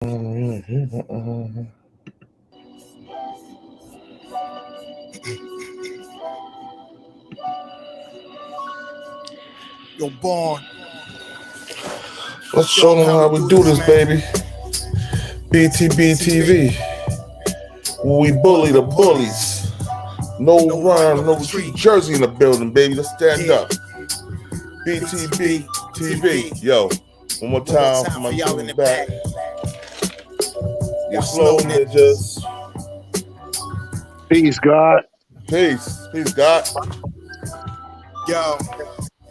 Yo, Born. Let's show them how we do this, baby. Btbtv. We bully the bullies. No rhyme, no retreat. Jersey in the building, baby. Let's stand up. Btbtv. Yo, one more time for my y'all in the back. You slow ninjas. Peace, God. Peace. Peace, God. Yo,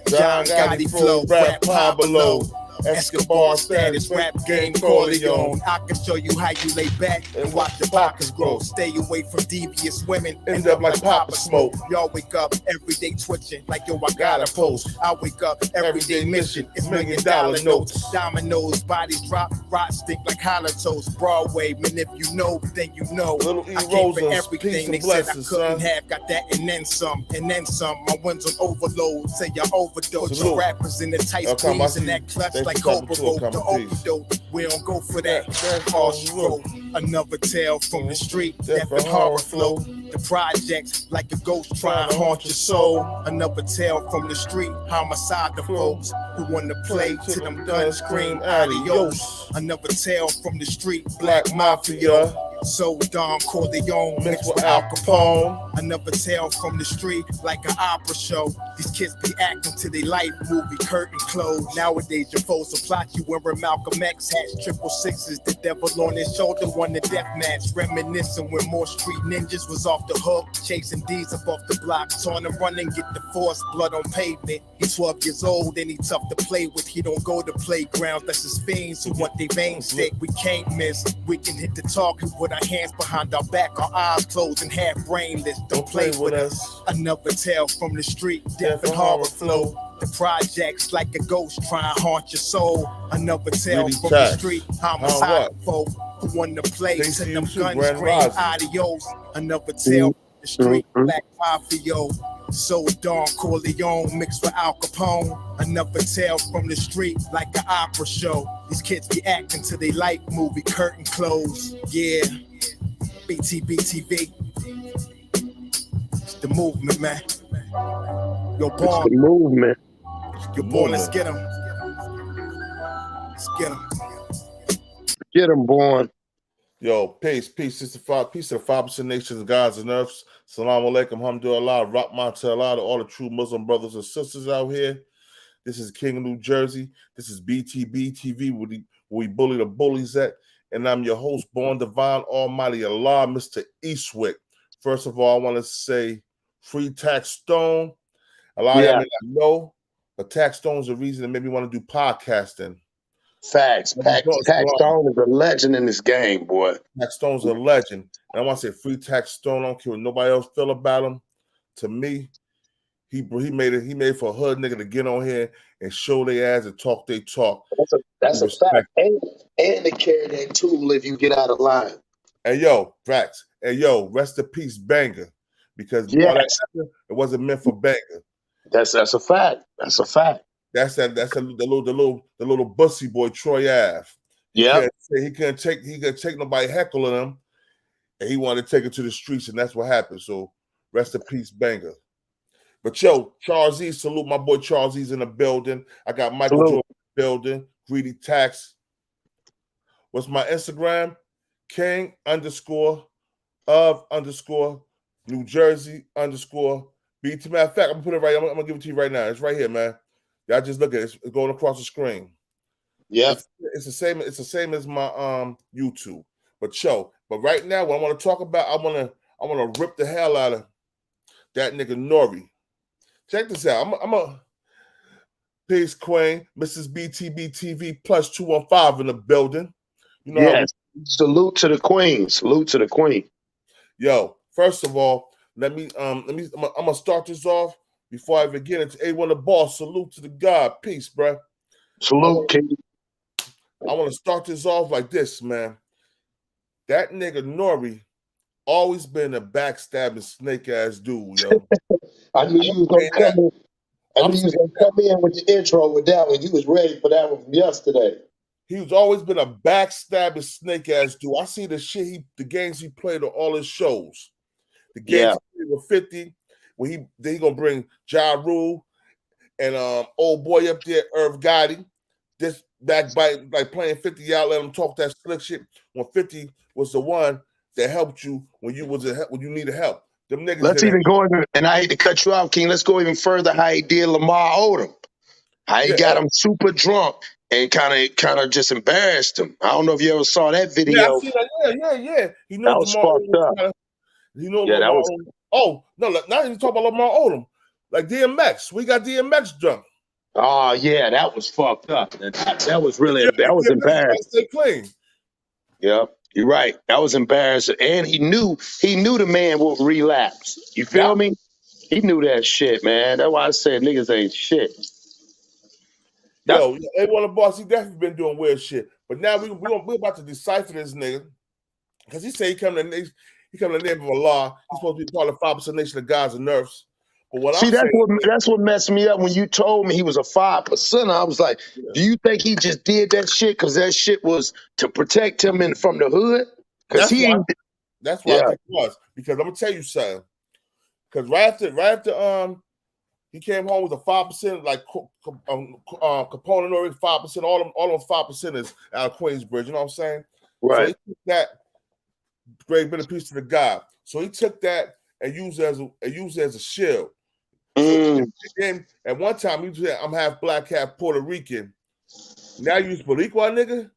John Gotti flow, rap Pablo. Escobar status, rap game Corleone. I can show you how you lay back and watch your pockets grow. Stay away from devious women, end up like Papa Smoke. Y'all wake up every day twitching like yo, I gotta post. I wake up every day mission, it's $1 million notes. Dominoes, bodies drop, rot stink like halitosis. Broadway, man, if you know, then you know. Little I came for everything they said I couldn't have. Got that and then some, and then some. My ones on overload, say y'all overdose. Your rappers in the tight squeeze and that clutch like Cobra rope, the overdose. We don't go for that. Harsh road. Another tale from the street, death and horror flow. The projects like a ghost trying to haunt your soul. Another tale from the street, homicide the folks who want to play till them guns scream adios. Another tale from the street, black mafia. So Don Corleone mixed with Al Capone. Another tale from the street, like an opera show. These kids be acting to their life movie, curtain closed. Nowadays your foes will plot you wearing Malcolm X hats, 666, the devil on his shoulder, won the death match. Reminiscing when more street ninjas was off the hook, chasing D's up off the block, trying to run and get the force, blood on pavement. He's 12 years old and he tough to play with. He don't go to playgrounds, that's his fiends who want their veins thick. We can't miss, we can hit the target with our hands behind our back, our eyes closed and half brainless. Don't play with us. Another tale from the street, death and horror flow. The projects like a ghost trying to haunt your soul. Another tale from the street, homicide folk who want to play till them guns scream adios. Another tale from the street, black mafia. So Don Corleone mixed with Al Capone. Another tale from the street, like an opera show. These kids be acting till they like movie, curtain closed. Yeah, Btbtv. It's the movement, man. Yo, Born. It's the movement. Yo, Born, let's get him. Let's get him. Get him, Born. Yo, peace to the 5% nations, gods and earths. Salam alaikum, alhamdulillah, rahmat to Allah, to all the true Muslim brothers and sisters out here. This is King of New Jersey. This is Btbtv, where we bully the bullies at. And I'm your host, Born Divine Almighty Allah, Mr. Eastwick. First of all, I want to say free Tax Stone. A lot of y'all may not know, but Tax Stone's the reason that made me want to do podcasting. Facts. Tax Stone is a legend in this game, boy. Tax Stone's a legend. And I want to say free Tax Stone. I don't care what nobody else feel about him. To me, he made it for a hood nigga to get on here and show their ass and talk their talk. That's a fact. And they carry that tool if you get out of line. Hey yo, facts. Hey yo, rest in peace, Banger. Because it wasn't meant for Banger. That's a fact. That's a fact. That's the little bussy boy Troy Ave. Yeah. He couldn't take nobody heckling him, and he wanted to take it to the streets, and that's what happened. So rest in peace, Banger. But yo, Charles E, salute my boy Charles E's in the building. I got Michael Jordan in the building. Greedy Tax. What's my Instagram? King _of_ New Jersey _ BT. Matter of fact, I'm gonna put it right. I'm gonna give it to you right now. It's right here, man. Y'all just look at it. It's going across the screen. Yeah, it's the same. It's the same as my YouTube. But right now, what I want to talk about, I want to rip the hell out of that nigga Nori. Check this out. I'm a Peace Queen, Mrs. Btbtv plus 215 in the building. You know. Yes. Salute to the queen. Salute to the queen. Yo, first of all, I'm gonna start this off before I even get into A1 the boss. Salute to the God. Peace, bro. Salute, King. I want to start this off like this, man. That nigga Nori always been a backstabbing snake ass dude, yo. I knew you was gonna come in. I knew you was gonna come in with the intro with that one. You was ready for that one from yesterday. He's always been a backstabbing snake ass dude. I see the shit the games he played on all his shows. The games he played with 50, when he gonna bring Ja Rule and old boy up there, Irv Gotti. This backbite, like playing 50, y'all let him talk that slick shit when 50 was the one that helped you when you needed help. Them niggas. Let's even go even, and I hate to cut you off, King. Let's go even further. How he did Lamar Odom. How he got him super drunk and kind of just embarrassed him. I don't know if you ever saw that video. Yeah, I see that. Yeah. He knows that was fucked up. He knows Lamar Odom. Oh no, not even talk about Lamar Odom. Like DMX, we got DMX drunk. Oh yeah, that was fucked up. That was really that was embarrassing. Stay clean. Yep, you're right. That was embarrassing, and he knew the man would relapse. You feel me? He knew that shit, man. That's why I said niggas ain't shit. Yo, A1 Boss, he definitely been doing weird shit. But now we're about to decipher this nigga because he said he come in the name of Allah. He's supposed to be part of the 5% Nation of Gods and Nerfs. But what that's what messed me up when you told me he was a 5%. I was like, do you think he just did that shit because that shit was to protect him from the hood? Because that's why I think it was. Because I'm gonna tell you something. Because right after he came home with a 5%, like Capone and Nori 5%, all them 5%ers out of Queensbridge. You know what I'm saying? Right. So he took that. Great been a piece to the God. So he took that and used it as a shield. So at one time he said, "I'm half black, half Puerto Rican." Now you Boricua, nigga.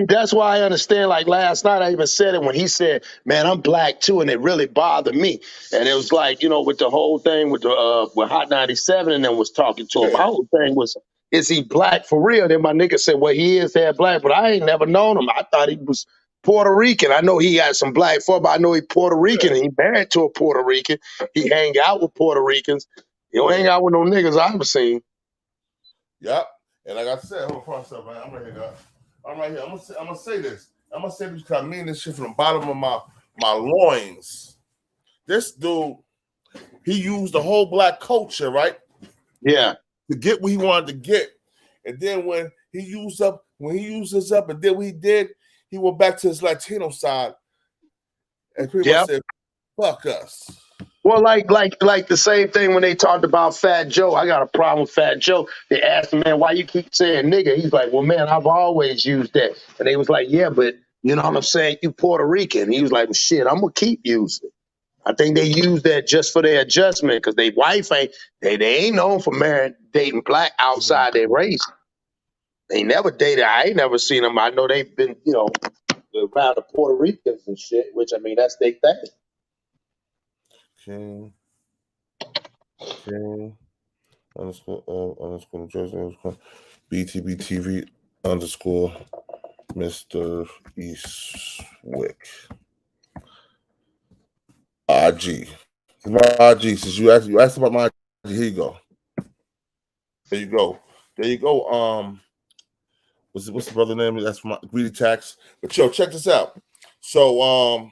That's why I understand. Like last night, I even said it when he said, "Man, I'm black too," and it really bothered me. And it was like, with the whole thing with the with Hot 97, and then was talking to him. My whole thing was, is he black for real? Then my nigga said, "Well, he is half black, but I ain't never known him. I thought he was Puerto Rican. I know he had some black for, but I know he Puerto Rican. And he married to a Puerto Rican. He hang out with Puerto Ricans. He don't hang out with no niggas I've seen." Yep. And like I said, hold on, man. I'm right here, guys. I'm right here. I'm gonna say this. I'm gonna say this because I mean this shit from the bottom of my loins. This dude, he used the whole black culture, right? Yeah. To get what he wanted to get. And then when he used this up and did what he did, he went back to his Latino side and pretty much said, "Fuck us." Well, like the same thing when they talked about Fat Joe. I got a problem with Fat Joe. They asked him, "Man, why you keep saying nigga?" He's like, "Well, man, I've always used that." And they was like, "Yeah, but you know what I'm saying? You Puerto Rican." He was like, "Well, shit, I'm gonna keep using it." I think they use that just for their adjustment because they wife they ain't known for dating black outside their race. They never dated. I ain't never seen them. I know they've been, around the Puerto Ricans and shit, which I mean that's their thing. King underscore Jersey underscore Btbtv underscore MR.EASTWICK IG. My IG. Since you asked about my IG, here you go. There you go. What's the brother name? That's my Greedy Tax. But yo, check this out. So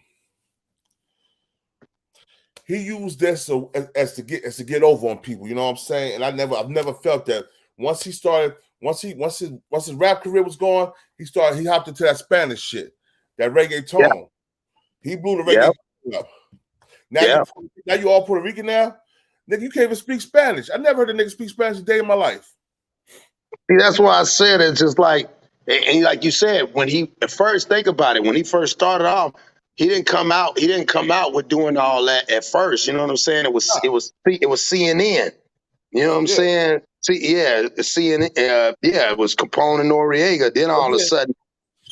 he used this as to get over on people, you know what I'm saying? And I've never felt that. Once his rap career was going, he hopped into that Spanish shit, that reggaeton. Yeah. He blew the reggaeton up. Now you all Puerto Rican now? Nigga, you can't even speak Spanish. I never heard a nigga speak Spanish a day in my life. See, that's why I said it's just like, and like you said, when he first think about it, when he first started off, he didn't come out with doing all that at first. You know what I'm saying? It was CNN. You know what I'm saying? CNN. It was Capone and Noriega. Then all of a sudden,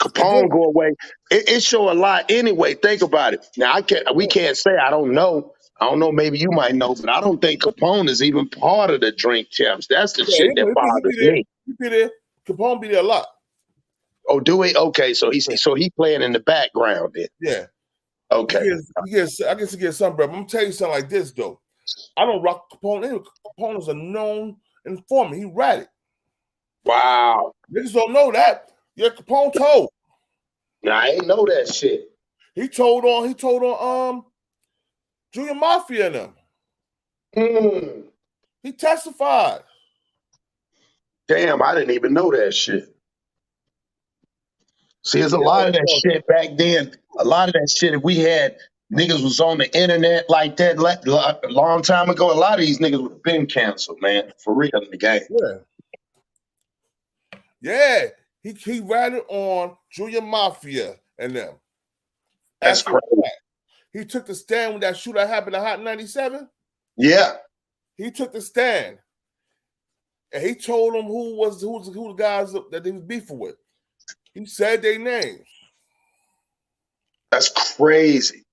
Capone go away. It show a lot anyway. Think about it. Now we can't say I don't know. I don't know. Maybe you might know, but I don't think Capone is even part of the Drink Champs. That's the shit that bothers me. He be there. Capone be there a lot. Oh, do we? Okay, so he playing in the background then. Yeah. Okay. I guess he gets some, bro. I'm gonna tell you something like this though. I don't rock Capone. Capone is a known informant. He ratted. Wow. Niggas don't know that. Yeah, Capone told. Nah, I ain't know that shit. He told on Junior Mafia and them. He testified. Damn, I didn't even know that shit. See, there's a lot of that shit back then. A lot of that shit, if we had niggas was on the internet like that a long time ago, a lot of these niggas would have been canceled, man. For real in the game. Yeah. He ratted on Junior Mafia and them. That's crazy. He took the stand when that shootout happened at Hot 97. Yeah. He took the stand. And he told them who the guys that they was beefing with. He said their names. That's crazy.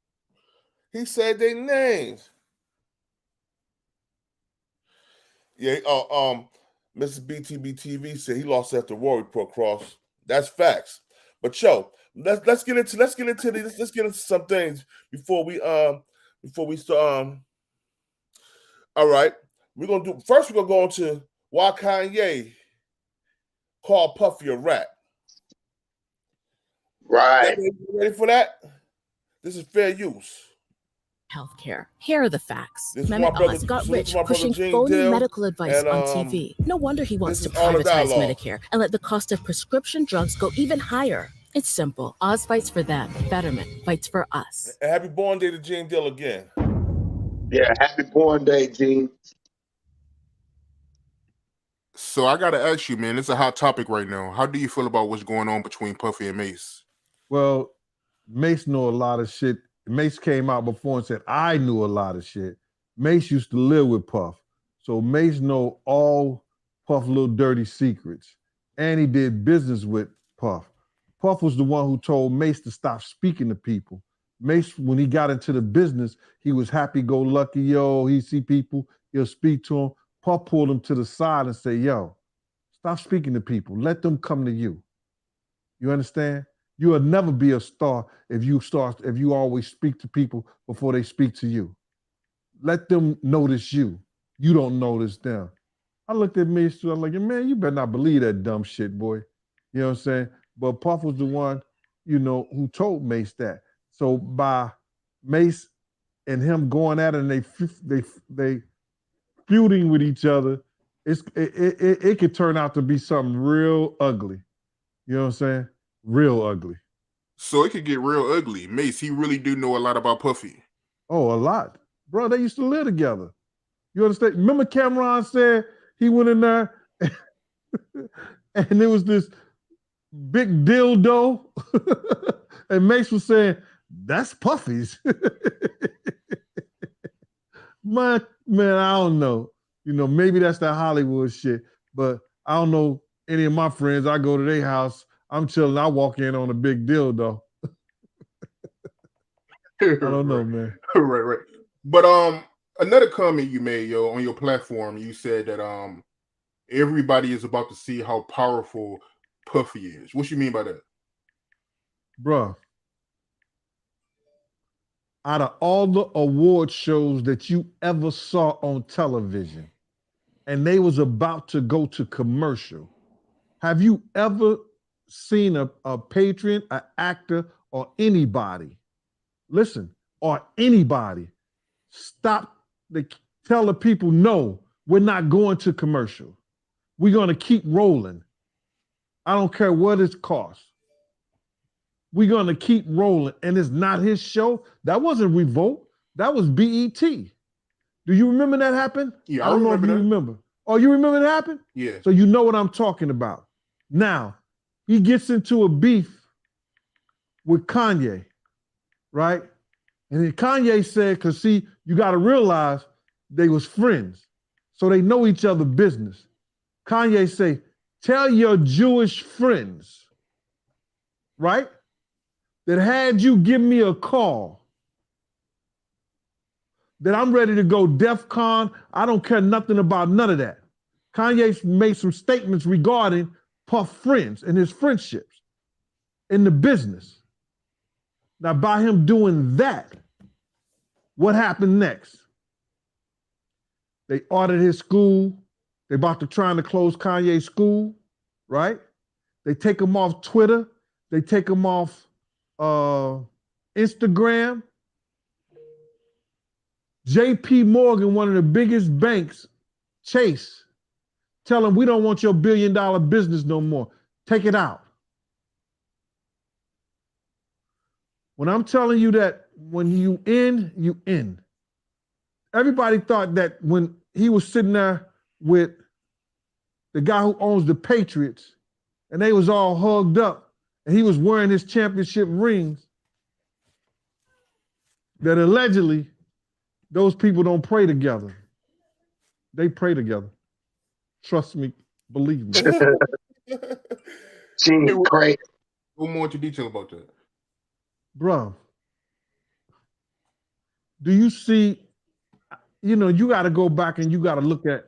He said their names. Yeah, Mr. Btbtv said he lost after war report cross. That's facts. But let's get into some things before we start. All right. We're gonna go into why Kanye called Puffy a rat. Right. You ready for that? This is fair use. Healthcare. Here are the facts. Mehmet Oz got rich pushing phony medical advice on TV. No wonder he wants to privatize Medicare and let the cost of prescription drugs go even higher. It's simple. Oz fights for them. Betterment fights for us. And happy born day to Gene Dill again. Yeah, happy born day, Gene. So I gotta ask you, man, it's a hot topic right now. How do you feel about what's going on between Puffy and Mace? Well, Mace know a lot of shit. Mace came out before and said, I knew a lot of shit. Mace used to live with Puff. So Mace know all Puff's little dirty secrets. And he did business with Puff. Puff was the one who told Mace to stop speaking to people. Mace, when he got into the business, he was happy-go-lucky. Yo, he see people, he'll speak to them. Puff pulled him to the side and say, yo, stop speaking to people. Let them come to you. You understand? You will never be a star if you always speak to people before they speak to you. Let them notice you. You don't notice them. I looked at Mace, I was like, man, you better not believe that dumb shit, boy. You know what I'm saying? But Puff was the one, who told Mace that. So by Mace and him going at it and they feuding with each other, it could turn out to be something real ugly. You know what I'm saying? Real ugly. So it could get real ugly. Mace, he really do know a lot about Puffy. Oh, a lot. Bro, they used to live together. You understand? Remember Cameron said he went in there and there was this big dildo and Mace was saying, that's Puffy's. Man, I don't know. Maybe that's that Hollywood shit, but I don't know any of my friends. I go to their house, I'm chilling, I walk in on a big dildo. I don't know, man. Right. But another comment you made, on your platform, you said that everybody is about to see how powerful Puffy is. What you mean by that? Bruh, out of all the award shows that you ever saw on television, and they was about to go to commercial, have you ever seen a patron, an actor, or anybody, or anybody tell the people, no, we're not going to commercial. We're going to keep rolling. I don't care what it costs. We're going to keep rolling. And it's not his show. That wasn't Revolt. That was BET. Do you remember that happened? Yeah, I don't know if you remember. Oh, you remember that happened? Yeah. So you know what I'm talking about. Now, he gets into a beef with Kanye, right? And then Kanye said, because see, you got to realize they was friends. So they know each other's business. Kanye say, tell your Jewish friends, right, that had you give me a call, that I'm ready to go DEF-CON. I don't care nothing about none of that. Kanye made some statements regarding Puff friends and his friendships in the business. Now, by him doing that, what happened next? They ordered his school. They about to trying to close Kanye's school, right? They take him off Twitter. They take him off Instagram. JP Morgan, one of the biggest banks, Chase, Tell them we don't want your $1 billion business no more. Take it out. When I'm telling you that when you in, you in. Everybody thought that when he was sitting there with the guy who owns the Patriots and they was all hugged up and he was wearing his championship rings, that allegedly those people don't pray together. They pray together. Trust me, believe me. Gee, great. Go more into detail about that. Bro, do you see, you know, you got to go back and you got to look at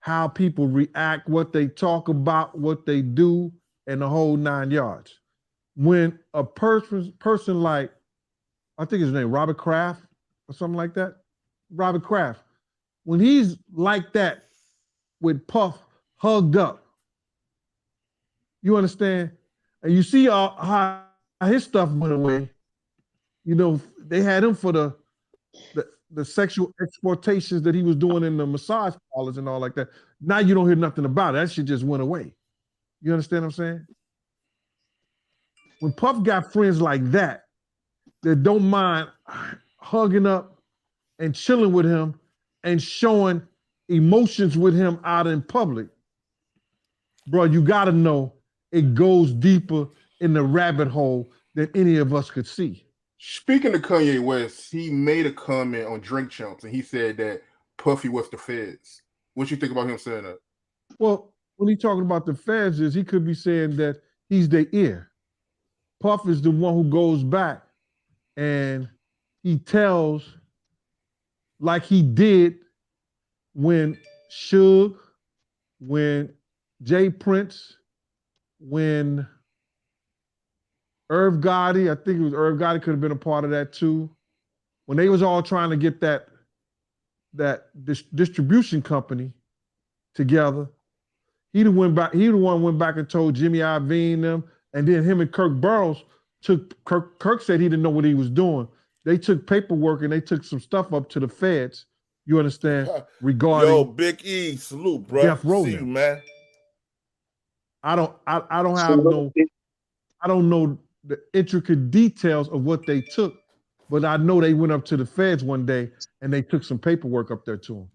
how people react, what they talk about, what they do, and the whole 9 yards. When a person like, I think his name, Robert Kraft or something like that, Robert Kraft, when he's like that with Puff hugged up, you understand? And you see how his stuff went away. You know, they had him for the sexual exploitations that he was doing in the massage parlors and all like that. Now you don't hear nothing about it. That shit just went away. You understand what I'm saying? When Puff got friends like that don't mind hugging up and chilling with him and showing emotions with him out in public, bro, you gotta know it goes deeper in the rabbit hole than any of us could see. Speaking of Kanye West, he made a comment on Drink Champs and he said that Puffy was the feds. What you think about him saying that? Well, when he's talking about the feds, he could be saying that he's their ear. Puff is the one who goes back and he tells, like he did when Suge, when Jay Prince, when Irv Gotti, I think it was Irv Gotti could have been a part of that too. When they was all trying to get that distribution company together, he the one went back and told Jimmy Iovine and them, and then him and Kirk Burroughs Kirk said he didn't know what he was doing. They took paperwork and they took some stuff up to the feds, you understand, regarding Big E, salute, bro. Death Row. See you, man. I don't know the intricate details of what they took, but I know they went up to the feds one day and they took some paperwork up there to them.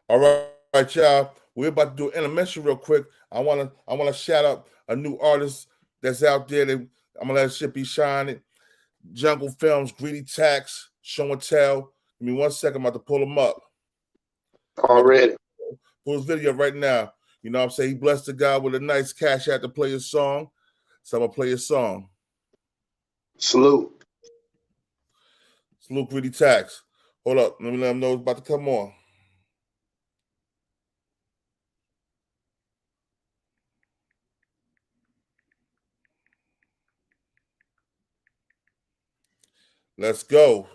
All right, y'all. We're about to do an intermission real quick. I wanna shout out a new artist that's out there. I'm gonna let shit be shining. Jungle Films, Greedy Tax, Show and Tell. Give me 1 second. I'm about to pull him up. Already. Pull his video right now. You know what I'm saying? He blessed the guy with a nice cash out to play his song. So I'm going to play his song. Salute. Salute, Greedy Tax. Hold up. Let me let him know it's about to come on. Let's go.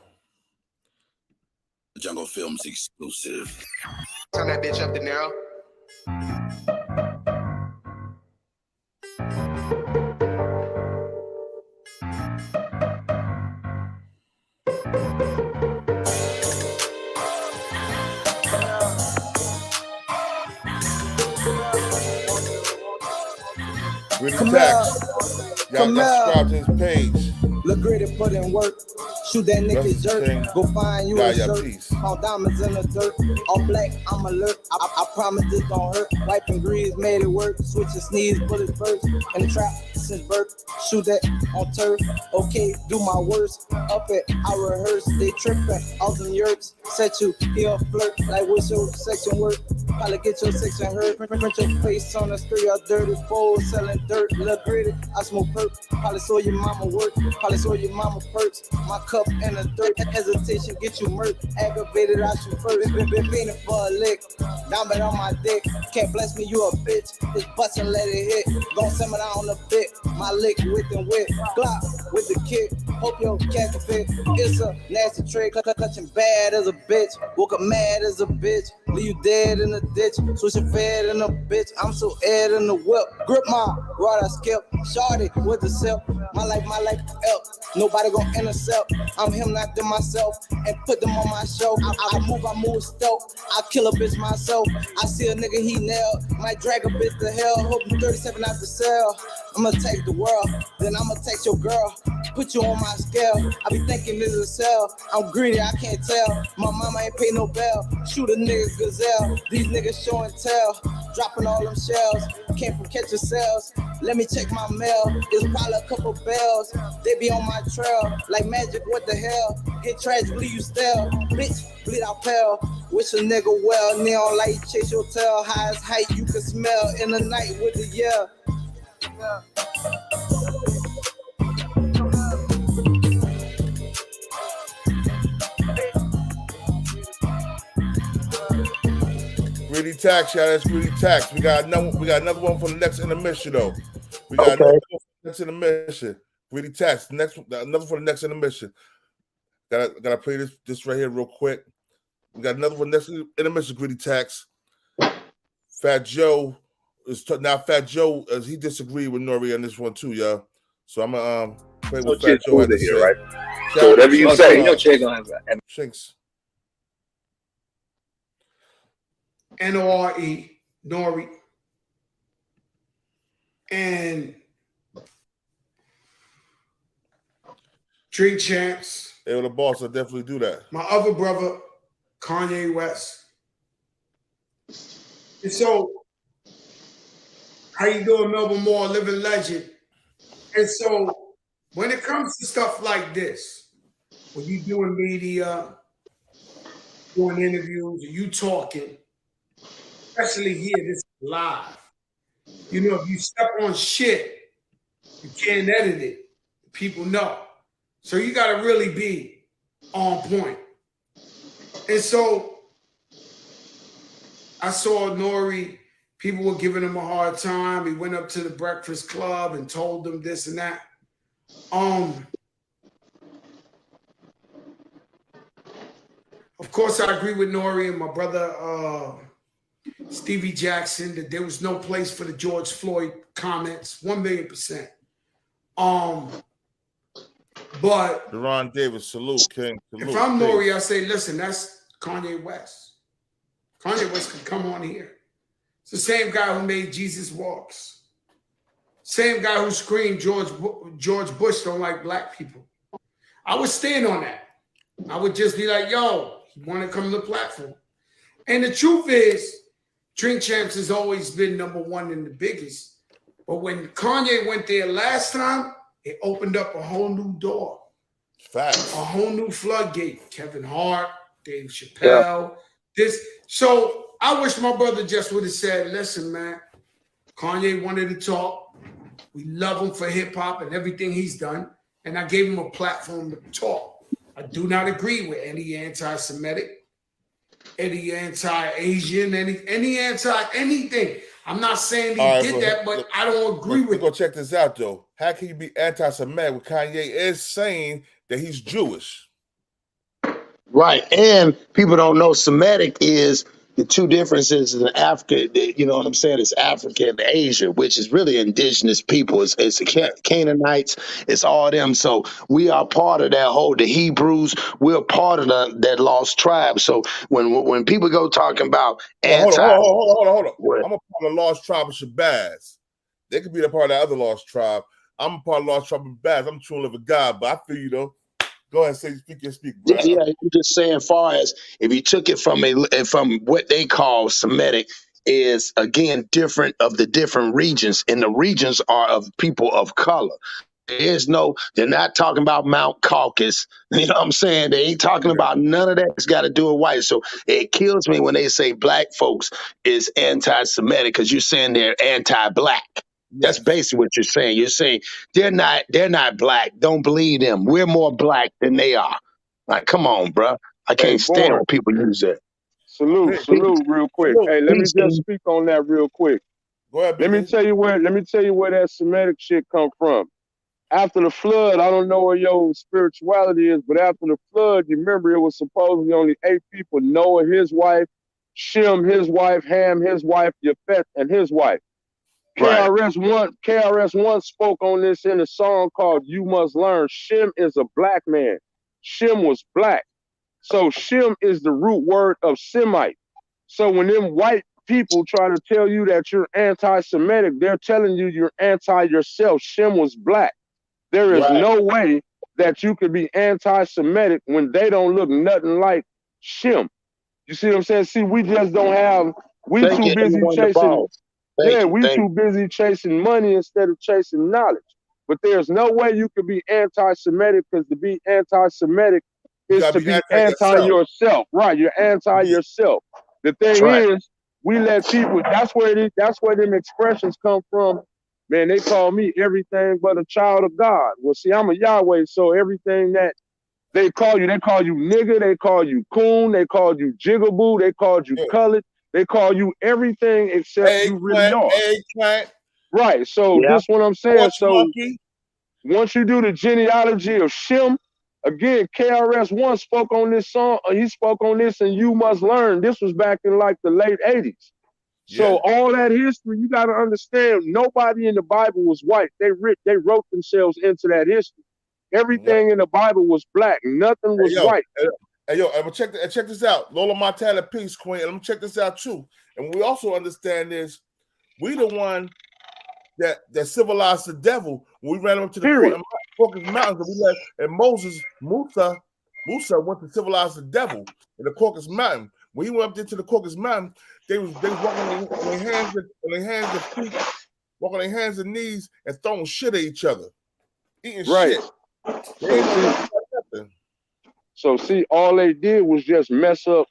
Jungle Films exclusive. Turn that bitch up, De Niro. Greedy Tax. Y'all got subscribe to his page. Look great and put in work. Shoot that nigga jerk. Go find you a shirt. All diamonds in the dirt. All black, I'm alert. I promise this don't hurt. Wiping grease made it work. Switch and sneeze, bullets burst. In the trap since birth. Shoot that on turf. Okay, do my worst. Up it, I rehearse. They tripping. All them yurts. Set you here flirt. Like what's your section work? Probably get your section hurt. Print your face on the street. A dirty fool selling dirt. Look gritty. I smoke perk. Probably saw your mama work. Probably saw your mama perks. My cup in the dirt. Hesitation get you murked. Aggravated, I shoot first. Been feeling for a lick. Diamond on my dick. Can't bless me, you a bitch. Just bust and let it hit. Gon' send it out on the bit. My lick with and whip. Glock with the kick. Hope your cat fit. It's a nasty trick, clutching bad as a bitch. Woke up mad as a bitch. Leave you dead in the ditch. Switching fed in a bitch. I'm so ed in the whip. Grip my rod, I skip. Shorty with the sip. My life, help. Nobody gon' intercept. I'm him, not them myself. And put them on my show. I move stealth. I kill a bitch myself. I see a nigga he nailed. Might drag a bitch to hell. Hope you 37 out the cell. I'ma take the world. Then I'ma text your girl. Put you on my scale. I be thinking this is a cell. I'm greedy, I can't tell. My mama ain't pay no bell. Shoot a nigga gazelle. These niggas show and tell. Dropping all them shells. Came from catching cells. Let me check my mail. It's probably a couple bells. They be on my trail. Like magic, what the hell? Get tragic, bleed you stale. Bitch, bleed out pale. Wish a nigga well. Neon light, chase your tail. Highest height you can smell. In the night with the yeah. Greedy Tax, y'all. That's Greedy Tax. We got another one for the next intermission, though. We got another one for the next intermission. Greedy Tax. Another for the next intermission. Gotta play this right here real quick. We got another one next intermission. Greedy Tax. Fat Joe now Fat Joe, he disagreed with Nori on this one too, y'all. So I'm gonna play with Fat Joe at here, right? So whatever you say, you know, Che gonna have that. Shinks. Nore, Nori, and Drink Champs. Hey, the boss will definitely do that. My other brother, Kanye West. And so, how you doing, Melbourne Moore, living legend? And so, when it comes to stuff like this, when you doing media, doing interviews, you talking, especially here, this is live. You know, if you step on shit, you can't edit it. People know. So you got to really be on point. And so I saw Nori, people were giving him a hard time. He went up to the Breakfast Club and told them this and that. Of course, I agree with Nori and my brother Stevie Jackson that there was no place for the Goerge Floyd comments, 1,000,000%. But Deron Davis, salute, King. Salute, if I'm Nori, I say, listen, that's Kanye West. Kanye West can come on here. It's the same guy who made Jesus Walks. Same guy who screamed George Bush don't like black people. I would stand on that. I would just be like, yo, you want to come to the platform. And the truth is, Drink Champs has always been #1 and the biggest. But when Kanye went there last time, it opened up a whole new door. Facts. A whole new floodgate. Kevin Hart, Dave Chappelle. So I wish my brother just would have said, listen, man, Kanye wanted to talk. We love him for hip hop and everything he's done. And I gave him a platform to talk. I do not agree with any anti-Semitic, any anti-Asian, any anti-anything. I'm not saying he did that, but I don't agree with it. Go check this out, though. How can you be anti-Semitic when Kanye is saying that he's Jewish? Right. And people don't know Semitic is the two differences in Africa. You know what I'm saying? It's Africa and Asia, which is really indigenous people. It's the Canaanites. It's all them. So we are part of that whole, the Hebrews, we're part of that lost tribe. So when people go talking about Hold on. I'm a part of the lost tribe of Shabazz. They could be a part of the other lost tribe. I'm a part of the lost tribe of Shabazz. I'm a true living God, but I feel you, though. Go ahead, speak, bro. Yeah, I'm just saying, far as if you took it from what they call Semitic, is again different of the different regions, and the regions are of people of color. They're not talking about Mount Caucasus. You know what I'm saying? They ain't talking about none of that. It's got to do with white. So it kills me when they say black folks is anti-Semitic because you're saying they're anti-black. That's basically what you're saying. You're saying they're not black. Don't believe them. We're more black than they are. Like, come on, bro. I can't stand when people use that. Salute real quick. Hey, let me just speak on that real quick. Go ahead, let me tell you where that Semitic shit come from. after the flood, I don't know where your spirituality is, but after the flood, you remember it was supposedly only 8 people: Noah, his wife; Shem, his wife; Ham, his wife; Japheth, and his wife. Right. KRS-One spoke on this in a song called "You Must Learn." Shem is a black man. Shem was black. So Shem is the root word of Semite. So when them white people try to tell you that you're anti-Semitic, they're telling you you're anti-yourself. Shem was black. There is no way that you could be anti-Semitic when they don't look nothing like Shem. You see what I'm saying? See, we just don't have, we too busy chasing, too busy chasing money instead of chasing knowledge. But there's no way you could be anti-Semitic, because to be anti-Semitic is to be anti-yourself. Right, you're anti-yourself. The thing is, we let people, that's where them expressions come from. Man, they call me everything but a child of God. Well, see, I'm a Yahweh, so everything that they call you nigga, they call you coon, they called you jigaboo, they called you colored, they call you everything except you really are. Right, so this what I'm saying. So once you do the genealogy of Shem, again, KRS-One spoke on this song, he spoke on this in You Must Learn. This was back in like the late 80s. So all that history, you got to understand, nobody in the Bible was white. They wrote themselves into that history. Everything in the Bible was black. Nothing was white. Hey, yo, check this out. Lola Montana, peace, queen. Let me check this out, too. And we also understand this. We the one that civilized the devil. When we ran him up to the Caucasus Mountains, and Musa went to civilize the devil in the Caucasus Mountain. When he went up there to the Caucasus Mountain, they was walking on their hands and feet, walking on their hands and knees, and throwing shit at each other, eating shit. So see, all they did was just mess up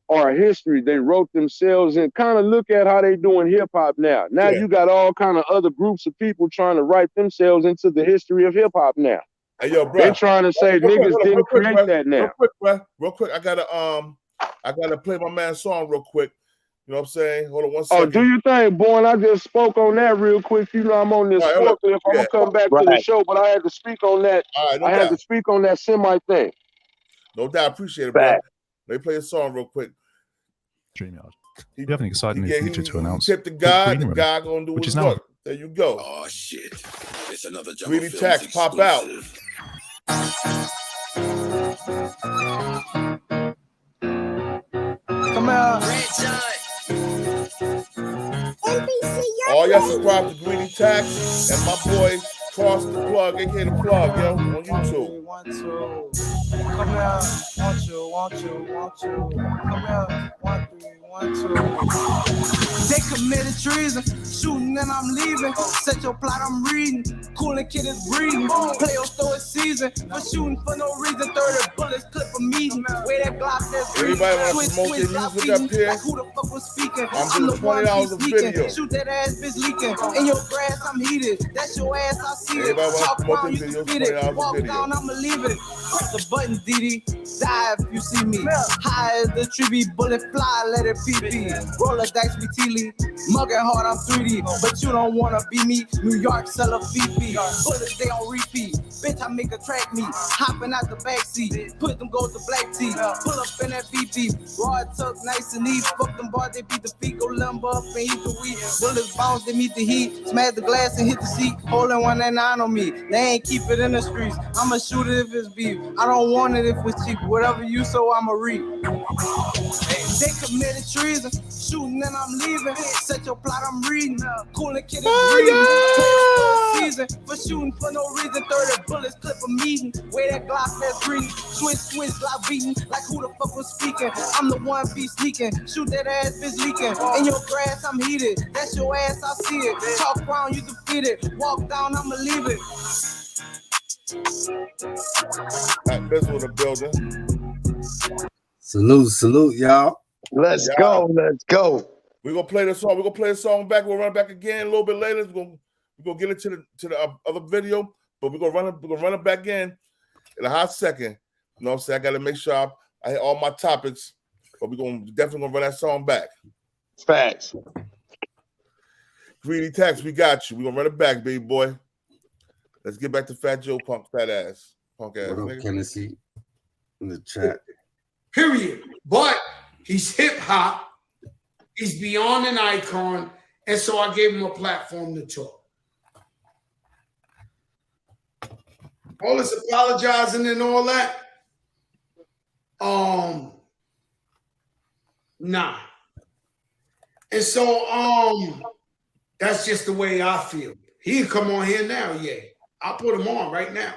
our history. They wrote themselves, and kind of look at how they doing hip hop now. Now you got all kind of other groups of people trying to write themselves into the history of hip hop now. Hey, yo, bro, they trying to say niggas didn't create that now. Real quick, I gotta play my man's song real quick. You know what I'm saying? Hold on 1 second. Oh, do you think, boy? I just spoke on that real quick. You know, I'm on this sport. If I'm gonna come back to the show, but I had to speak on that. I had to speak on that semi thing. No doubt, appreciate it, bro. Let me play a song real quick. StreamYard. You have an exciting new feature to announce. Tip the guy gonna do his work. There you go. Oh shit! It's another Greedy Tax pop out. Come out. All y'all subscribe to Greedy Tax and my boy Cross the Plug, aka the Plug, yo, on YouTube. Come out, want you. Come out, 1, 3, 1, 2. They committed treason, shooting and I'm leaving. Set your plot, I'm reading. Coolin' kid is breathing. Play your story season. For shooting for no reason. 30 bullets clip a meeting. Where that Glock that's breathing. Everybody want to promote their music up here? Like who the fuck was speaking? I'm doing $20 a video. Shoot that ass bitch leaking. In your grass, I'm heated. That's your ass, I see it. Everybody Talk want around, to you promote can their spit videos, it. Walk down, I'ma leave it. The buttons, DD. Die if you see me. High as the tree be bullet fly, let it pee. Roll a dice, be T-Lee. Mugging hard, I'm 3D. But you don't wanna be me. New York, sell a BP. Bullets, they on repeat. Bitch, I make a track meet. Hopping out the backseat. Put them gold to black tee. Pull up in that BP. Raw tuck, nice and neat. Fuck them bars, they beat the feet. Go lumber up and eat the weed. Bullets bounce, they meet the heat. Smash the glass and hit the seat. Holding 199 on me. They ain't keep it in the streets. I'ma shoot it if it's beef. I don't want it if it's cheap. Whatever you sow, I'ma reap. They committed treason, shooting and I'm leaving. Set your plot, I'm reading. Coolin' kid is breathing. Season for shooting for no reason. 30 bullets clip a meeting. Where that Glock that's green. Switch, Glock beating. Like who the fuck was speaking? I'm the one be sneaking. Shoot that ass bitch leaking. In your grass, I'm heated. That's your ass, I see it. Talk around, you defeat it. Walk down, I'ma leave it. That's what the building. Salute, y'all. Let's go. We're gonna play the song. We're gonna play the song back. We'll run back again a little bit later. We're gonna get into the other video, but we're gonna run it back in a hot second. You know what I'm saying? I gotta make sure I hit all my topics, but we're definitely gonna run that song back. Facts. Greedy Tax, we got you. We're gonna run it back, baby boy. Let's get back to Fat Joe, punk fat ass. Punk ass. What up, nigga. Kennedy? In the chat. Period. But he's hip hop. He's beyond an icon. And so I gave him a platform to talk. All this apologizing and all that. Nah. And so that's just the way I feel. He can come on here now, yeah. I'll put him on right now.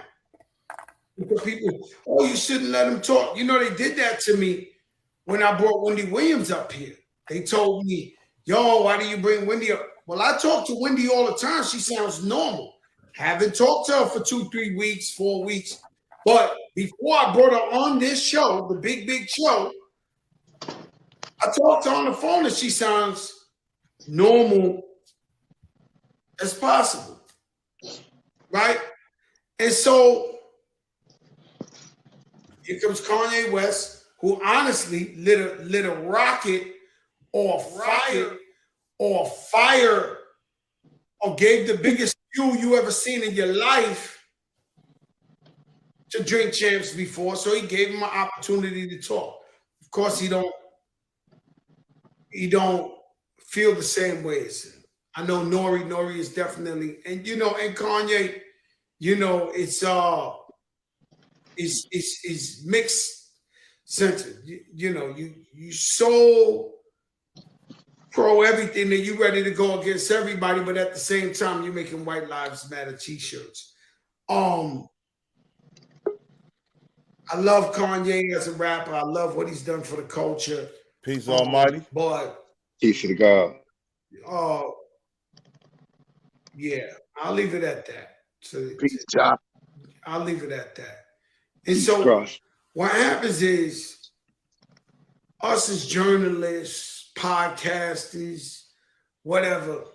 Because people, oh, you shouldn't let him talk. You know, they did that to me when I brought Wendy Williams up here. They told me, yo, why do you bring Wendy up? Well, I talk to Wendy all the time. She sounds normal. Haven't talked to her for 2, 3 weeks, 4 weeks. But before I brought her on this show, the big show, I talked to her on the phone and she sounds normal as possible. Right? And so here comes Kanye West, who honestly lit a rocket or fire or gave the biggest fuel you ever seen in your life to Drink Champs before. So he gave him an opportunity to talk. Of course, he don't feel the same way as him. I know Nori is definitely, and you know, and Kanye, you know, it's mixed centered. You know, you so pro everything that you ready to go against everybody, but at the same time you're making White Lives Matter t-shirts. I love Kanye as a rapper. I love what he's done for the culture. Peace Almighty. But peace to the God. Yeah, I'll leave it at that. So peace, John. I'll leave it at that. And so what happens is us as journalists, podcasters, whatever,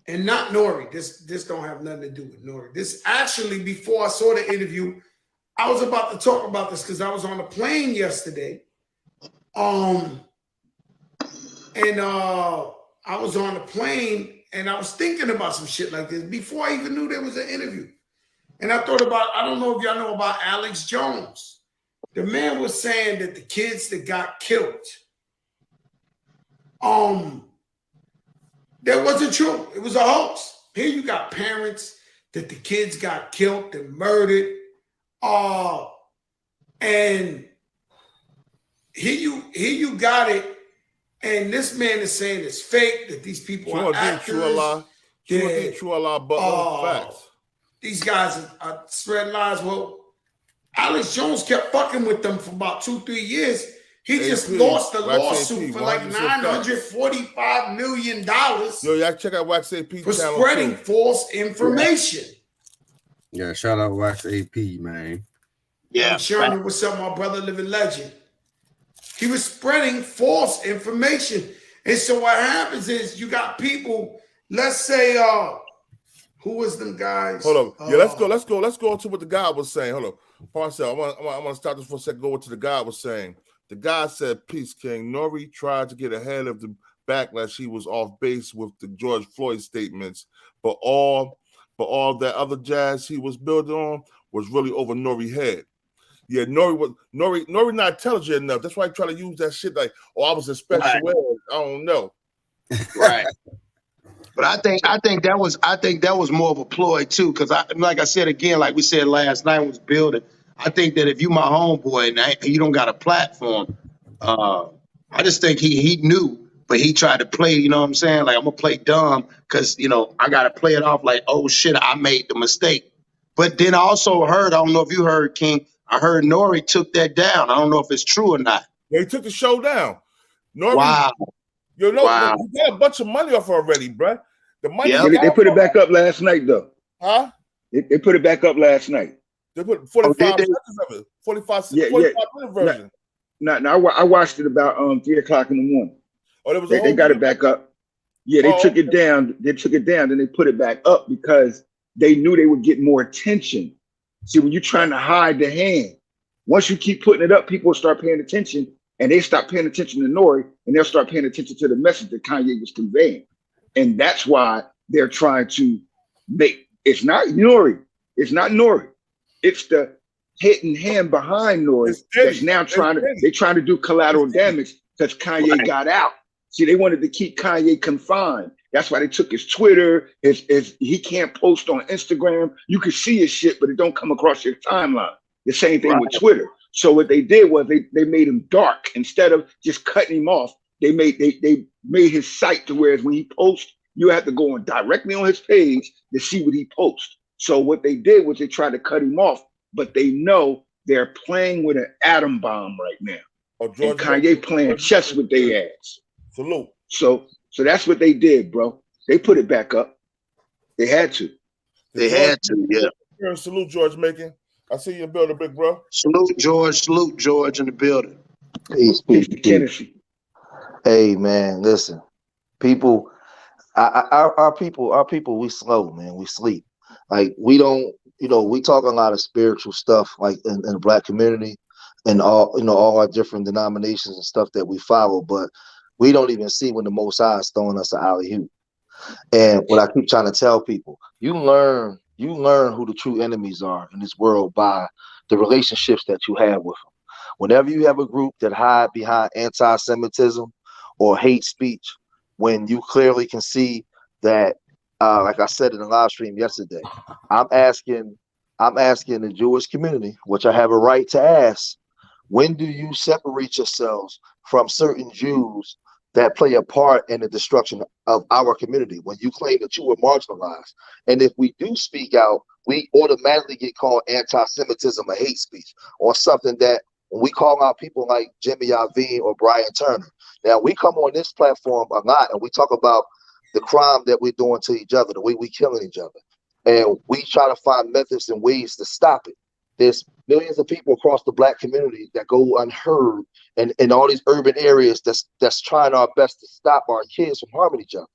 and not Nori. This don't have nothing to do with Nori. This actually, before I saw the interview, I was about to talk about this because I was on a plane yesterday. I was on a plane and I was thinking about some shit like this before I even knew there was an interview. And I thought about, I don't know if y'all know about Alex Jones. The man was saying that the kids that got killed, that wasn't true. It was a hoax. Here you got parents that the kids got killed and murdered. And here you got it. And this man is saying it's fake, that these people are actors. True Allah, but facts. These guys are spreading lies. Well, Alex Jones kept fucking with them for about 2-3 years. He just lost the lawsuit for like $945 million. Yo, y'all check out Wax AP for spreading false information. Yeah, shout out Wax AP, man. Yeah, Sherman, what's up, my brother, living legend? He was spreading false information. And so what happens is you got people, let's say, who was them guys? Hold on. Yeah, let's go into what the guy was saying. Hold on. Parcel, I want to stop this for a second, go what the guy was saying. The guy said, peace, King. Nori tried to get ahead of the backlash. He was off base with the Goerge Floyd statements, but all that other jazz he was building on was really over Nori's head. Yeah, Nori not intelligent enough. That's why he tried to use that shit like, oh, I was in special ed. I don't know. Right. But I think that was more of a ploy too, because like I said again, like we said last night was building. I think that if you my homeboy and you don't got a platform, I just think he knew, but he tried to play. You know what I'm saying? Like I'm gonna play dumb because I gotta play it off like, oh shit, I made the mistake. But then I also heard, I don't know if you heard, King. I heard Nori took that down. I don't know if it's true or not. Yeah, he took the show down. Nori, wow. You got a bunch of money off already, bro. The money they put it back up last night, though. Huh? They put it back up last night. They put 45 seconds of it. 45 minute version. No, I watched it about 3 o'clock in the morning. Oh, there was they got it back up. Yeah, they took it down. They took it down, then they put it back up because they knew they would get more attention. See, when you're trying to hide the hand, once you keep putting it up, people start paying attention, and they stop paying attention to Nori, and they'll start paying attention to the message that Kanye was conveying. And that's why they're trying to make it's not Nori, It's not Nori. It's the hidden hand behind Nori that's now trying to do collateral damage because Kanye got out. See, they wanted to keep Kanye confined. That's why they took his Twitter. He can't post on Instagram. You can see his shit, but it don't come across your timeline. The same thing with Twitter. So what they did was they made him dark. Instead of just cutting him off, they made his site to where when he posts, you have to go on directly on his page to see what he posts. So what they did was they tried to cut him off, but they know they're playing with an atom bomb right now. And Kanye playing chess with their ass. Salute. So that's what they did, bro. They put it back up. They had to. Yeah. Salute, George Macon. I see you in the building, big bro. Salute, George in the building. Peace. Hey, man, listen. People, our people, we slow, man. We sleep. Like, we don't, we talk a lot of spiritual stuff, like in the Black community and all our different denominations and stuff that we follow, but we don't even see when the Most High is throwing us an alley-oop. And what I keep trying to tell people, you learn who the true enemies are in this world by the relationships that you have with them. Whenever you have a group that hide behind anti-Semitism or hate speech, when you clearly can see that, like I said in the live stream yesterday, I'm asking the Jewish community, which I have a right to ask, when do you separate yourselves from certain Jews that play a part in the destruction of our community when you claim that you were marginalized? And if we do speak out, we automatically get called anti-Semitism or hate speech or something that when we call out people like Jimmy Iovine or Brian Turner. Now, we come on this platform a lot and we talk about the crime that we're doing to each other, the way we're killing each other. And we try to find methods and ways to stop it. There's millions of people across the Black community that go unheard and in all these urban areas that's trying our best to stop our kids from harming each other.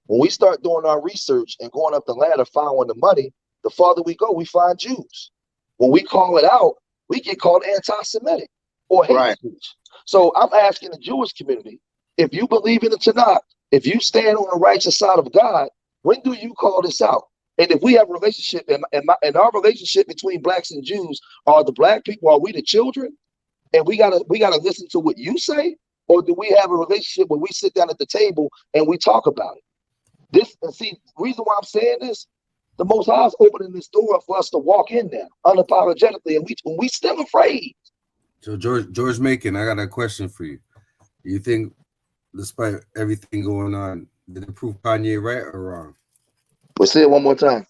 When we start doing our research and going up the ladder, following the money, the farther we go, we find Jews. When we call it out, we get called anti-Semitic or hate speech. So I'm asking the Jewish community, if you believe in the Tanakh, if you stand on the righteous side of God, when do you call this out? And if we have a relationship, and our relationship between Blacks and Jews, are the Black people, are we the children? And we gotta listen to what you say, or do we have a relationship where we sit down at the table and we talk about it? The reason why I'm saying this, the Most High is opening this door for us to walk in there unapologetically, and we still afraid. So George Macon, I got a question for you. Do you think, despite everything going on, did it prove Kanye right or wrong? But say it one more time.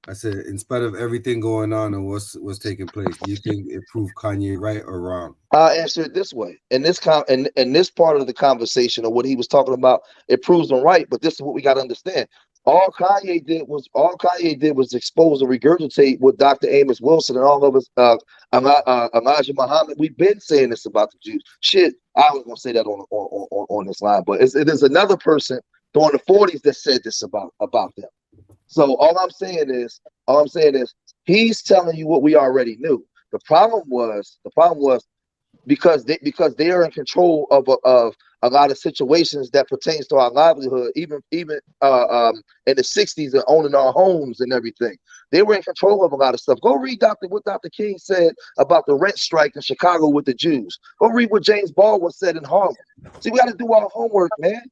I said, in spite of everything going on and what's taking place, do you think it proved Kanye right or wrong? I'll answer it this way. In this part of the conversation of what he was talking about, it proves him right. But this is what we got to understand. All Kanye did was expose and regurgitate what Dr. Amos Wilson and all of us, Elijah Muhammad. We've been saying this about the Jews. Shit, I was gonna say that on this line, but it is another person during the 40s that said this about them. So all I'm saying is he's telling you what we already knew. The problem was because they are in control of a lot of situations that pertains to our livelihood, even in the 60s and owning our homes and everything. They were in control of a lot of stuff. Go read what Dr. King said about the rent strike in Chicago with the Jews. Go read what James Baldwin said in Harlem. See, we got to do our homework, man.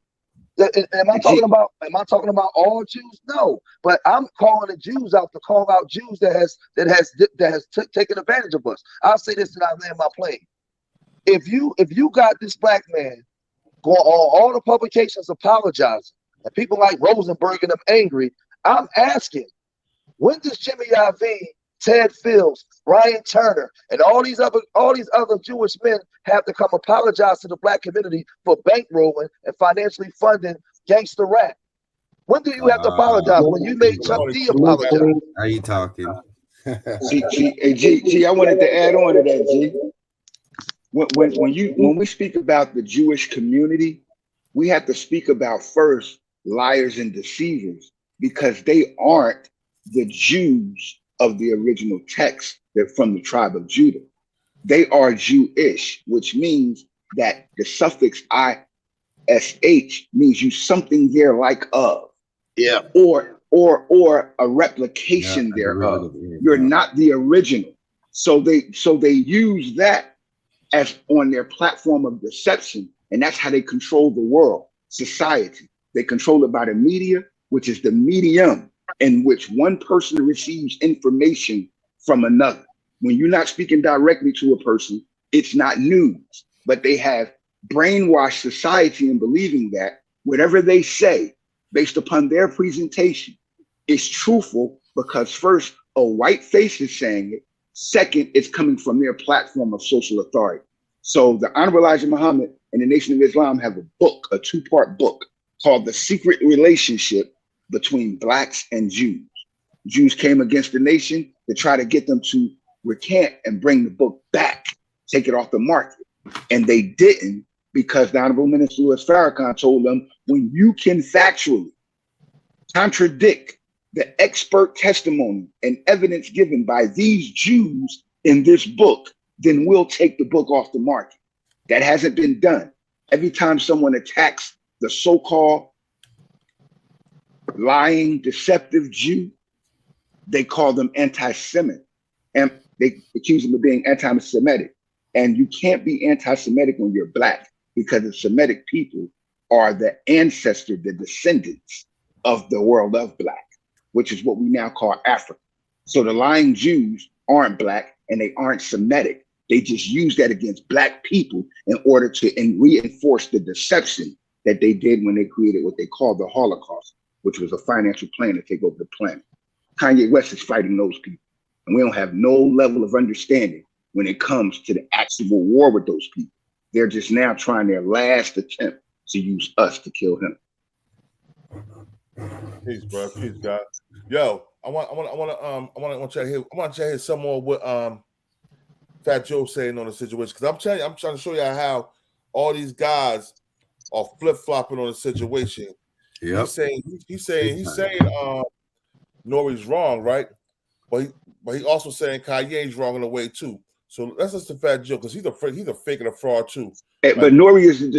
Am I talking about all Jews? No, but I'm calling the Jews out to call out Jews that has taken advantage of us. I'll say this and I land my plane. If you got this Black man going on all the publications apologizing and people like Rosenberg and them angry, I'm asking, when does Jimmy Iovine, Ted Fields, Brian Turner, and all these other Jewish men have to come apologize to the Black community for bankrolling and financially funding gangster rap? When do you have to apologize? When you made Chuck D apologize? How you talking? G, I wanted to add on to that, G. When we speak about the Jewish community, we have to speak about first liars and deceivers, because they aren't the Jews of the original text that from the tribe of Judah. They are Jewish, which means that the suffix ISH means you something there like of. Yeah. Or or a replication thereof. You're not the original. So they use that as on their platform of deception, and that's how they control the world, society. They control it by the media, which is the medium in which one person receives information from another. When you're not speaking directly to a person, it's not news, but they have brainwashed society in believing that whatever they say based upon their presentation is truthful, because first, a white face is saying it. Second, it's coming from their platform of social authority. So the Honorable Elijah Muhammad and the Nation of Islam have a book, a 2-part book called The Secret Relationship Between Blacks and Jews. Jews came against the nation to try to get them to recant and bring the book back, take it off the market. And they didn't, because the Honorable Minister Louis Farrakhan told them, when you can factually contradict the expert testimony and evidence given by these Jews in this book, then we'll take the book off the market. That hasn't been done. Every time someone attacks the so-called lying, deceptive Jew, they call them anti-Semitic, and they accuse them of being anti-Semitic. And you can't be anti-Semitic when you're Black, because the Semitic people are the ancestor, the descendants of the world of Black, which is what we now call Africa. So the lying Jews aren't Black and they aren't Semitic. They just use that against Black people in order to reinforce the deception that they did when they created what they called the Holocaust, which was a financial plan to take over the planet. Kanye West is fighting those people, and we don't have no level of understanding when it comes to the actual war with those people. They're just now trying their last attempt to use us to kill him. Peace, bro. Peace, God. Yo, I want to hear some more what Fat Joe saying on the situation, because I'm trying to show you how all these guys are flip-flopping on the situation. Yeah. He's saying Nori's wrong, right? But he also saying Kanye's wrong in a way too. So that's just a Fat Joe, because he's a fake and a fraud too. Hey, but Nori is a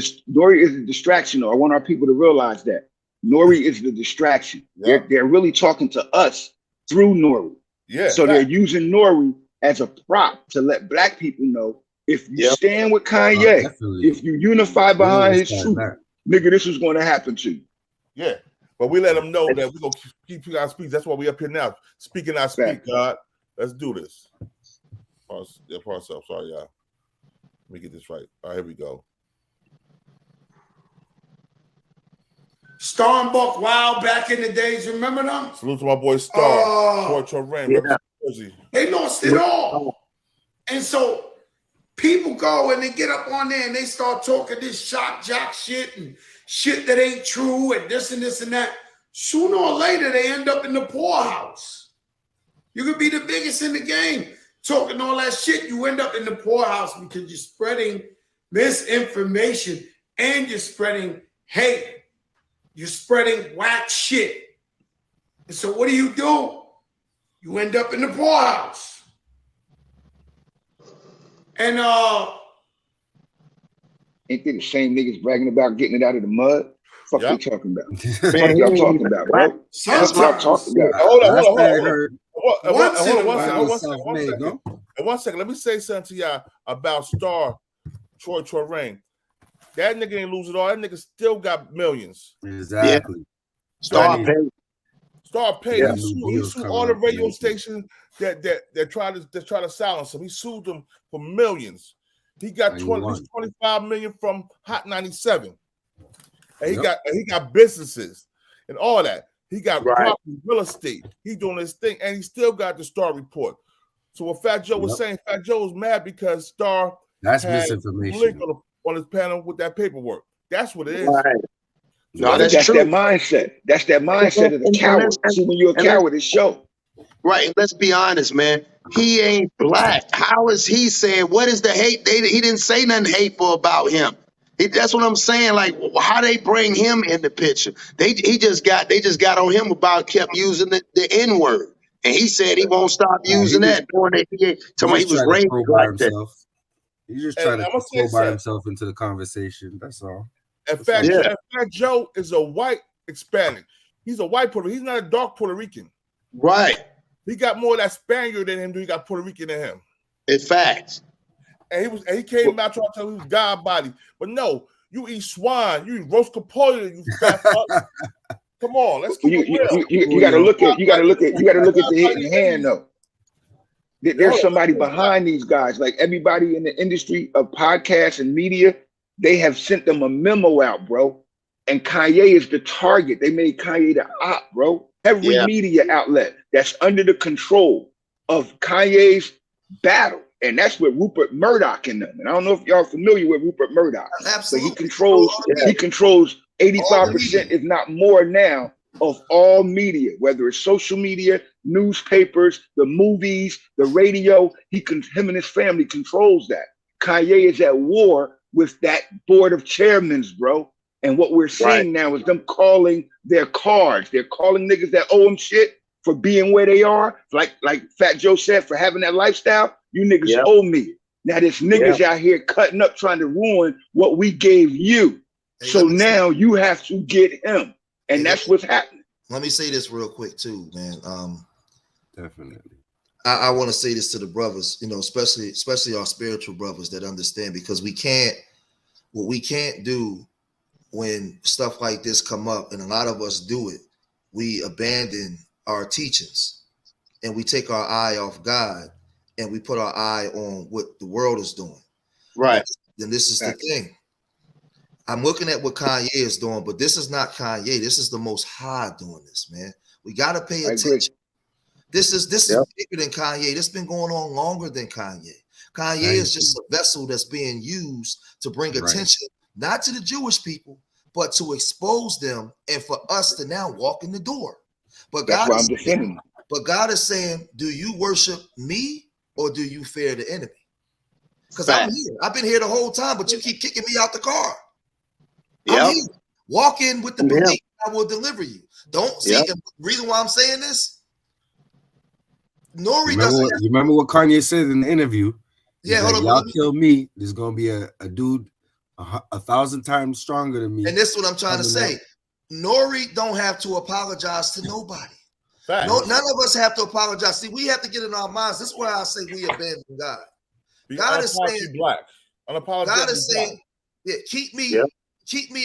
distraction, though. I want our people to realize that Nori is the distraction. Yeah. They're really talking to us through Nori. Yeah. So they're using Nori as a prop to let Black people know, if you stand with Kanye, if you unify behind his truth, nigga, this is going to happen to you. Yeah. But we let them know that we're going to keep our speech. That's why we up here now. Speaking our speak, God. Let's do this. For ourselves. Sorry, y'all. Let me get this right. All right, here we go. Star and Buck Wild back in the days. Remember them? Salute to my boy Star. They lost it all. And so people go and they get up on there and they start talking this shock jock shit and shit that ain't true and this and this and that. Sooner or later, they end up in the poorhouse. You could be the biggest in the game, talking all that shit. You end up in the poorhouse because you're spreading misinformation and you're spreading hate. You're spreading whack shit. And so what do? You end up in the poorhouse. And ain't they the same niggas bragging about getting it out of the mud? Fuck you talking about? What y'all talking about, bro? That's what I'm talking about. Hold on. One second. Let me say something to y'all about Star Troy Rain. That nigga ain't lose it all. That nigga still got millions. Exactly. Yeah. Star paid. Yeah. He sued all the radio stations that try to silence him. He sued them for millions. He got 25 million from Hot 97. And he got businesses and all that. He got property, real estate. He doing his thing, and he still got the Star Report. So what Fat Joe was saying, Fat Joe was mad because Star had misinformation on his panel with that paperwork. That's what it is. Right. No, that's that mindset. That's that mindset of the coward. See, when you're a coward, it's show. Right. And let's be honest, man. He ain't Black. How is he saying? What is the hate? He didn't say nothing hateful about him. That's what I'm saying. Like, how they bring him in the picture? They just got on him about kept using the N-word, and he said he won't stop using that. He was raised like that. He's just trying to crowbar himself into the conversation. That's all. In fact, Joe is a white Hispanic. He's a white Puerto Rican. He's not a dark Puerto Rican. Right. He got more of that Spaniard than him. He got Puerto Rican in him. It's facts. And he came out trying to tell him he was God body. But no, you eat swine, you eat roast capote, you fat fuck. Come on, let's keep you gotta look at the hidden hand though. There's somebody behind these guys. Like everybody in the industry of podcasts and media, they have sent them a memo out, bro. And Kanye is the target. They made Kanye the op, bro. Every media outlet that's under the control of Kanye's battle. And that's with Rupert Murdoch in them. And I don't know if y'all are familiar with Rupert Murdoch. Absolutely. But he controls 85%, if not more now, of all media, whether it's social media, newspapers, the movies, the radio. Him and his family controls that. Kanye is at war with that board of chairmen, bro. And what we're seeing now is them calling their cards. They're calling niggas that owe them shit for being where they are. Like Fat Joe said, for having that lifestyle. You niggas owe me. Now there's niggas out here cutting up, trying to ruin what we gave you. So now you have to get him. And that's what's happening. Let me say this real quick too, man. Definitely. I want to say this to the brothers, you know, especially our spiritual brothers that understand, because what we can't do when stuff like this come up, and a lot of us do it, we abandon our teachings and we take our eye off God and we put our eye on what the world is doing. Right. Then this is the thing. I'm looking at what Kanye is doing, but this is not Kanye. This is the Most High doing this, man. We got to pay attention. This is bigger than Kanye. This has been going on longer than Kanye. Kanye is just a vessel that's being used to bring attention, not to the Jewish people, but to expose them and for us to now walk in the door. But God is saying, do you worship me or do you fear the enemy? Because I'm here. I've been here the whole time, but you keep kicking me out the car. I'm here. Walk in with the belief I will deliver you. Don't see the reason why I'm saying this. Nori doesn't. You remember what Kanye said in the interview? Yeah, hold on. Y'all kill me. There's gonna be a dude 1,000 times stronger than me. And this is what I'm trying to say. Nori don't have to apologize to nobody. No, none of us have to apologize. See, we have to get in our minds. This is why I say we abandon God. God is saying black. God is saying, keep me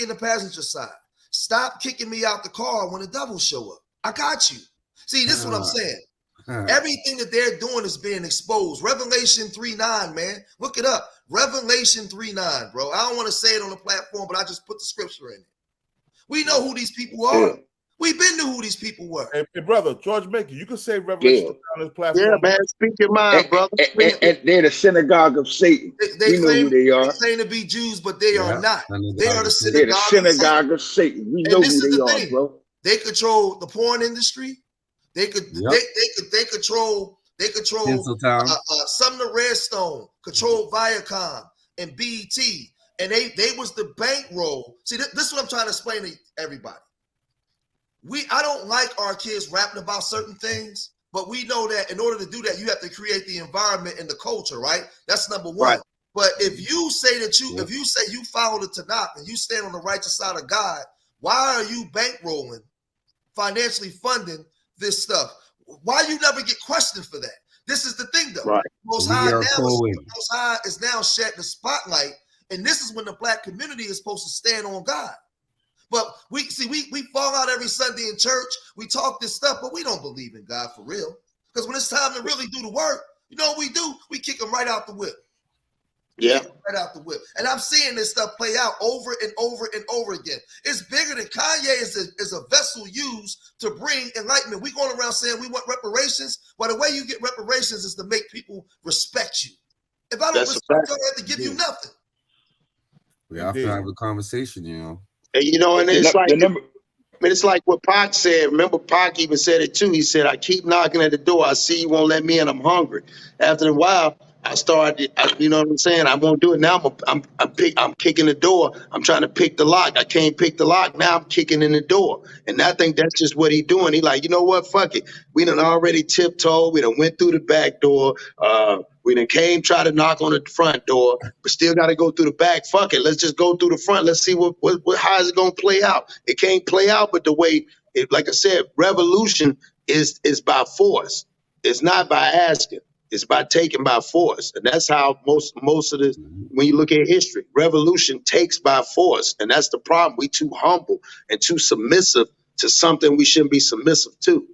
in the passenger side. Stop kicking me out the car when the devil show up. I got you. See, this is what I'm saying. Everything that they're doing is being exposed. Revelation 3:9, man. Look it up. Revelation 3:9, bro. I don't want to say it on the platform, but I just put the scripture in it. We know who these people are. We've been to who these people were. Hey brother, George Maker, you can say Revelation on this platform. Yeah, man, speak your mind, brother. And they're the synagogue of Satan. They know who they are. They claim to be Jews, but they are not. They are the synagogue of Satan. We know who they are, bro. They control the porn industry. They control Sumner Redstone, control Viacom and BET, and they was the bankroll. See, this is what I'm trying to explain to everybody. I don't like our kids rapping about certain things, but we know that in order to do that, you have to create the environment and the culture, right? That's number one. Right. But if you say that if you say you follow the Tanakh and you stand on the righteous side of God, why are you bankrolling, financially funding this stuff? Why you never get questioned for that? This is the thing, though. Right. Most High is now shedding the spotlight, and this is when the black community is supposed to stand on God. But we fall out every Sunday in church. We talk this stuff, but we don't believe in God for real. Because when it's time to really do the work, you know what we do? We kick them right out the whip. Yeah. Right out the whip. And I'm seeing this stuff play out over and over and over again. It's bigger than Kanye is a vessel used to bring enlightenment. We going around saying we want reparations. Well, the way you get reparations is to make people respect you. If I don't respect you, I don't have to give you nothing. We have to have a conversation, you know. And you know, and it's like what Pac said. Remember, Pac even said it too. He said, "I keep knocking at the door. I see you won't let me in. I'm hungry." After a while, I started. You know what I'm saying? I won't do it now. I'm kicking the door. I'm trying to pick the lock. I can't pick the lock. Now I'm kicking in the door. And I think that's just what he doing. He like, you know what? Fuck it. We done already tiptoed. We done went through the back door. We done came, try to knock on the front door, but still got to go through the back. Fuck it. Let's just go through the front. Let's see how is it going to play out. It can't play out but the way like I said, revolution is by force. It's not by asking. It's by taking by force. And that's how most of this, when you look at history, revolution takes by force. And that's the problem. We too humble and too submissive to something we shouldn't be submissive to.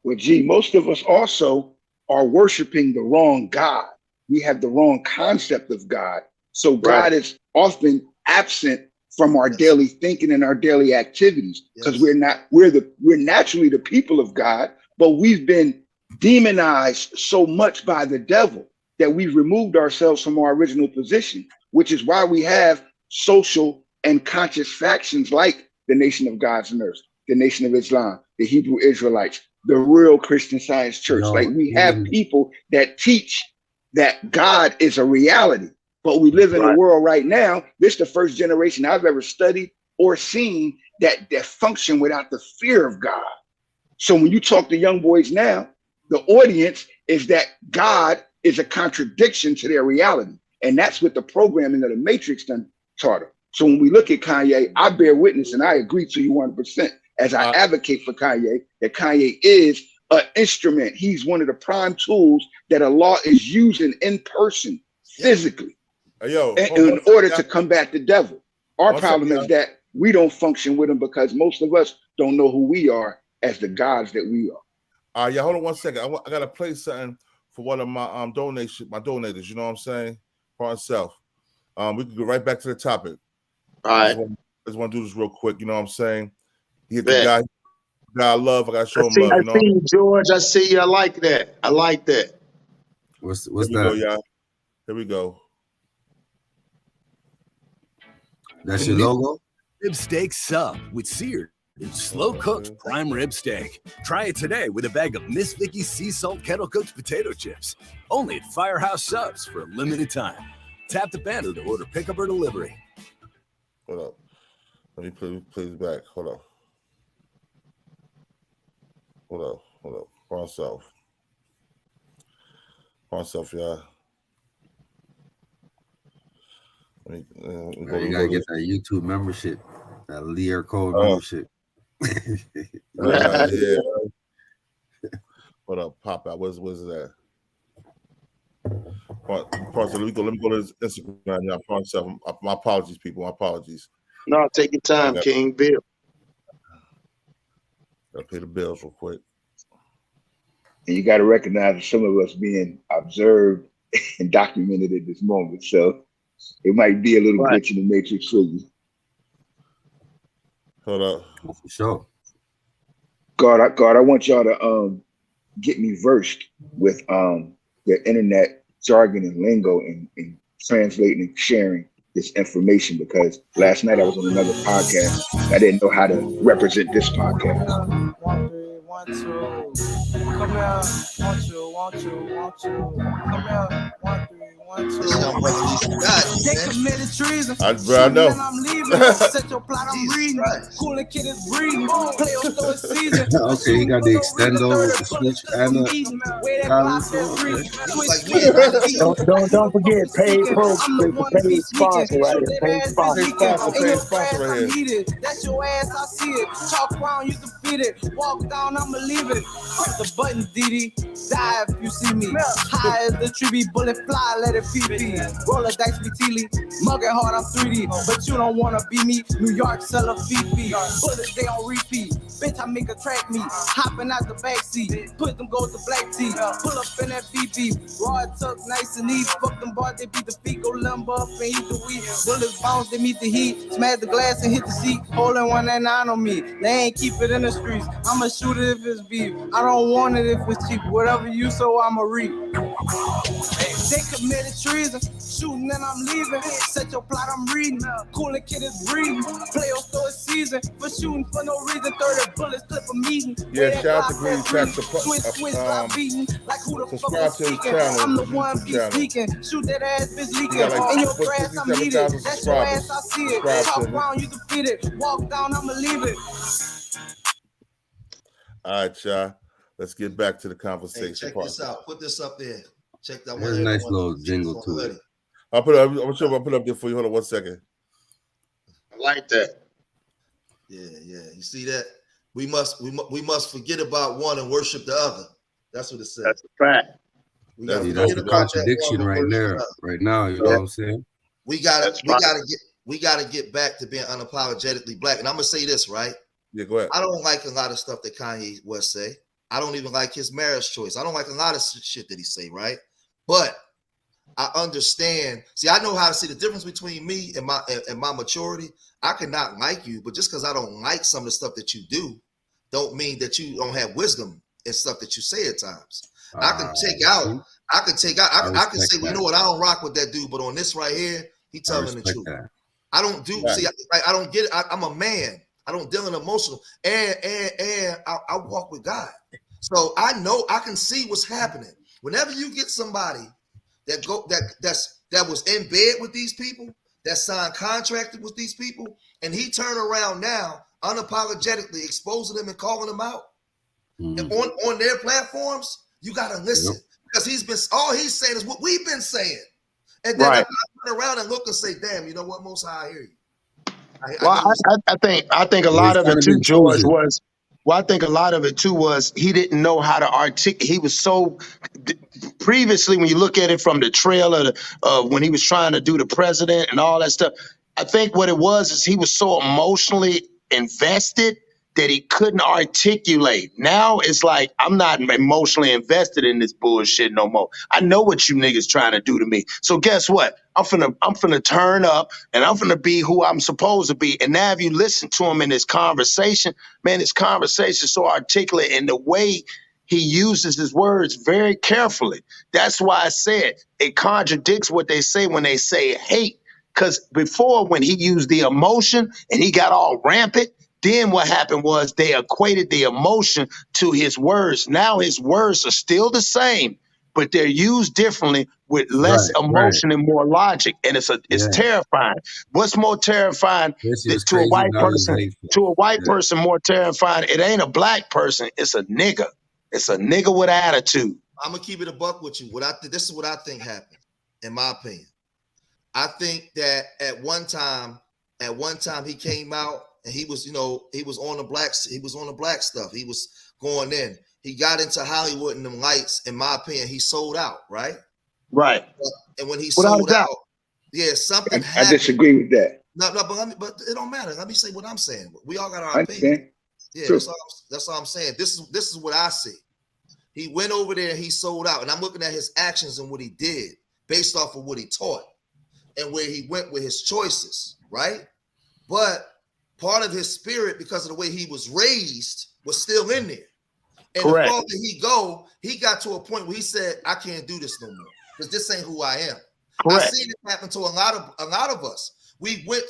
Well, gee, most of us also are worshiping the wrong God. We have the wrong concept of God. So God is often absent from our daily thinking and our daily activities, because we're naturally the people of God, but we've been demonized so much by the devil that we've removed ourselves from our original position, which is why we have social and conscious factions like the Nation of Gods and Earths, the Nation of Islam, the Hebrew Israelites, the real Christian Science Church. Like we have people that teach that God is a reality, but we live in a world right now. This is the first generation I've ever studied or seen that function without the fear of God. So when you talk to young boys now, the audience is that God is a contradiction to their reality. And that's what the programming of the Matrix done taught them. So when we look at Kanye, I bear witness and I agree to you 100% as I advocate for Kanye, that Kanye is an instrument. He's one of the prime tools that Allah is using in person, physically, in order to combat the devil. Our problem is that we don't function with him because most of us don't know who we are as the gods that we are. Yeah, hold on 1 second. I gotta play something for one of my donators. You know what I'm saying? For myself. We can go right back to the topic. All right. I just want to do this real quick. You know what I'm saying? He hit the guy I love. I gotta show him love. I see you, George. I see you. I like that. I like that. What's Here we that? go, y'all. Here we go. That's your logo? Rib steak sub with seared and slow cooked prime rib steak. Try it today with a bag of Miss Vicky's sea salt kettle cooked potato chips. Only at Firehouse Subs for a limited time. Tap the banner to order pickup or delivery. Hold up. Let me play this back. Hold up. For myself, y'all. You gotta get that YouTube membership, that Lear code membership. Yeah. What up, pop out? What's that? Let me go to his Instagram. Y'all, for myself. My apologies, people. My apologies. No, take your time, King Bill. Gotta pay the bills real quick. And you got to recognize that some of us being observed and documented at this moment. So it might be a little glitch in the matrix for you. Hold up. For sure. God, I want y'all to get me versed with the internet jargon and lingo and translating and sharing this information, because last night I was on another podcast. I didn't know how to represent this podcast. 1, 3, 1, 2. Come here, want you. Come here, 1, 3, 1, 2. They committed treason. I know. I'm leaving. Set your plot, I'm reading. Cool kid is breathing. Play on through season. Okay, you got the extendo, the switch, and Don't forget paid folks. Paid sponsor, right? Paid sponsor right here. That's your ass, I see it. Talk around, you defeat it. Walk down, I'ma leave it. Press the button, DD. Die if you see me. High as the tree, bullet fly, let it PP. Roll a dice, be teely. Mug it hard, I'm 3D. But you don't wanna be me. New York, sell a Fifi. Bullets, they on repeat. Bitch, I make a track me. Hopping out the backseat. Put them gold to black tee. Pull up in that VP. Raw tuck, nice and neat. Fuck them boys, they beat the feet. Go lumber up and eat the weed. Bullets bounce, they meet the heat. Smash the glass and hit the seat. Holding 199 on me. They ain't keep it in the streets. I'ma shoot it if it's beef. I don't want it if it's cheap. Whatever you sow, I'ma reap. They committed treason. Shooting and I'm leaving. Set your plot, I'm reading. Coolin' kid is breathing. Playoffs through a season. For shooting for no reason. 30 bullets clip a meeting. Yeah, shout out to Green Track. Subscribe to his channel. I'm the one be speaking. Shoot that ass bitch leaking. In your grass, I'm needed. That's your ass, I see it. Talk around, you defeat it. Walk down, I'ma leave it. All right, y'all. Let's get back to the conversation. Hey, check this out. Put this up there. Check that one. There's a nice little jingle to it. I'll put it up there for you. Hold on 1 second. I like that. Yeah. You see that? We must forget about one and worship the other. That's what it said. That's a fact. That's a contradiction right there, right now. You know what I'm saying? We gotta get back to being unapologetically black. And I'm gonna say this, right? Yeah, go ahead. I don't like a lot of stuff that Kanye West say. I don't even like his marriage choice. I don't like a lot of shit that he say, right? But I understand. See, I know how to see the difference between me and my maturity. I cannot like you, but just because I don't like some of the stuff that you do, don't mean that you don't have wisdom and stuff that you say at times. I can say, well, you know what? I don't rock with that dude, but on this right here, he telling the truth. I don't do. See, I don't get it. I'm a man. I don't deal in emotional, and I walk with God, so I know I can see what's happening. Whenever you get somebody that was in bed with these people, that signed contracted with these people, and he turned around now unapologetically exposing them and calling them out and on their platforms, you gotta listen because all he's saying is what we've been saying, and then I turn around and look and say, "Damn, you know what? Most High, I hear you." I think a lot of it too, George, was. Well, I think a lot of it too was he didn't know how to articulate. He was so previously, when you look at it from the trailer of when he was trying to do the president and all that stuff. I think what it was is he was so emotionally invested that he couldn't articulate. Now it's like, I'm not emotionally invested in this bullshit no more. I know what you niggas trying to do to me. So guess what? I'm finna turn up and I'm finna be who I'm supposed to be. And now if you listen to him in this conversation, man, his conversation is so articulate in the way he uses his words very carefully. That's why I said it contradicts what they say when they say hate. Because before, when he used the emotion and he got all rampant, then what happened was they equated the emotion to his words. Now his words are still the same, but they're used differently with less emotion and more logic. And it's terrifying. What's more terrifying to a white person? To a white person, more terrifying. It ain't a black person. It's a nigga. It's a nigga with attitude. I'm gonna keep it a buck with you. This is what I think happened, in my opinion. I think that at one time he came out and he was on the black stuff. He was going in. He got into Hollywood and them lights. In my opinion, he sold out, right? Right. And when he sold out, something happened. I disagree with that. No, but it don't matter. Let me say what I'm saying. We all got our opinion. Yeah, that's all I'm saying. This is what I see. He went over there and he sold out, and I'm looking at his actions and what he did based off of what he taught and where he went with his choices, right? But part of his spirit, because of the way he was raised, was still in there. And the farther he got to a point where he said, "I can't do this no more because this ain't who I am." I've seen it happen to a lot of us. We went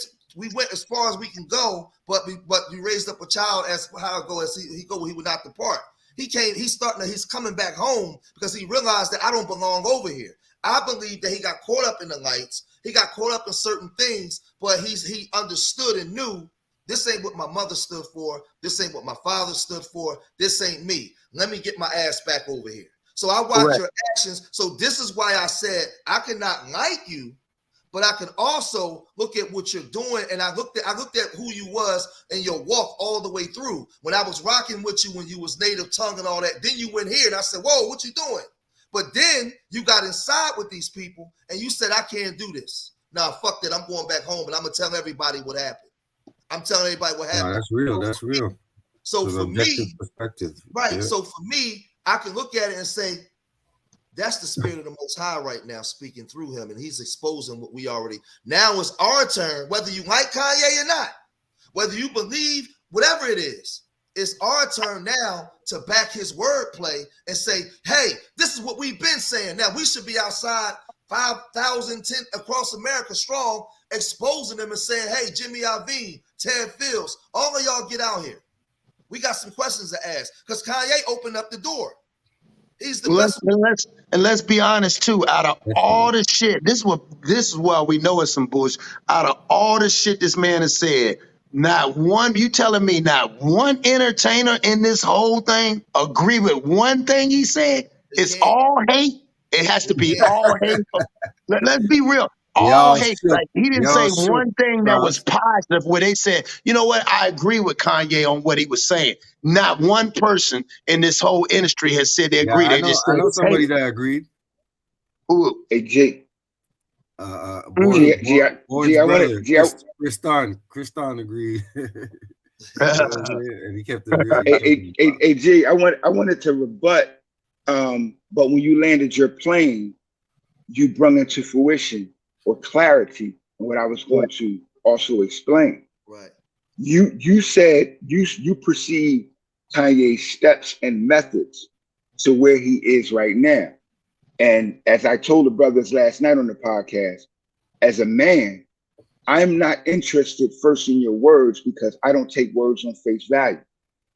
as far as we can go, but we raised up a child as how it go as he would not depart. He's coming back home because he realized that I don't belong over here. I believe that he got caught up in the lights. He got caught up in certain things, but he understood and knew this ain't what my mother stood for. This ain't what my father stood for. This ain't me. Let me get my ass back over here. So I watch your actions. So this is why I said I cannot like you, but I can also look at what you're doing. And I looked at who you was and your walk all the way through. When I was rocking with you when you was native tongue and all that, then you went here and I said, "Whoa, what you doing?" But then you got inside with these people and you said, "I can't do this. Nah, fuck that. I'm going back home and I'm gonna tell everybody what happened." I'm telling everybody what happened. No, that's real. That's real. So for me, perspective. Right. Yeah. So for me, I can look at it and say, that's the spirit of the Most High right now speaking through him, and he's exposing what we already. Now it's our turn, whether you like Kanye or not, whether you believe whatever it is, it's our turn now to back his wordplay and say, "Hey, this is what we've been saying." Now we should be outside 5,000 across America strong, exposing them and saying, "Hey, Jimmy Iovine, Ted Fields, all of y'all get out here. We got some questions to ask," because Kanye opened up the door. He's the best. Let's be honest too. Out of all the shit, this is why we know it's some bullshit. Out of all the shit this man has said, not one. You telling me not one entertainer in this whole thing agree with one thing he said? It's all hate. It has to be all hate. Let's be real. all hate. Like he didn't say one thing that was positive where they said, you know what, I agree with Kanye on what he was saying. Not one person in this whole industry has said they agree. They just said I know it's somebody hate. that agreed. Who? Hey, Jake. Kristan agreed. And he kept it real. Hey, G, I wanted to rebut, but when you landed your plane, you brought into fruition or clarity on what I was going to also explain. Right. You said you perceive Kanye's steps and methods to where he is right now. And as I told the brothers last night on the podcast, as a man, I'm not interested first in your words because I don't take words on face value.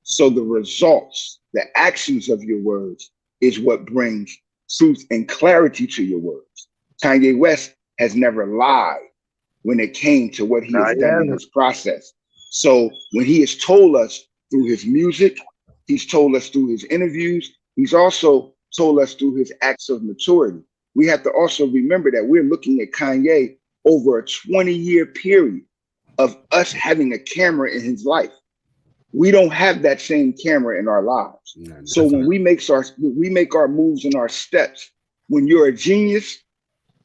So the results, the actions of your words is what brings truth and clarity to your words. Kanye West has never lied when it came to what he has done in his process. So when he has told us through his music, he's told us through his interviews, he's also told us through his acts of maturity. We have to also remember that we're looking at Kanye over a 20-year period of us having a camera in his life. We don't have that same camera in our lives. So when we make our moves and our steps, when you're a genius,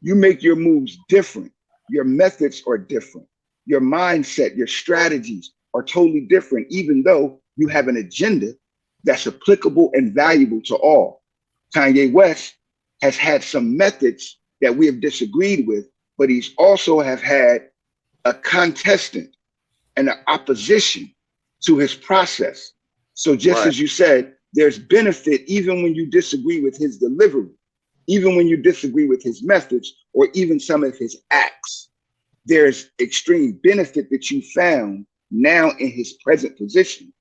you make your moves different. Your methods are different. Your mindset, your strategies are totally different, even though you have an agenda that's applicable and valuable to all. Kanye West has had some methods that we have disagreed with, but he's also have had a contestant and an opposition to his process. So just as you said, there's benefit even when you disagree with his delivery, even when you disagree with his methods or even some of his acts. There's extreme benefit that you found now in his present position.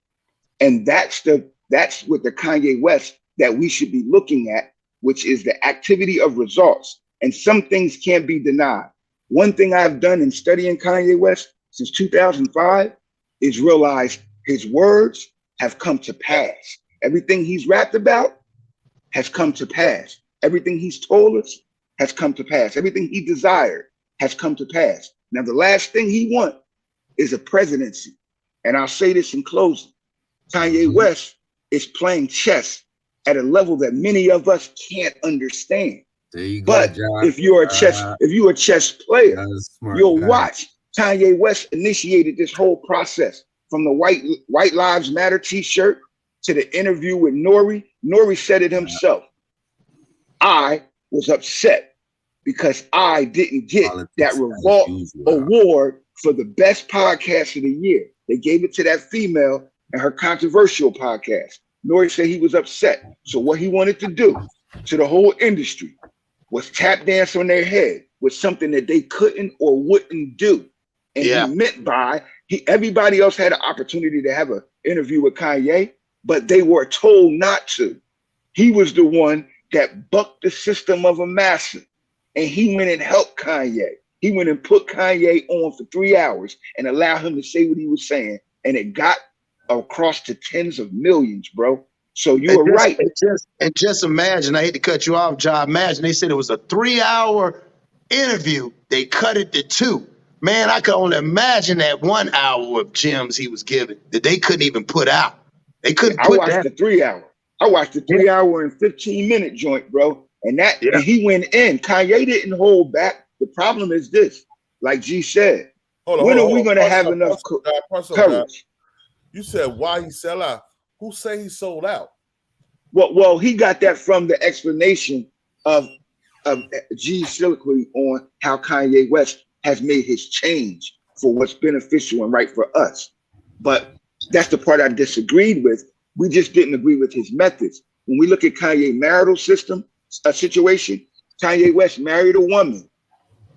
And that's what the Kanye West that we should be looking at, which is the activity of results. And some things can't be denied. One thing I've done in studying Kanye West since 2005 is realize his words have come to pass. Everything he's rapped about has come to pass. Everything he's told us has come to pass. Everything he desired has come to pass. Now, the last thing he wants is a presidency. And I'll say this in closing. Kanye West is playing chess at a level that many of us can't understand. There you go, but John. if you're a chess player, you'll watch. Kanye West initiated this whole process from the White Lives Matter t-shirt to the interview with Nori. Nori said it himself. I was upset because I didn't get that Revolt award for the best podcast of the year. They gave it to that female and her controversial podcast. Nori said he was upset. So what he wanted to do to the whole industry was tap dance on their head with something that they couldn't or wouldn't do. And he meant by, everybody else had an opportunity to have an interview with Kanye, but they were told not to. He was the one that bucked the system of a master. And he went and helped Kanye. He went and put Kanye on for 3 hours and allowed him to say what he was saying. And it got across to tens of millions, bro. So you were right. And just imagine, I hate to cut you off, John. Imagine they said it was a 3-hour interview. They cut it to 2. Man, I could only imagine that 1 hour of gems he was giving that they couldn't even put out. They couldn't put that. I watched the 3 hour. I watched the 3 hour and 15-minute joint, bro. And that and he went in. Kanye didn't hold back. The problem is this, like G said, when are we going to have enough courage? You said why he sell out. Who say he sold out? Well, he got that from the explanation of G's soliloquy on how Kanye West has made his change for what's beneficial and right for us. But that's the part I disagreed with. We just didn't agree with his methods. When we look at Kanye's marital situation, Kanye West married a woman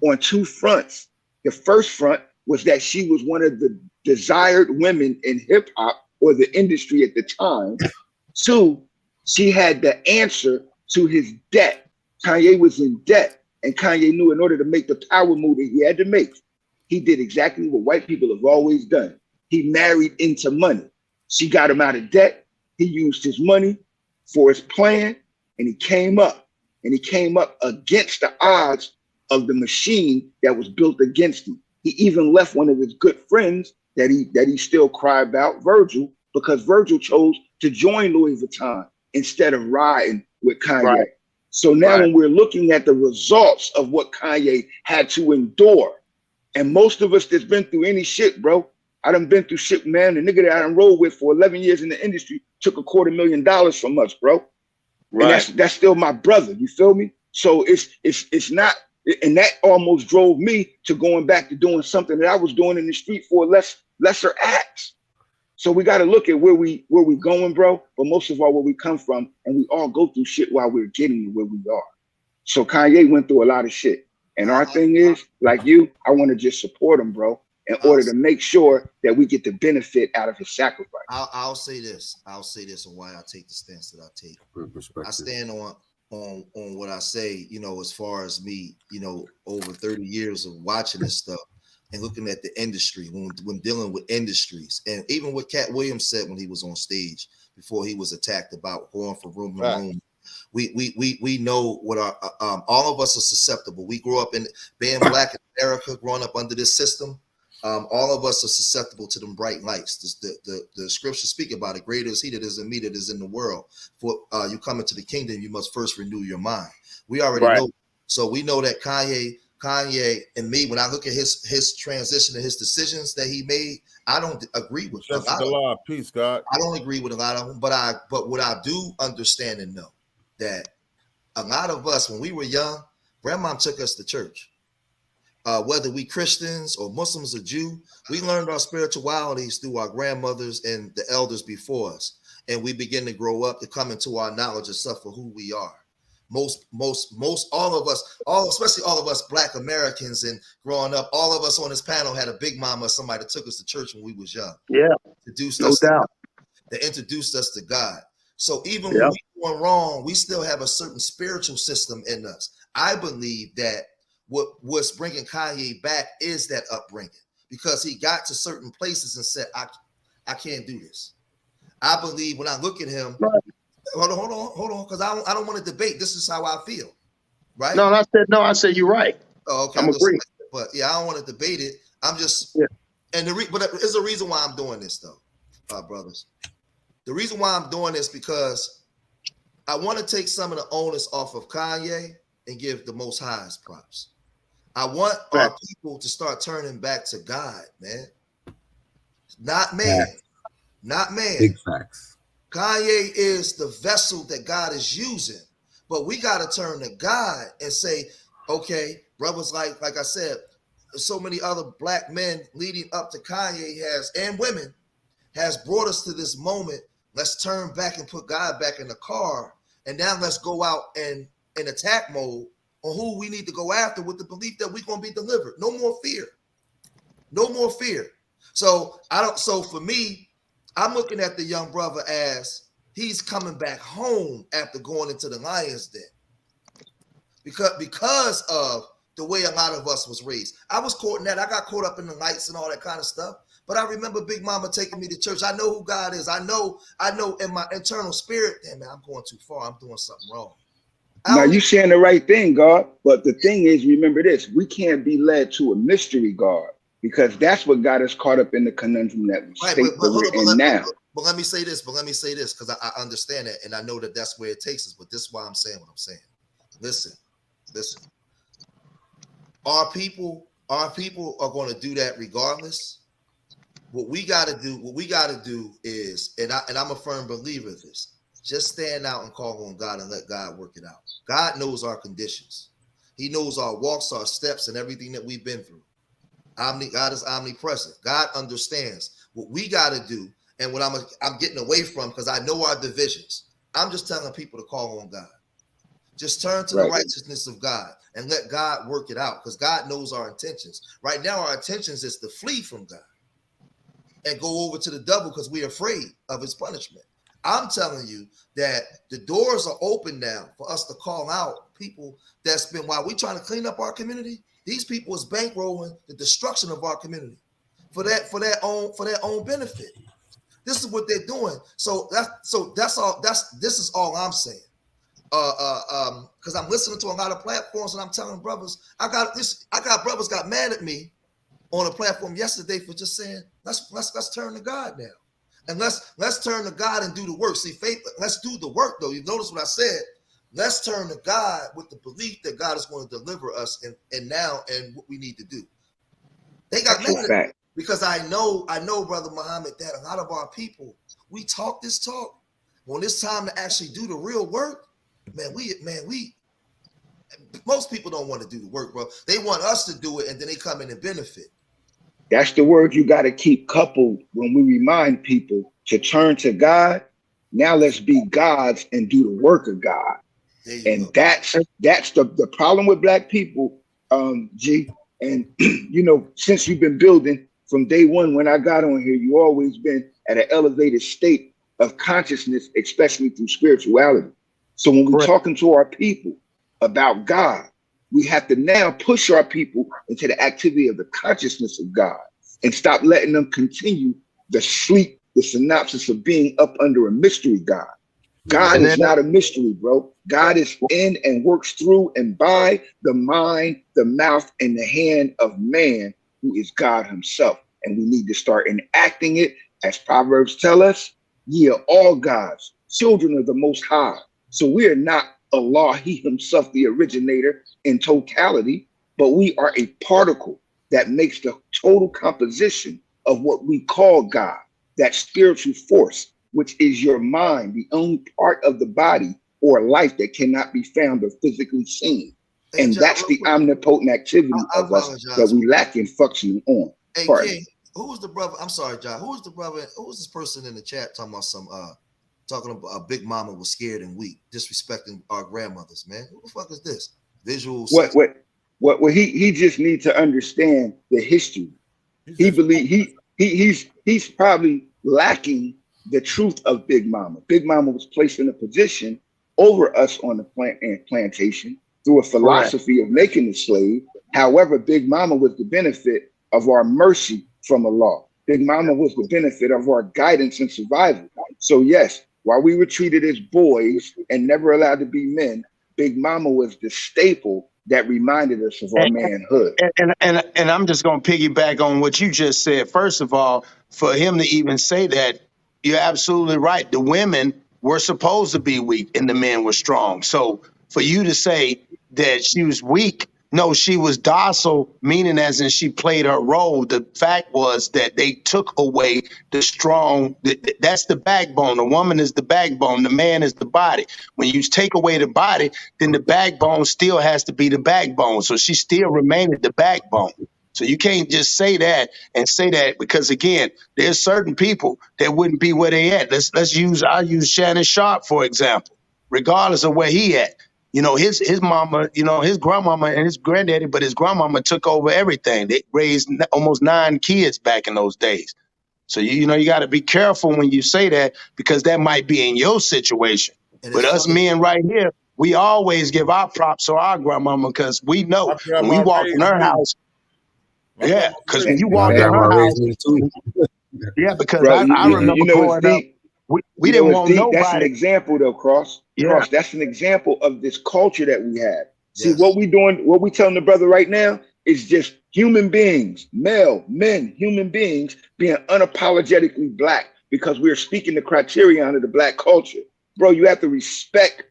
on 2 fronts. The first front was that she was one of the desired women in hip hop or the industry at the time. 2, she had the answer to his debt. Kanye was in debt, and Kanye knew in order to make the power move that he had to make, he did exactly what white people have always done. He married into money. She got him out of debt. He used his money for his plan, and he came up. And he came up against the odds of the machine that was built against him. He even left one of his good friends that he still cried about, Virgil, because Virgil chose to join Louis Vuitton instead of riding with Kanye. Right. So now when we're looking at the results of what Kanye had to endure, and most of us that's been through any shit, bro, I done been through shit, man. The nigga that I done rolled with for 11 years in the industry took $250,000 from us, bro. Right. And that's still my brother. You feel me? So it's not, and that almost drove me to going back to doing something that I was doing in the street for lesser acts. So we got to look at where we going, bro. But most of all, where we come from, and we all go through shit while we're getting to where we are. So Kanye went through a lot of shit, and our thing is, like you, I want to just support him, bro, in order to make sure that we get the benefit out of his sacrifice. I'll say this. I'll say this on why I take the stance that I take. I stand on what I say, you know, as far as me, you know, over 30 years of watching this stuff and looking at the industry when dealing with industries, and even what Cat Williams said when he was on stage before he was attacked about going from room to room. We know what our all of us are susceptible. We grew up in being black in America, growing up under this system. All of us are susceptible to them bright lights. The scriptures speak about it. Greater is he that is in me that is in the world. For you come into the kingdom, you must first renew your mind. We already know. So we know that Kanye and me, when I look at his transition and his decisions that he made, I don't agree with a lot of them. Peace, God. I don't agree with a lot of them, but what I do understand and know that a lot of us, when we were young, grandma took us to church. Whether we Christians or Muslims or Jew, we learned our spiritualities through our grandmothers and the elders before us. And we begin to grow up to come into our knowledge of stuff for who we are. Most all of us, especially all of us Black Americans, and growing up, all of us on this panel had a big mama, somebody that took us to church when we was young. Yeah, no doubt. That introduced us to God. So even when we went wrong, we still have a certain spiritual system in us. I believe that what's bringing Kanye back is that upbringing, because he got to certain places and said, I can't do this. I believe when I look at him, hold on, because I don't want to debate. This is how I feel, right? No, I said you're right. Oh, okay, I'm agreeing. But yeah, I don't want to debate it. I'm just, and but there's a reason why I'm doing this, though, brothers. The reason why I'm doing this because I want to take some of the onus off of Kanye and give the Most High's props. I want our people to start turning back to God, man. Not man. Not man. Big facts. Kanye is the vessel that God is using, but we got to turn to God and say, okay, brothers, like I said, so many other Black men leading up to Kanye and women has brought us to this moment. Let's turn back and put God back in the car, and now let's go out and in attack mode on who we need to go after with the belief that we're going to be delivered. No more fear. No more fear. So for me, I'm looking at the young brother as he's coming back home after going into the lion's den. Because of the way a lot of us was raised. I was caught in that. I got caught up in the lights and all that kind of stuff. But I remember Big Mama taking me to church. I know who God is. I know in my internal spirit, damn man, I'm going too far. I'm doing something wrong. Now you saying the right thing, God. But the thing is, remember this: we can't be led to a mystery, God, because that's what got us caught up in the conundrum that we're in now. But let me say this, because I understand that, and I know that that's where it takes us. But this is why I'm saying what I'm saying. Listen. Our people are going to do that regardless. What we got to do is, and I'm a firm believer of this, just stand out and call on God and let God work it out. God knows our conditions. He knows our walks, our steps, and everything that we've been through. God is omnipresent. God understands what we got to do, and what I'm getting away from, because I know our divisions. I'm just telling people to call on God. Just turn to the righteousness of God and let God work it out, because God knows our intentions. Right now, our intentions is to flee from God and go over to the devil because we're afraid of his punishment. I'm telling you that the doors are open now for us to call out people that's been, while we're trying to clean up our community, these people is bankrolling the destruction of our community for their own benefit. This is what they're doing. So this is all I'm saying. because I'm listening to a lot of platforms and I'm telling brothers, I got brothers got mad at me on a platform yesterday for just saying, let's turn to God now. And let's turn to God and do the work. See, faith, let's do the work though. You notice what I said? Let's turn to God with the belief that God is going to deliver us and now and what we need to do. They got mad at me because I know, Brother Muhammad, that a lot of our people, we talk this talk. When it's time to actually do the real work, most people don't want to do the work, bro. They want us to do it and then they come in and benefit. That's the word you got to keep coupled when we remind people to turn to God. Now let's be gods and do the work of God. And that's the problem with black people, G. And you know, since you've been building from day one, when I got on here, you always been at an elevated state of consciousness, especially through spirituality. So when we're talking to our people about God, we have to now push our people into the activity of the consciousness of God and stop letting them continue the sleep, the synopsis of being up under a mystery God. God is not a mystery, bro. God is in and works through and by the mind, the mouth, and the hand of man, who is God himself. And we need to start enacting it, as Proverbs tell us, ye are all gods, children of the Most High. So we are not Allah, he himself, the originator in totality, but we are a particle that makes the total composition of what we call God, that spiritual force, which is your mind, the only part of the body or life that cannot be found or physically seen. Hey, and John, that's the omnipotent activity of us that we lack in functioning on. Hey, King, who was the brother? I'm sorry, John. Who was the brother? Who was this person in the chat talking about talking about a Big Mama was scared and weak, disrespecting our grandmothers, man? Who the fuck is this? Visuals. What he just needs to understand the history. He believe he's probably lacking the truth of Big Mama. Big Mama was placed in a position over us on the plantation through a philosophy of making the slave. However, Big Mama was the benefit of our mercy from Allah. Big Mama was the benefit of our guidance and survival. So yes, while we were treated as boys and never allowed to be men, Big Mama was the staple that reminded us of our manhood. And I'm just going to piggyback on what you just said. First of all, for him to even say that, you're absolutely right. The women were supposed to be weak and the men were strong. So for you to say that she was weak, no, she was docile, meaning as in she played her role. The fact was that they took away the strong, that's the backbone. The woman is the backbone, the man is the body. When you take away the body, then the backbone still has to be the backbone. So she still remained the backbone. So you can't just say that and say that, because again, there's certain people that wouldn't be where they at. I'll use Shannon Sharp, for example, regardless of where he at. You know, his mama, you know, his grandmama and his granddaddy, but his grandmama took over everything. They raised almost 9 kids back in those days. So, you know, you got to be careful when you say that, because that might be in your situation. But us men right here, we always give our props to our grandmama, because we know when we walk in her house. Yeah, because when you walk in her house. Yeah, because bro, I remember growing up. We didn't want nobody. That's an example, though, Cross. Cross, that's an example of this culture that we have. See, what we doing, what we telling the brother right now is just human beings, male, men, human beings being unapologetically black, because we're speaking the criterion of the black culture. Bro, you have to respect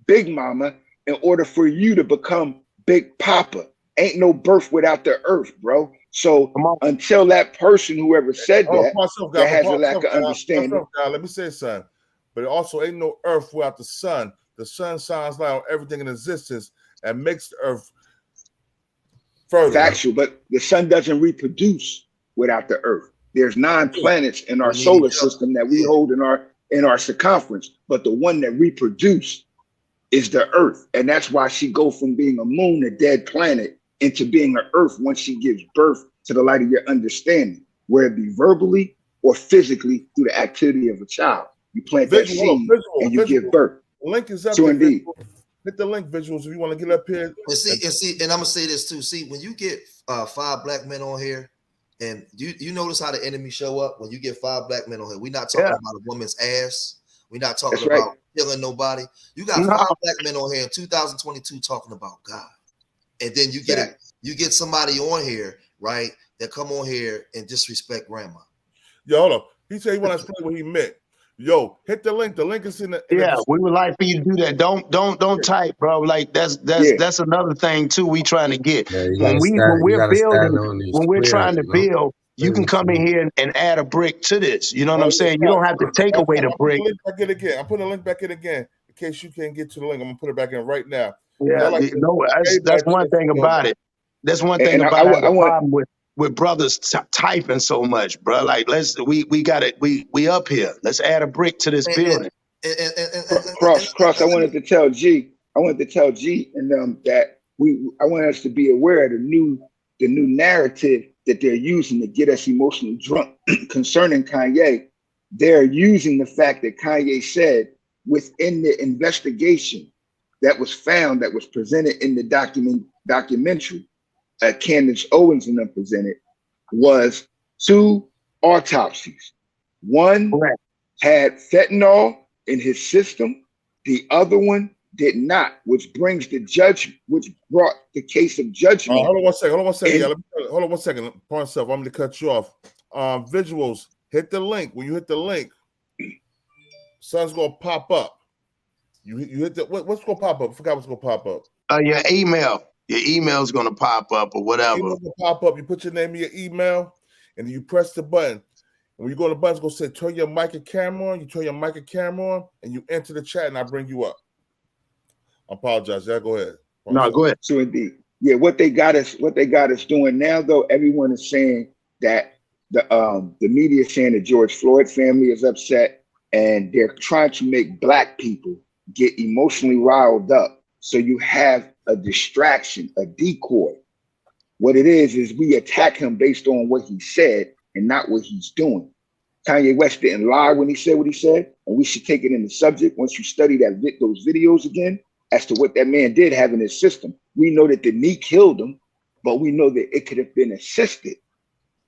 Big Mama in order for you to become Big Papa. Ain't no birth without the earth, bro. So until that person, whoever said that has a lack of understanding. Let me say something. But it also ain't no earth without the sun. The sun shines light on everything in existence and makes the earth further. Factual, but the sun doesn't reproduce without the earth. There's 9 planets in our solar system that we hold in our circumference, but the one that reproduce is the earth. And that's why she go from being a moon, a dead planet, into being an earth once she gives birth to the light of your understanding, whether it be verbally or physically through the activity of a child. You plant that seed and you give birth. Link is up. So indeed. Hit the link, visuals, if you want to get up here. And see, and I'm gonna say this too. See, when you get 5 black men on here, and you notice how the enemy show up when you get 5 black men on here. We're not talking about a woman's ass. We're not talking about killing nobody. You got 5 black men on here in 2022 talking about God, and then you get somebody on here, right, that come on here and disrespect grandma. Yo, hold up. He said he want to explain what he meant. Yo, hit the link. The link is in the. We would like for you to do that. Don't type, bro. Like that's another thing too. We trying to get when we're building, when we're trying to build. You can come in here and add a brick to this. You know what I'm saying? You don't have to take away the brick. I'm putting the link back in again in case you can't get to the link. I'm gonna put it back in right now. Yeah, that's one thing about it. That's one thing about it. I have a problem with brothers typing so much, bro. Like we got it. We up here. Let's add a brick to this building. Cross. I wanted to tell G and them that I want us to be aware of the new narrative that they're using to get us emotionally drunk concerning Kanye. They're using the fact that Kanye said within the investigation that was found, that was presented in the documentary, Candace Owens and them presented, was 2 autopsies. One had fentanyl in his system, the other one did not, which brought the case of judgment. Hold on one second. Hold on one second. Pawn self, I'm going to cut you off. Visuals, hit the link. When you hit the link, something's going to pop up. You hit the what's going to pop up? I forgot what's going to pop up. Your email. Your email is going to pop up or whatever. Email's going to pop up. You put your name in your email, and then you press the button. And when you go to the button, it's going to say turn your mic and camera on. You turn your mic and camera on, and you enter the chat, and I bring you up. I apologize. Yeah, go ahead. No, go ahead. So indeed, yeah. What they got us doing now, though, everyone is saying that the media is saying the Goerge Floyd family is upset, and they're trying to make black people get emotionally riled up. So you have a distraction, a decoy. What it is we attack him based on what he said and not what he's doing. Kanye West didn't lie when he said what he said, and we should take it in the subject once you study those videos again as to what that man did have in his system. We know that the knee killed him, but we know that it could have been assisted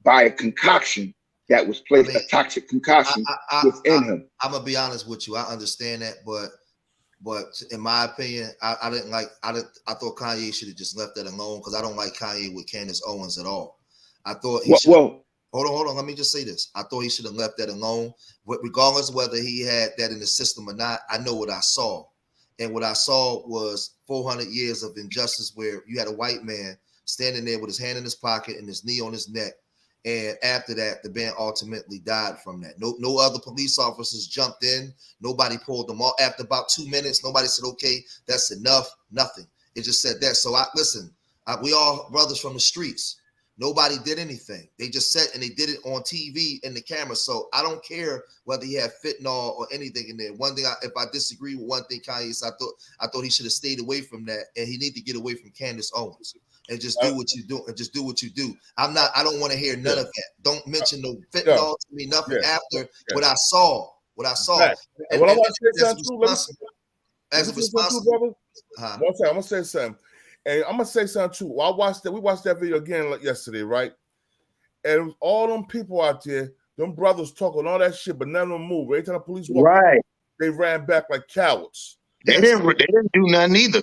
by a concoction that was placed, a toxic concoction within him. I'm gonna be honest with you. I understand that, but in my opinion, I thought Kanye should have just left that alone, because I don't like Kanye with Candace Owens at all. I thought he should. Hold on. Let me just say this. I thought he should have left that alone. But regardless of whether he had that in the system or not, I know what I saw. And what I saw was 400 years of injustice, where you had a white man standing there with his hand in his pocket and his knee on his neck. And after that, the man ultimately died from that. No other police officers jumped in. Nobody pulled them off. After about 2 minutes, nobody said, okay, that's enough. Nothing. It just said that. So we all brothers from the streets. Nobody did anything. They just sat and they did it on TV and the camera. So I don't care whether he had fentanyl or anything in there. One thing, if I disagree with one thing Kanye said, I thought he should have stayed away from that, and he need to get away from Candace Owens and just do what you do and just do what you do. I don't want to hear none of that. Don't mention no fentanyl to me, nothing after what I saw. And what I want to say something too, as a responsible, I'm gonna say something. And I'm gonna say something too. We watched that video again yesterday, right? And it was all them people out there, them brothers talking all that shit, but none of them moved. Every time the police walked, they ran back like cowards. They didn't do nothing either.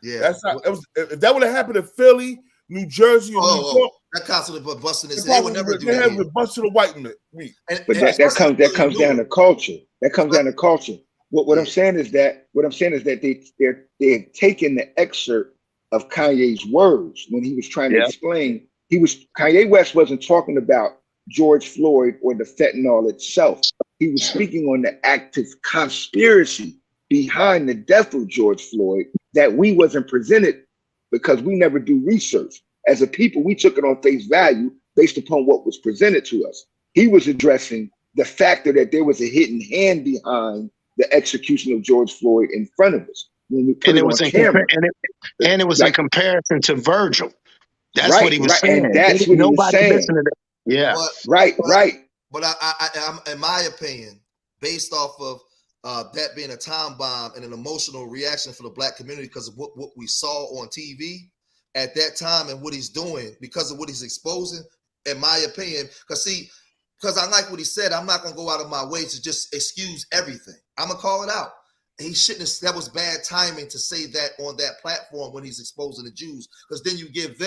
Yeah, that's not. If that would have happened in Philly, New Jersey, or New York, that constable was busting his head. They would never do that. They have busted a white man. But that comes down to culture. That comes down to culture. What I'm saying is that they're taking the excerpt of Kanye's words when he was trying to explain. Kanye West wasn't talking about Goerge Floyd or the fentanyl itself. He was speaking on the active conspiracy behind the death of Goerge Floyd that we wasn't presented, because we never do research. As a people, we took it on face value based upon what was presented to us. He was addressing the factor that there was a hidden hand behind the execution of Goerge Floyd in front of us. When we put it on camera. And it was in comparison to Virgil. That's what he was saying. And that's what he was saying. Yeah. Right. But I'm, in my opinion, based off of that being a time bomb and an emotional reaction for the black community because of what we saw on TV at that time and what he's doing, because of what he's exposing, in my opinion, because I like what he said, I'm not going to go out of my way to just excuse everything. I'm going to call it out. he shouldn't have, that was bad timing to say that on that platform when he's exposing the Jews, because then you gave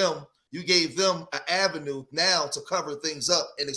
them an avenue now to cover things up and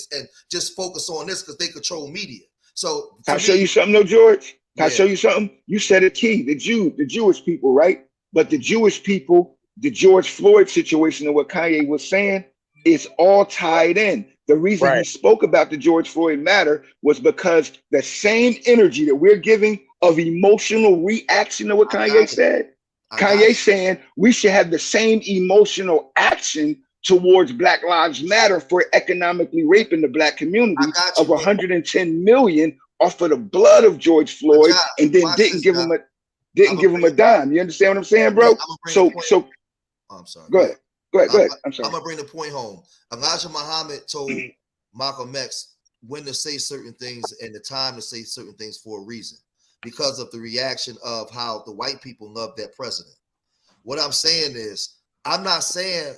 just focus on this because they control media. So can I show you something though, George? Can I show you something? You said it key, the Jewish people, right? But the Jewish people, the George Floyd situation and what Kanye was saying is all tied in. The reason he spoke about the George Floyd matter was because the same energy that we're giving of emotional reaction to what Kanye said, Kanye saying we should have the same emotional action towards Black Lives Matter for economically raping the Black community of 110 million off of the blood of George Floyd, and then didn't give him a dime. You understand what I'm saying, bro? I'm sorry. Go ahead. I'm sorry. I'm gonna bring the point home. Elijah Muhammad told Malcolm X when to say certain things and the time to say certain things for a reason, because of the reaction of how the white people love that president. What I'm saying is, I'm not saying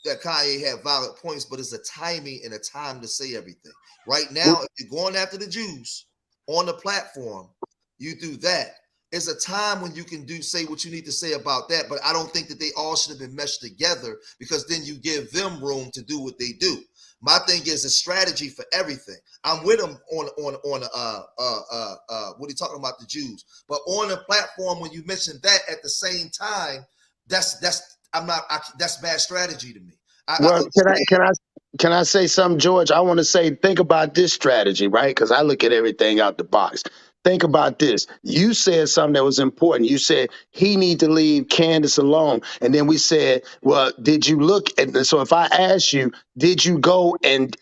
that Kanye had valid points, but it's a timing and a time to say everything. Right now, if you're going after the Jews on the platform, you do that. It's a time when you can say what you need to say about that, but I don't think that they all should have been meshed together, because then you give them room to do what they do. My thing is a strategy for everything. I'm with him on what he talking about the Jews, but on the platform when you mention that at the same time, that's bad strategy to me. Can I say something, George? I want to say, think about this strategy, right? Because I look at everything out the box. Think about this. You said something that was important. You said he need to leave Candace alone. And then we said, well, did you look at this? So if I ask you, did you go and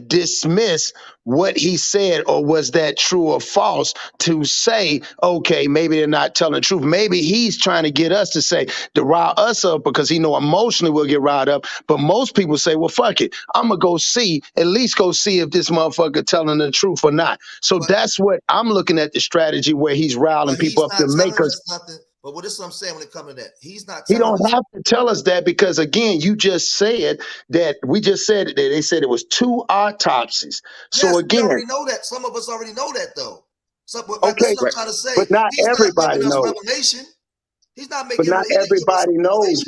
dismiss what he said, or was that true or false, to say, okay, maybe they're not telling the truth. Maybe he's trying to get us to say, to rile us up, because he know emotionally we'll get riled up. But most people say, well, fuck it. I'm going to at least go see if this motherfucker telling the truth or not. So that's what I'm looking at, the strategy where he's riling people up to make us. But what is what I'm saying when it comes to that? He's not. He don't have to tell us that, because again, you just said that. We just said that they said it was 2 autopsies. So again, we already know that. Some of us already know that though. So, but okay, that's what I'm trying to say. But not everybody knows. Revelation. He's not making. But not everybody knows.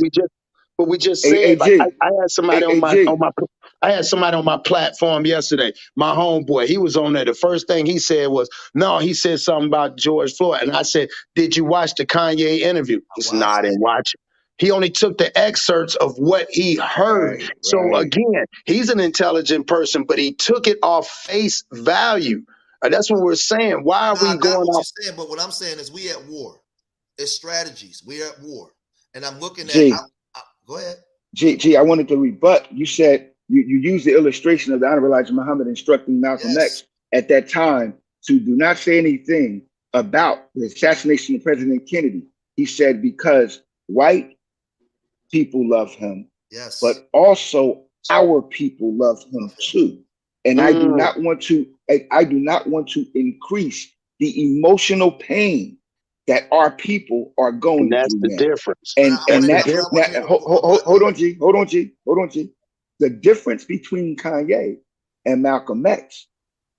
We just said. Like, I had somebody I had somebody on my platform yesterday. My homeboy, he was on there. The first thing he said was, "No," he said something about George Floyd, and I said, "Did you watch the Kanye interview?" He said, "No, I didn't watch it." He only took the excerpts of what he heard. So again, he's an intelligent person, but he took it off face value. That's what we're saying. Why are we going off? Saying, but what I'm saying is, we at war. It's strategies. We're at war, and I'm looking at. Go ahead. G, I wanted to rebut. You said you used the illustration of the Honorable Elijah Muhammad instructing Malcolm X at that time to do not say anything about the assassination of President Kennedy. He said because white people love him, but also our people love him too. And I do not want to increase the emotional pain that our people are going through. That's the difference. Hold on, G. The difference between Kanye and Malcolm X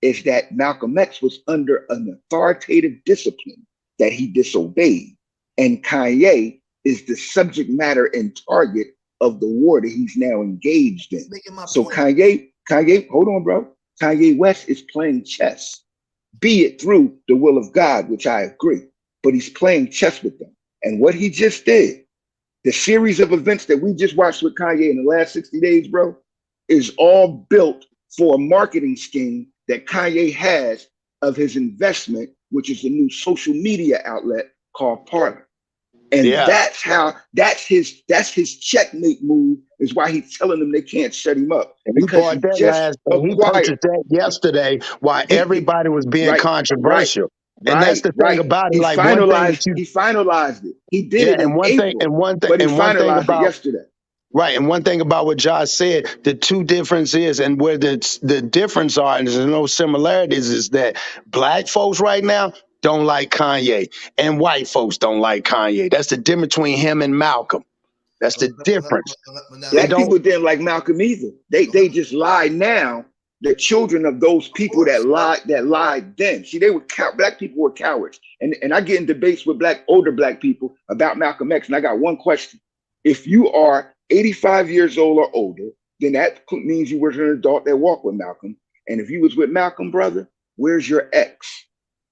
is that Malcolm X was under an authoritative discipline that he disobeyed. And Kanye is the subject matter and target of the war that he's now engaged in. So Kanye, hold on, bro. Kanye West is playing chess, be it through the will of God, which I agree. But he's playing chess with them. And what he just did, the series of events that we just watched with Kanye in the last 60 days, bro, is all built for a marketing scheme that Kanye has of his investment, which is a new social media outlet called Parler. And that's his checkmate move, is why he's telling them they can't shut him up. And he bought that he purchased that yesterday while everybody was being controversial. And that's the thing about it. He like finalized it. He did it in April, but he finalized it yesterday. Right. And one thing about what Josh said, the two differences and where the difference are, and there's no similarities, is that black folks right now don't like Kanye and white folks don't like Kanye. That's the difference between him and Malcolm. That's the difference. Black people didn't like Malcolm either. They just lie now the children of those people that lied then. See, they were black people were cowards. And I get in debates with older black people about Malcolm X. And I got one question. If you are 85 years old or older, then that means you were an adult that walked with Malcolm. And if you was with Malcolm, brother, where's your ex?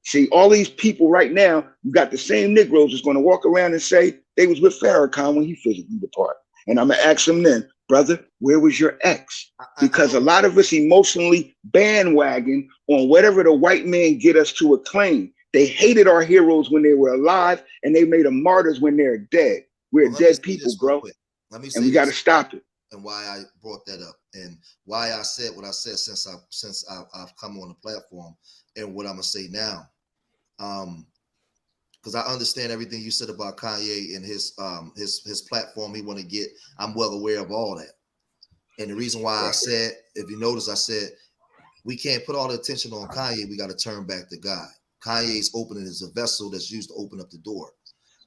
See, all these people right now, you got the same Negroes that's going to walk around and say they was with Farrakhan when he physically departed. And I'm going to ask them then, brother, where was your ex? Because a lot of us emotionally bandwagon on whatever the white man get us to acclaim. They hated our heroes when they were alive, and they made them martyrs when they're dead. We're dead people, bro. Let me and we got to stop it. And why I brought that up, and why I said what I said since I've come on the platform, and what I'm gonna say now, because I understand everything you said about Kanye and his platform he want to get. I'm well aware of all that, and the reason why I said, if you notice, I said we can't put all the attention on Kanye. We got to turn back to God. Kanye's opening is a vessel that's used to open up the door.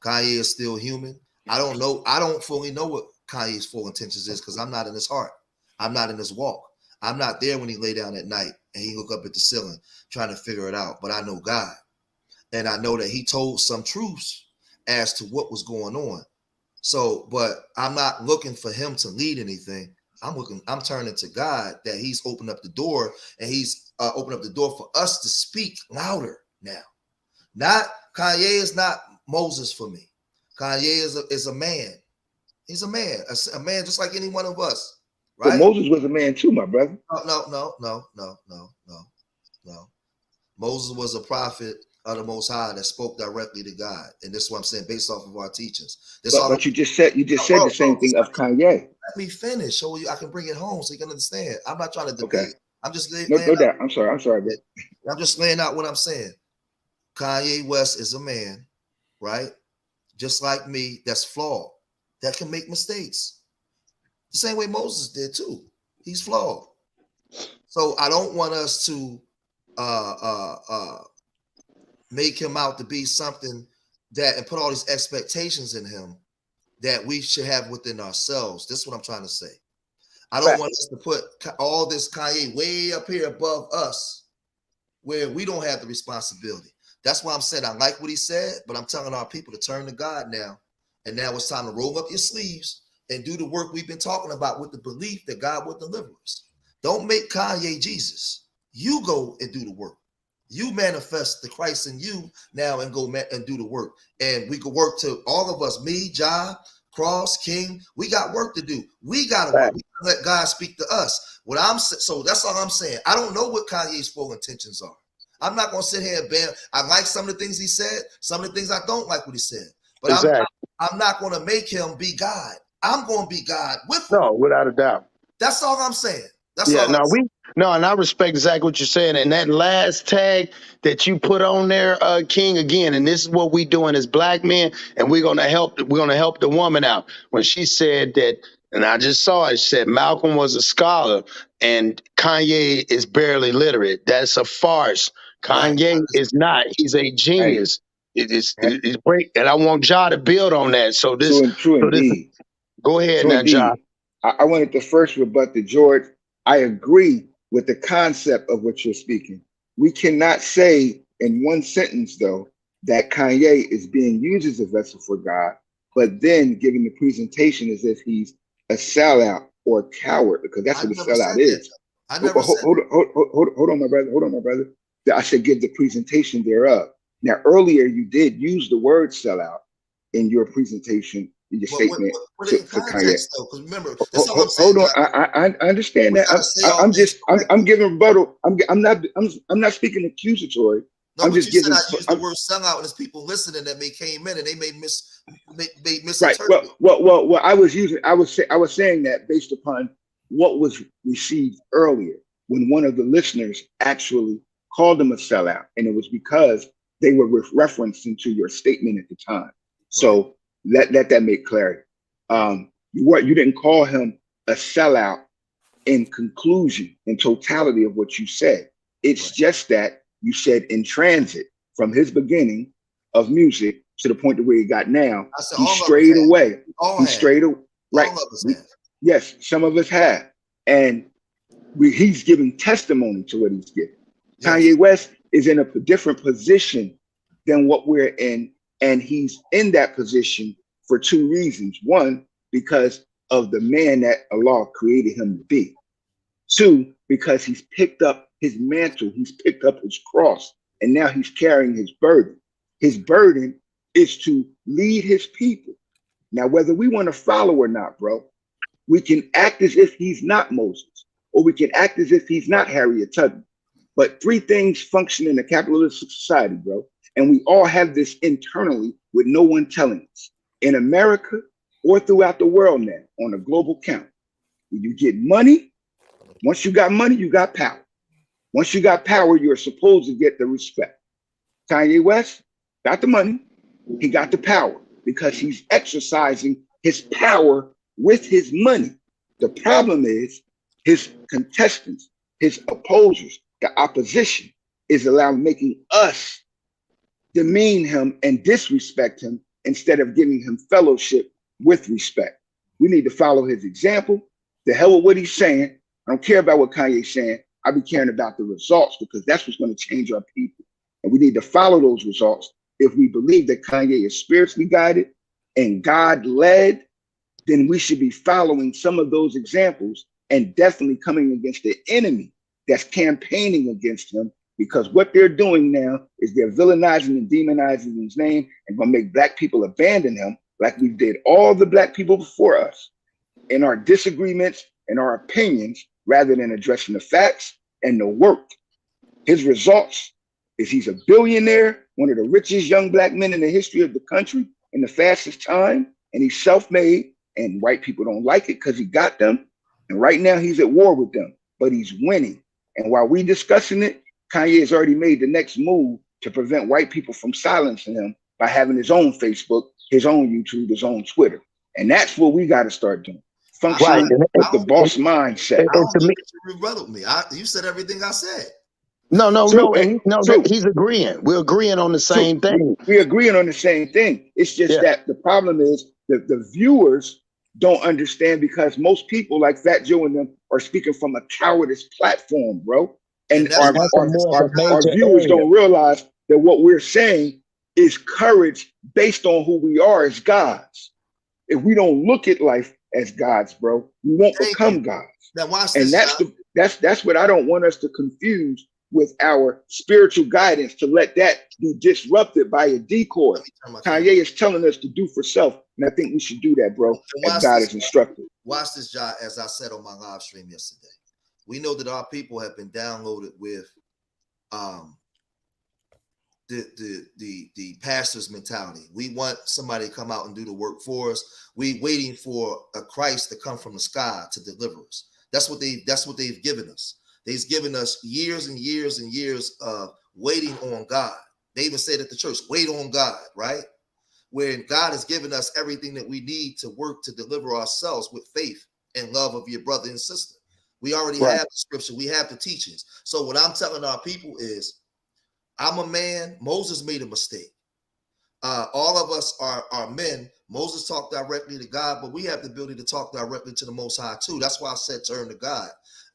Kanye is still human. I don't know. I don't fully know what Kanye's full intentions is because I'm not in his heart. I'm not in his walk. I'm not there when he lay down at night and he look up at the ceiling trying to figure it out. But I know God. And I know that he told some truths as to what was going on. So, but I'm not looking for him to lead anything. I'm turning to God that he's opened up the door, and he's opened up the door for us to speak louder now. Not Kanye is not Moses for me. Kanye is a man. He's a man just like any one of us, right? But Moses was a man too, my brother. No. Moses was a prophet of the Most High that spoke directly to God, and this is what I'm saying based off of our teachings. But you just said the same thing of Kanye. Let me finish so I can bring it home so you can understand. I'm not trying to debate. Okay. I'm just laying no doubt. I'm sorry. I'm just laying out what I'm saying. Kanye West is a man, right? Just like me, that's flawed, that can make mistakes. The same way Moses did too. He's flawed. So I don't want us to make him out to be something that and put all these expectations in him that we should have within ourselves. This is what I'm trying to say. I don't want us to put all this Kanye way up here above us where we don't have the responsibility. That's why I'm saying I like what he said, but I'm telling our people to turn to God now. And now it's time to roll up your sleeves and do the work we've been talking about with the belief that God will deliver us. Don't make Kanye Jesus. You go and do the work. You manifest the Christ in you now and go and do the work. And we can work to all of us, me, Ja, Cross, King. We got work to do. We got to work. We gotta let God speak to us. So that's all I'm saying. I don't know what Kanye's full intentions are. I'm not going to sit here and ban. I like some of the things he said. Some of the things I don't like what he said. But exactly. I'm not going to make him be God. I'm going to be God with him. No, without a doubt. That's all I'm saying. And I respect exactly what you're saying. And that last tag that you put on there, King, again, and this is what we doing as black men, and we're gonna help the woman out. When she said that, and I just saw it, she said Malcolm was a scholar and Kanye is barely literate. That's a farce. Kanye is not. He's a genius. It's great. And I want Ja to build on that. So this true indeed. Go ahead now, Ja. I wanted to first rebut the George. I agree with the concept of what you're speaking. We cannot say in one sentence, though, that Kanye is being used as a vessel for God, but then giving the presentation as if he's a sellout or a coward, because that's what a sellout is. Hold on, my brother. I should give the presentation thereof. Now, earlier you did use the word sellout in your presentation. Your statement for Kanye. Though, remember, that's all I'm saying. Hold on, I understand that. I'm giving rebuttal. I'm not speaking accusatory. No, I'm just giving. I used the word sellout, and there's people listening that may came in and they may misinterpret. Right. Well, I was saying that based upon what was received earlier when one of the listeners actually called them a sellout, and it was because they were referencing to your statement at the time. Right. So. Let that make clarity. You didn't call him a sellout in conclusion, in totality of what you said. It's just that you said in transit from his beginning of music to the point to where he got now, he strayed away. He strayed away. Right. Yes, some of us have. And He's giving testimony to what he's giving. Yes. Kanye West is in a different position than what we're in, and he's in that position for two reasons. One, because of the man that Allah created him to be. Two, because he's picked up his mantle, he's picked up his cross, and now he's carrying his burden. His burden is to lead his people. Now, whether we want to follow or not, bro, we can act as if he's not Moses, or we can act as if he's not Harriet Tubman. But three things function in a capitalistic society, bro. And we all have this internally with no one telling us. In America or throughout the world now, on a global count, when you get money, once you got money, you got power. Once you got power, you're supposed to get the respect. Kanye West got the money, he got the power because he's exercising his power with his money. The problem is his contestants, his opposers, the opposition is making us demean him and disrespect him instead of giving him fellowship with respect. We need to follow his example. The hell with what he's saying. I don't care about what Kanye's saying. I be caring about the results because that's what's going to change our people. And we need to follow those results. If we believe that Kanye is spiritually guided and God led, then we should be following some of those examples and definitely coming against the enemy that's campaigning against him, because what they're doing now is they're villainizing and demonizing his name and going to make black people abandon him like we did all the black people before us in our disagreements and our opinions rather than addressing the facts and the work. His results is he's a billionaire, one of the richest young black men in the history of the country in the fastest time, and he's self-made, and white people don't like it because he got them. And right now he's at war with them, but he's winning. And while we discussing it, Kanye has already made the next move to prevent white people from silencing him by having his own Facebook, his own YouTube, his own Twitter. And that's what we got to start doing. Functioning with the boss mindset. I don't think you rebutted me. You said everything I said. He's agreeing. We're agreeing on the same thing. We're agreeing on the same thing. It's just that the problem is that the viewers don't understand because most people like Fat Joe and them are speaking from a cowardice platform, bro. And our viewers don't realize that what we're saying is courage based on who we are as gods. If we don't look at life as gods, bro, we won't become gods. Now watch and this, that's what I don't want us to confuse with our spiritual guidance, to let that be disrupted by a decoy. Kanye is telling us to do for self, and I think we should do that, bro, as God is instructed. Watch this, John, as I said on my live stream yesterday. We know that our people have been downloaded with the pastor's mentality. We want somebody to come out and do the work for us. We waiting for a Christ to come from the sky to deliver us. That's what they've given us. They've given us years and years and years of waiting on God. They even said at the church, wait on God, right? When God has given us everything that we need to work to deliver ourselves with faith and love of your brother and sister. We already have the scripture. We have the teachings. So what I'm telling our people is, I'm a man. Moses made a mistake. All of us are men. Moses talked directly to God, but we have the ability to talk directly to the Most High too. That's why I said turn to God.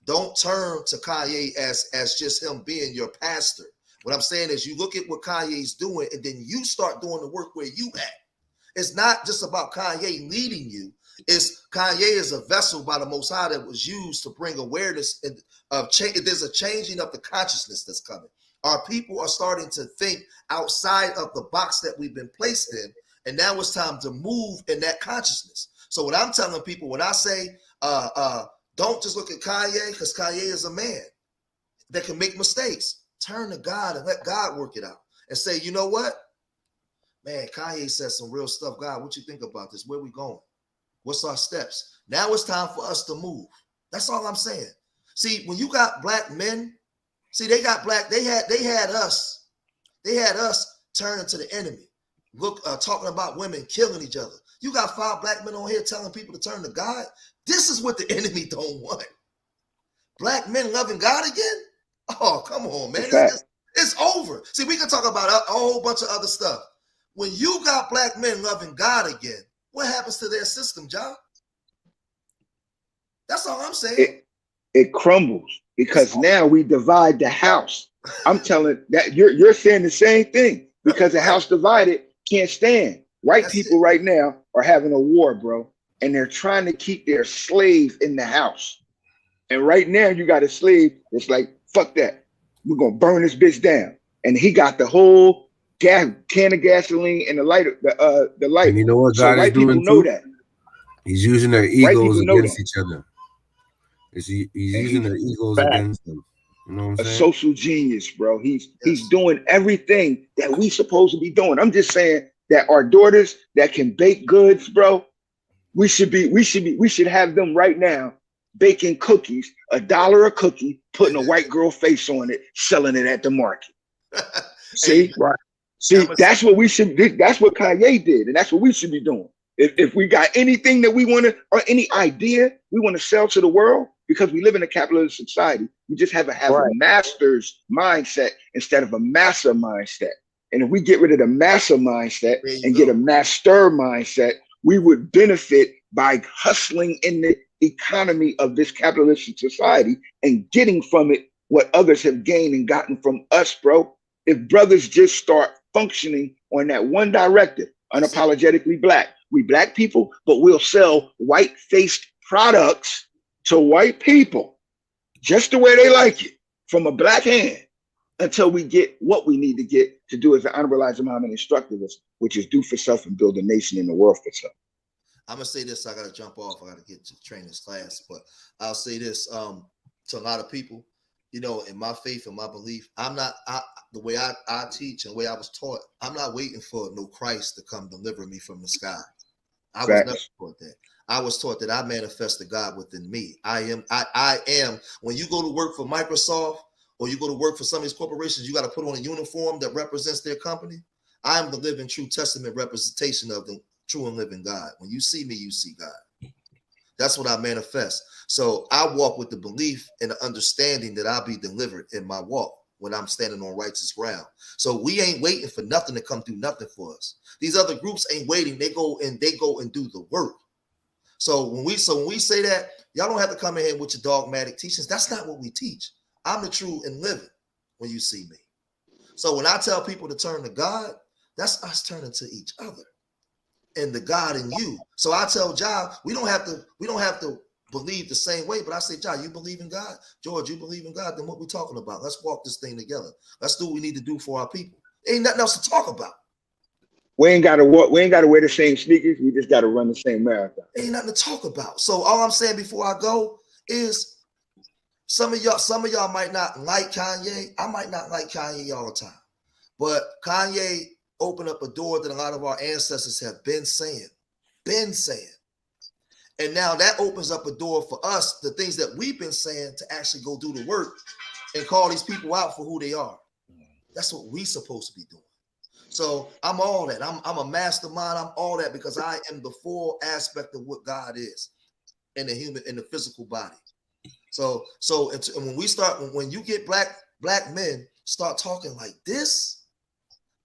Don't turn to Kanye as just him being your pastor. What I'm saying is you look at what Kanye's doing and then you start doing the work where you at. It's not just about Kanye leading you. It's Kanye is a vessel by the Most High that was used to bring awareness of change. There's a changing of the consciousness that's coming. Our people are starting to think outside of the box that we've been placed in. And now it's time to move in that consciousness. So what I'm telling people, when I say, don't just look at Kanye, because Kanye is a man that can make mistakes. Turn to God and let God work it out. And say, you know what? Man, Kanye said some real stuff. God, what you think about this? Where we going? What's our steps? Now it's time for us to move. That's all I'm saying. See, when you got black men, they had us turning to the enemy. Look, talking about women killing each other. You got 5 black men on here telling people to turn to God. This is what the enemy don't want. Black men loving God again? Oh, come on, man. It's over. See, we can talk about a whole bunch of other stuff. When you got black men loving God again, what happens to their system, John? That's all I'm saying. it crumbles because now we divide the house. I'm telling that you're saying the same thing because the house divided can't stand. White people right now are having a war, bro, and they're trying to keep their slave in the house. And right now you got a slave that's like, fuck that. We're gonna burn this bitch down. And he got the whole can of gasoline and the lighter, the light. And you know what so God white is doing people know too? that. He's using their egos against each other. He's using their egos against them. You know what I'm saying? A social genius, bro. He's doing everything that we supposed to be doing. I'm just saying that our daughters that can bake goods, bro, we should have them right now baking cookies, $1 a cookie, putting a white girl face on it, selling it at the market. See, right? See, that's what we should. That's what Kanye did, and that's what we should be doing. If we got anything that we want to, or any idea we want to sell to the world, because we live in a capitalist society, we just have a master's mindset instead of a master mindset. And if we get rid of the master mindset and get a master mindset, we would benefit by hustling in the economy of this capitalistic society and getting from it what others have gained and gotten from us, bro. If brothers just start functioning on that one directive, unapologetically black, we black people, but we'll sell white-faced products to white people just the way they like it from a black hand until we get what we need to get to do as the Honorable Elijah Muhammad instructed us, which is do for self and build a nation in the world for self. I'm gonna say this, I gotta jump off, I gotta get to trainers class, but I'll say this to a lot of people, you know, in my faith and my belief, the way I teach and the way I was taught, I'm not waiting for no Christ to come deliver me from the sky. I was never taught that. I was taught that I manifest the God within me. I am. When you go to work for Microsoft or you go to work for some of these corporations, you got to put on a uniform that represents their company. I am the living true testament representation of the true and living God. When you see me, you see God. That's what I manifest. So I walk with the belief and the understanding that I'll be delivered in my walk when I'm standing on righteous ground. So we ain't waiting for nothing to come do nothing for us. These other groups ain't waiting. They go and do the work. So when we say that, y'all don't have to come in here with your dogmatic teachings. That's not what we teach. I'm the true and living when you see me. So when I tell people to turn to God, that's us turning to each other and the God in you. So I tell John, we don't have to believe the same way, but I say, John, you believe in God? George, you believe in God? Then what we talking about? Let's walk this thing together. Let's do what we need to do for our people. Ain't nothing else to talk about. We ain't gotta wear the same sneakers. We just gotta run the same marathon. Ain't nothing to talk about. So all I'm saying before I go is some of y'all might not like Kanye. I might not like Kanye all the time. But Kanye opened up a door that a lot of our ancestors have been saying. And now that opens up a door for us, the things that we've been saying, to actually go do the work and call these people out for who they are. That's what we supposed to be doing. So I'm all that. I'm a mastermind. I'm all that because I am the full aspect of what God is in the human, in the physical body. So when you get black men start talking like this,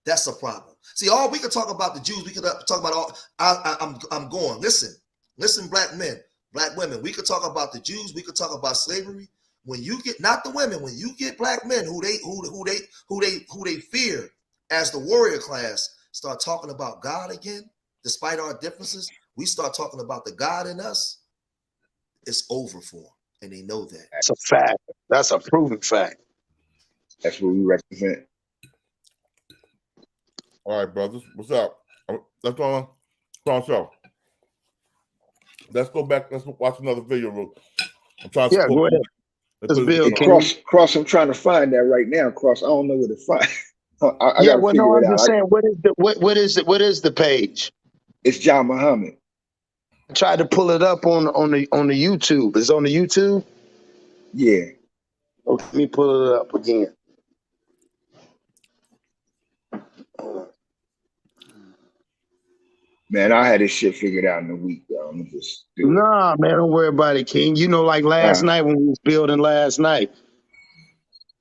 that's a problem. See, all we could talk about the Jews, we could talk about all. I'm going. Listen, black men, black women. We could talk about the Jews. We could talk about slavery. When you get, not the women, when you get black men who they fear as the warrior class, start talking about God again, despite our differences, we start talking about the God in us, it's over for them, and they know that. That's a fact. That's a proven fact. That's what we represent. All right, brothers, what's up? Let's go on show. Let's go back. Let's watch another video. I'm trying to go ahead. Cross, I'm trying to find that right now. Cross, I don't know where to find. I'm just saying, what is the page? It's John Muhammad. I tried to pull it up on the YouTube. It's on the YouTube? Yeah. Okay, let me pull it up again. Man, I had this shit figured out in a week, though. I'm just Nah, man, don't worry about it, King. You know, like last night when we was building last night.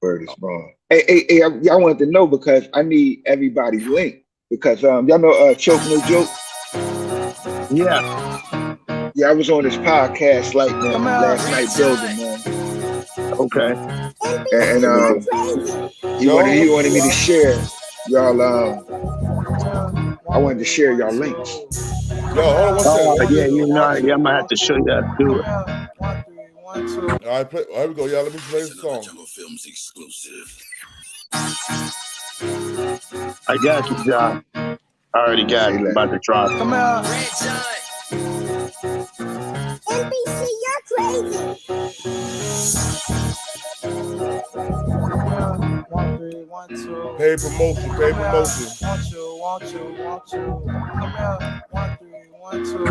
Word is wrong. Hey, y'all wanted to know because I need everybody's link. Because y'all know Choke No Joke? Yeah. Yeah, I was on this podcast last night building, man. Okay. And he wanted me to share y'all. I wanted to share y'all links. Yo, hold on one second. Yeah, I might have to show you how to do it. All right, here we go, y'all. Let me play the song. Films exclusive. I got you, John. I already got it. About to drop it. Come out. NBC, you're crazy. 1, 3, 1, 2. Pay promotion. Want you. Come here. 1, 3, 1, 2.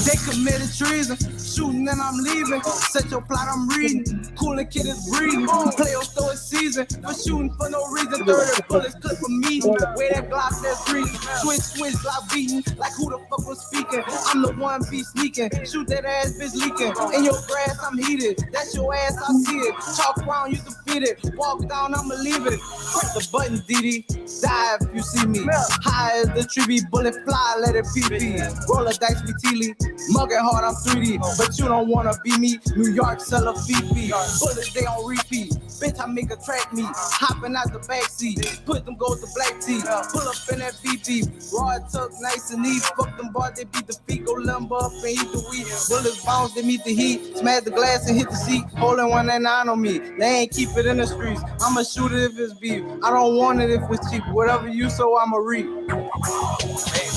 They committed treason, shooting and I'm leaving. Set your plot, I'm reading. Coolin' kid is breathing. Playoffs throw a season for shooting for no reason. 30 bullets clip for me. Where that Glock that's breathing. Switch, Glock beating. Like who the fuck was speaking? I'm the one be sneaking. Shoot that ass bitch leaking. In your grass, I'm heated. That's your ass, I see it. Chalk around, you defeat it. Walk down, I'ma leave it. Press the button, DD. Die if you see me. High as the tree, bullet fly, let it pee. Roll a dice, be Teely. Mugging hard, I'm 3D, but you don't wanna be me. New York sell a Fifi. Bullets, they on repeat. Bitch, I make a track meet. Hopping out the backseat. Put them gold to black tee. Pull up in that BP. Raw tuck, nice and neat. Fuck them bars, they beat the feet. Go lumber up and eat the weed. Bullets bounce, they meet the heat. Smash the glass and hit the seat. Holding 199 on me. They ain't keep it in the streets. I'ma shoot it if it's beef. I don't want it if it's cheap. Whatever you sow, I'ma reap.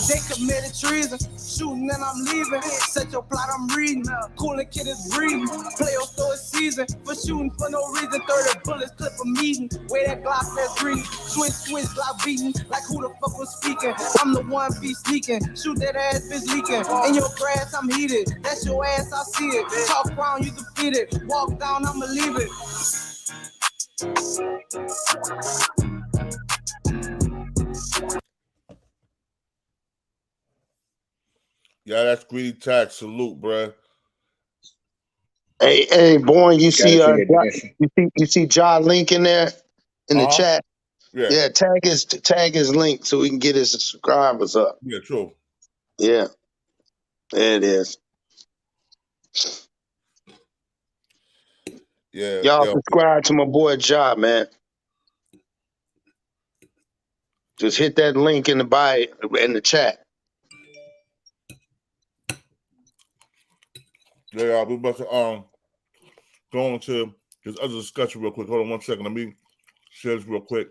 They committed treason, shooting and I'm leaving. Set your plot, I'm reading. Coolin' kid is breathing. Playoffs throw a season for shooting for no reason. 30 bullets clip a meeting. Where that Glock that's breathing. Switch, Glock beating. Like who the fuck was speaking? I'm the one be sneaking. Shoot that ass bitch leaking. In your grass, I'm heated. That's your ass, I see it. Talk around, you defeat it. Walk down, I'ma leave it. Yeah, that's Greedy Tax. Salute, bruh. Hey, boy, you see John Link in there in the chat? Yeah, tag his link so we can get his subscribers up. Yeah, true. Yeah, there it is. Yeah, y'all subscribe to my boy Job, man. Just hit that link in the bio in the chat. Yeah, we're about to go into this other discussion real quick. Hold on one second. Let me share this real quick.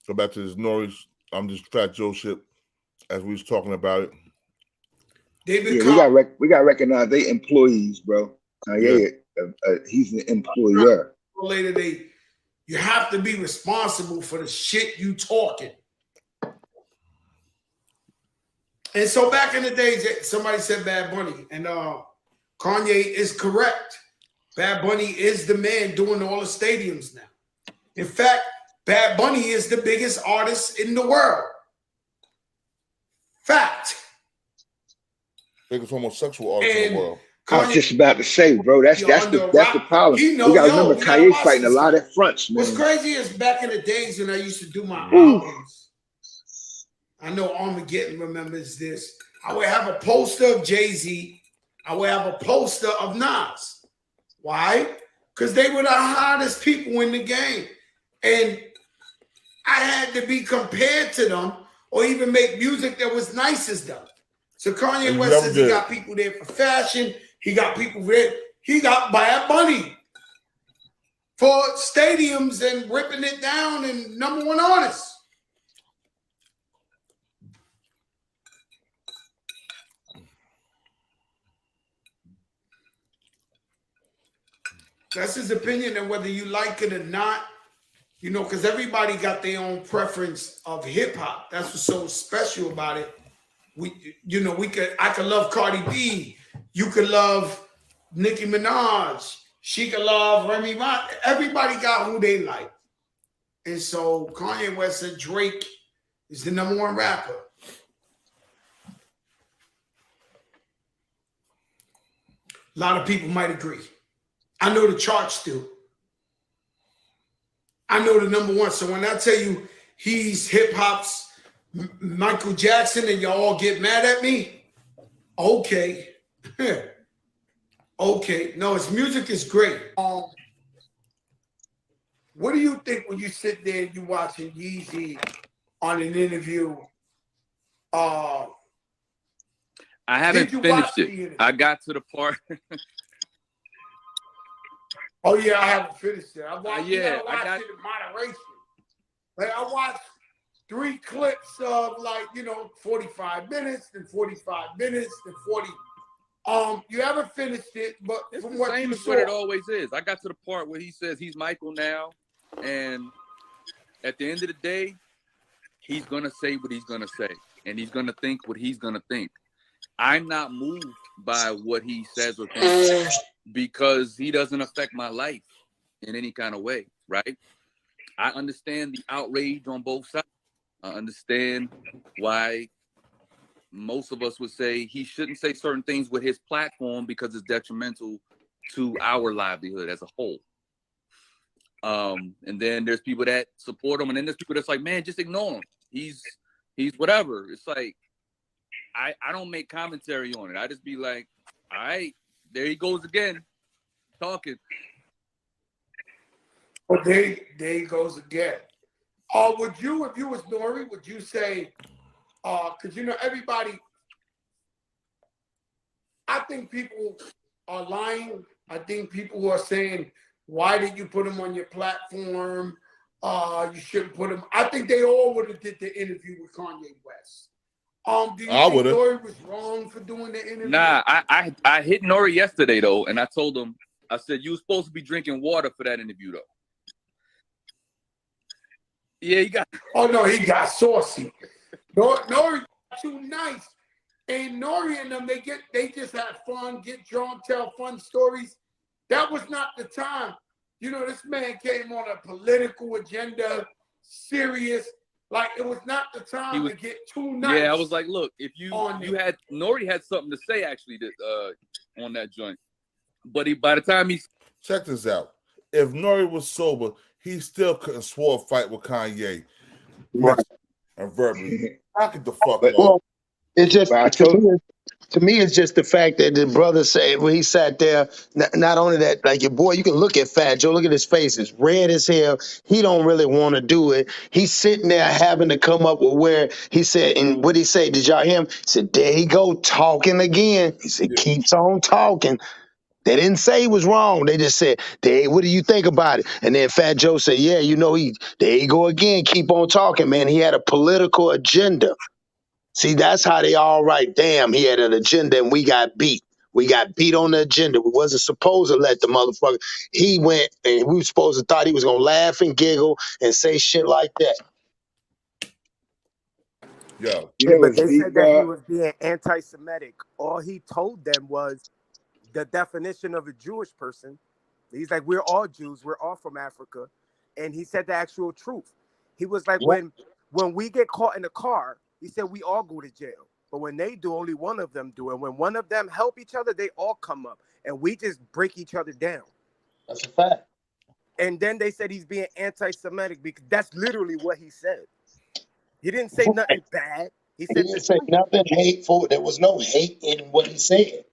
Go back to this Nori. I'm just Fat Joe shit as we was talking about it. We got to recognize they employees, bro. He's an employer. You have to be responsible for the shit you talking. And so back in the days, somebody said Bad Bunny, and Kanye is correct. Bad Bunny is the man doing all the stadiums now. In fact, Bad Bunny is the biggest artist in the world. Fact. Biggest homosexual artist in the world. I was just about to say, bro, that's the problem. We gotta remember Kanye's fighting a lot of fronts, man. What's crazy is back in the days when I used to do my albums, I know Armageddon remembers this. I would have a poster of Jay-Z. I would have a poster of Nas. Why? Because they were the hottest people in the game. And I had to be compared to them or even make music that was nice as them. So Kanye West says he got people there for fashion. He got people there. He got Bad Bunny for stadiums and ripping it down and #1 artists. That's his opinion, and whether you like it or not, you know, because everybody got their own preference of hip hop. That's what's so special about it. I could love Cardi B. You could love Nicki Minaj. She could love Remy Ma. Everybody got who they like. And so Kanye West said Drake is the #1 rapper. A lot of people might agree. I know the charts do. I know the #1. So when I tell you he's hip hop's Michael Jackson and y'all all get mad at me, Okay. Okay. No, his music is great. What do you think when you sit there and you watching Yeezy on an interview? I haven't finished it. I got to the part. Oh yeah, I haven't finished it. I watched, yeah, I got it in moderation. Like I watched 3 clips of 45 minutes, then 45 minutes, then 40. You haven't finished it, but it's from the what same you as saw, what it always is. I got to the part where he says he's Michael now, and at the end of the day, he's gonna say what he's gonna say, and he's gonna think what he's gonna think. I'm not moved by what he says or thinks because he doesn't affect my life in any kind of way, right? I understand the outrage on both sides. I understand why most of us would say he shouldn't say certain things with his platform because it's detrimental to our livelihood as a whole. And then there's people that support him, and then there's people that's like, man, just ignore him. He's whatever. It's like I don't make commentary on it. I just be like, all right, there he goes again, talking. But there he goes again. Would you, if you was Nori, would you say, because everybody, I think people are lying. I think people are saying, why did you put him on your platform? You shouldn't put him. I think they all would have did the interview with Kanye West. Do you think Nori was wrong for doing the interview? Nah, I hit Nori yesterday though, and I told him, I said, you were supposed to be drinking water for that interview though. Yeah, he got. Oh no, he got saucy. Nori too nice. And Nori and them, they just have fun, get drunk, tell fun stories. That was not the time. This man came on a political agenda, serious. Like it was not the time to get too nice. Yeah, I was like, look, if Nori had something to say actually on that joint, but by the time he check this out, if Nori was sober, he still couldn't swore a fight with Kanye, right? And verbally, I could the fuck up. Well, it's just to me, it's just the fact that the brother said when he sat there. Not only that, like your boy, you can look at Fat Joe. Look at his face; it's red as hell. He don't really want to do it. He's sitting there having to come up with where he said, and what he say? Did y'all hear him? He said, "There he go talking again." He said, "Keeps on talking." They didn't say he was wrong. They just said, what do you think about it? And then Fat Joe said, yeah, there you go again. Keep on talking, man. He had a political agenda. See, that's how they all right. Damn, he had an agenda and we got beat. We got beat on the agenda. We wasn't supposed to let the motherfucker. He went and we were supposed to thought he was going to laugh and giggle and say shit like that. Yo. Yeah, but they said that he was being anti-Semitic. All he told them was the definition of a Jewish person. He's like, we're all Jews. We're all from Africa. And he said the actual truth. He was like, when we get caught in a car, he said, we all go to jail. But when they do, only one of them do. And when one of them help each other, they all come up. And we just break each other down. That's a fact. And then they said he's being anti-Semitic because that's literally what he said. He didn't say nothing bad. He didn't say nothing hateful. There was no hate in what he said.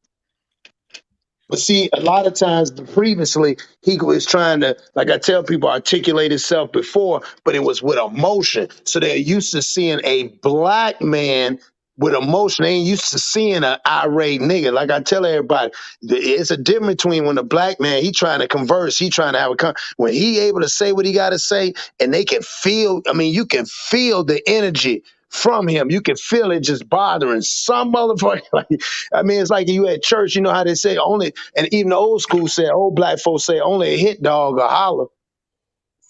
But see, a lot of times previously, he was trying to, like I tell people, articulate himself before, but it was with emotion. So they're used to seeing a black man with emotion. They ain't used to seeing an irate nigga. Like I tell everybody, it's a difference between when a black man, he trying to converse, he trying to have when he able to say what he got to say, and they can feel, you can feel the energy from him. You can feel it just bothering some motherfucker. It's like you at church, you know how they say only, and even the old school said, old black folks say only a hit dog or holler.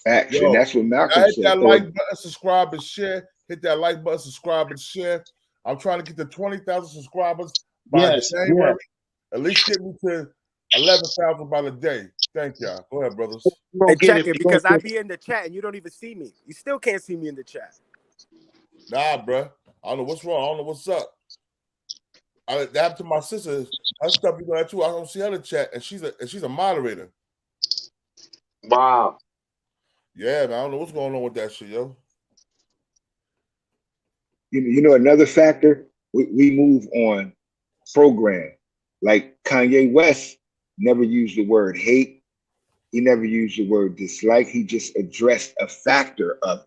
Action. That's what Malcolm hit said. That like button, subscribe, and share. Hit that like button, subscribe, and share. I'm trying to get to 20,000 subscribers by January. At least get me to 11,000 by the day. Thank y'all. Go ahead, brothers. Hey, check it, because I be in the chat and you don't even see me. You still can't see me in the chat. Nah, bro. I don't know what's wrong. I don't know what's up. That happened to my sister. I stuff you that too. I don't see her in the chat, and she's a moderator. Wow. Yeah, man. I don't know what's going on with that shit, yo. You know, another factor, we move on programmed. Like Kanye West never used the word hate. He never used the word dislike. He just addressed a factor of it.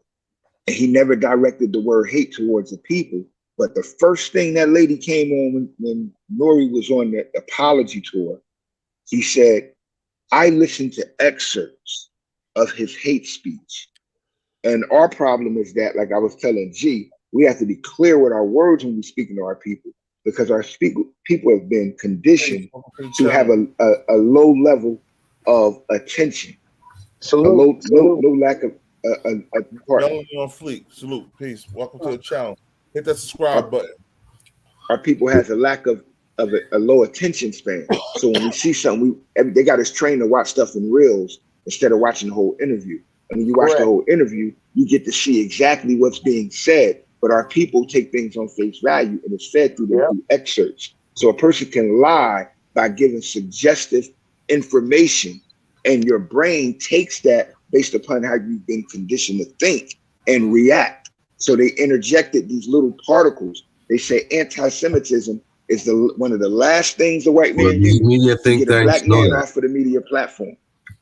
And he never directed the word hate towards the people. But the first thing that lady came on when Nori was on the apology tour, he said, I listened to excerpts of his hate speech. And our problem is that, like I was telling G, we have to be clear with our words when we're speaking to our people, because our people have been conditioned to have a low level of attention. So low lack of Yellow on fleek. Salute. Peace. Welcome to the channel. Hit that subscribe button. Our people has a lack of a low attention span. So when we see something, they got us trained to watch stuff in reels instead of watching the whole interview. And when you watch the whole interview, you get to see exactly what's being said. But our people take things on face value, and it's fed through through excerpts. So a person can lie by giving suggestive information, and your brain takes that based upon how you've been conditioned to think and react. So they interjected these little particles. They say anti-Semitism is one of the last things the white man used to get a black man off of the media platform.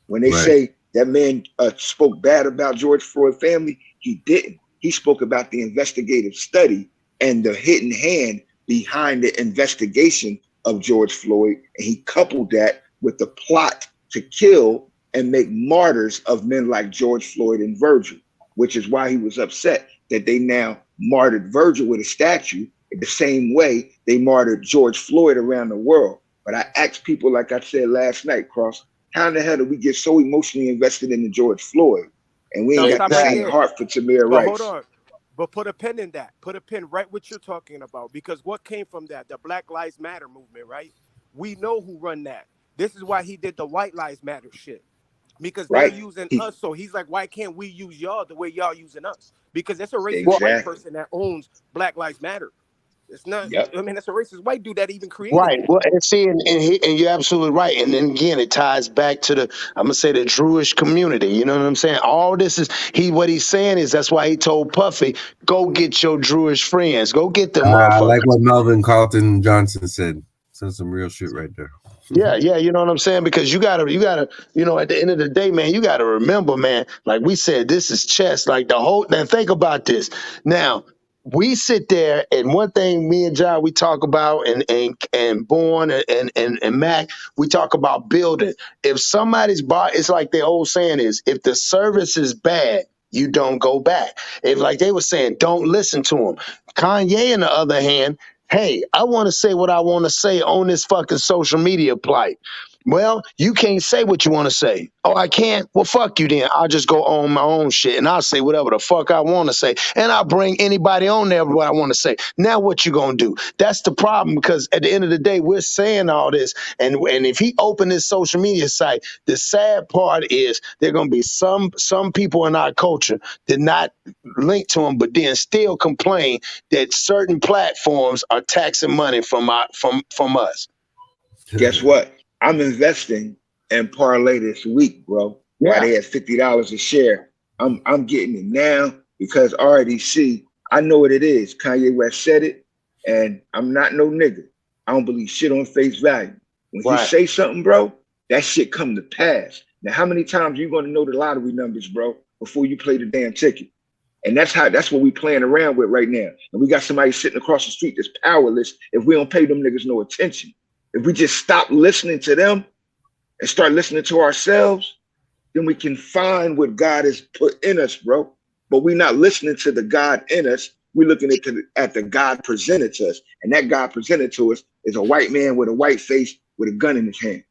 When they say that man spoke bad about George Floyd family, he didn't. He spoke about the investigative study and the hidden hand behind the investigation of George Floyd. And he coupled that with the plot to kill and make martyrs of men like George Floyd and Virgil, which is why he was upset that they now martyred Virgil with a statue the same way they martyred George Floyd around the world. But I asked people, like I said last night, Cross, how in the hell did we get so emotionally invested in the George Floyd and we ain't got the same heart for Tamir Rice? Hold on. But put a pin in that. Put a pin right what you're talking about, because what came from that, the Black Lives Matter movement, right? We know who run that. This is why he did the White Lives Matter shit, because they're using us. So he's like, why can't we use y'all the way y'all using us? Because it's a racist white person that owns Black Lives Matter. It's not. I mean, that's a racist white dude that even created. Right. Well, and see, and you're absolutely right. And then again, it ties back to the Jewish community. You know what I'm saying? All this is what he's saying is that's why he told Puffy, go get your Jewish friends, go get them motherfuckers. I like what Melvin Carlton Johnson said. Said some real shit right there. Yeah, you know what I'm saying? Because you gotta, at the end of the day, man, you gotta remember, man, like we said, this is chess. Like the whole, now think about this. Now, we sit there, and one thing me and John, we talk about, and Born and Mac, we talk about building. If somebody's it's like the old saying is, if the service is bad, you don't go back. If, like they were saying, don't listen to him. Kanye, on the other hand, hey, I want to say what I want to say on this fucking social media plight. Well, you can't say what you want to say. Oh, I can't? Well, fuck you then. I'll just go on my own shit and I'll say whatever the fuck I want to say. And I'll bring anybody on there what I want to say. Now what you gonna do? That's the problem, because at the end of the day, we're saying all this. And if he opened his social media site, the sad part is there gonna be some people in our culture that not link to him, but then still complain that certain platforms are taxing money from us. Guess what? I'm investing in Parlay this week, bro. Why they at $50 a share? I'm getting it now because RDC, I know what it is. Kanye West said it, and I'm not no nigga. I don't believe shit on face value. When he say something, bro, that shit come to pass. Now, how many times you gonna know the lottery numbers, bro, before you play the damn ticket? And that's what we playing around with right now. And we got somebody sitting across the street that's powerless if we don't pay them niggas no attention. If we just stop listening to them and start listening to ourselves, then we can find what God has put in us, bro. But we're not listening to the God in us. We're looking at the God presented to us. And that God presented to us is a white man with a white face with a gun in his hand.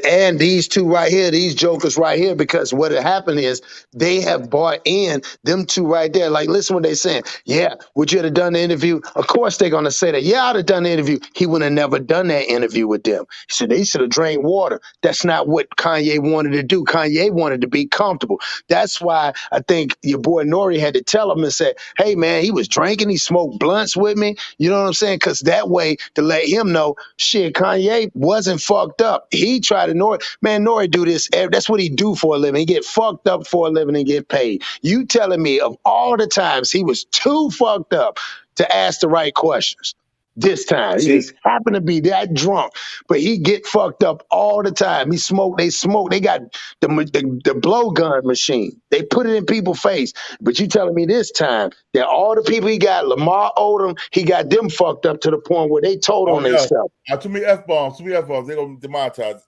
And these two right here, these jokers right here, because what had happened is they have bought in them two right there. Like, listen what they're saying. Yeah, would you have done the interview? Of course they're going to say that. Yeah, I'd have done the interview. He would have never done that interview with them. He said they should have drank water. That's not what Kanye wanted to do. Kanye wanted to be comfortable. That's why I think your boy Nori had to tell him and say, hey, man, he was drinking. He smoked blunts with me. You know what I'm saying? Because that way to let him know, shit, Kanye wasn't fucked up. He tried to Nori do this. That's what he do for a living. He get fucked up for a living and get paid. You telling me of all the times he was too fucked up to ask the right questions? this time. He just happened to be that drunk, but he get fucked up all the time. He smoke, they smoke. They got the blowgun machine. They put it in people's face. But you telling me this time that all the people he got, Lamar Odom, he got them fucked up to the point where they told on themselves. Too many F-bombs. They're going to demonetize.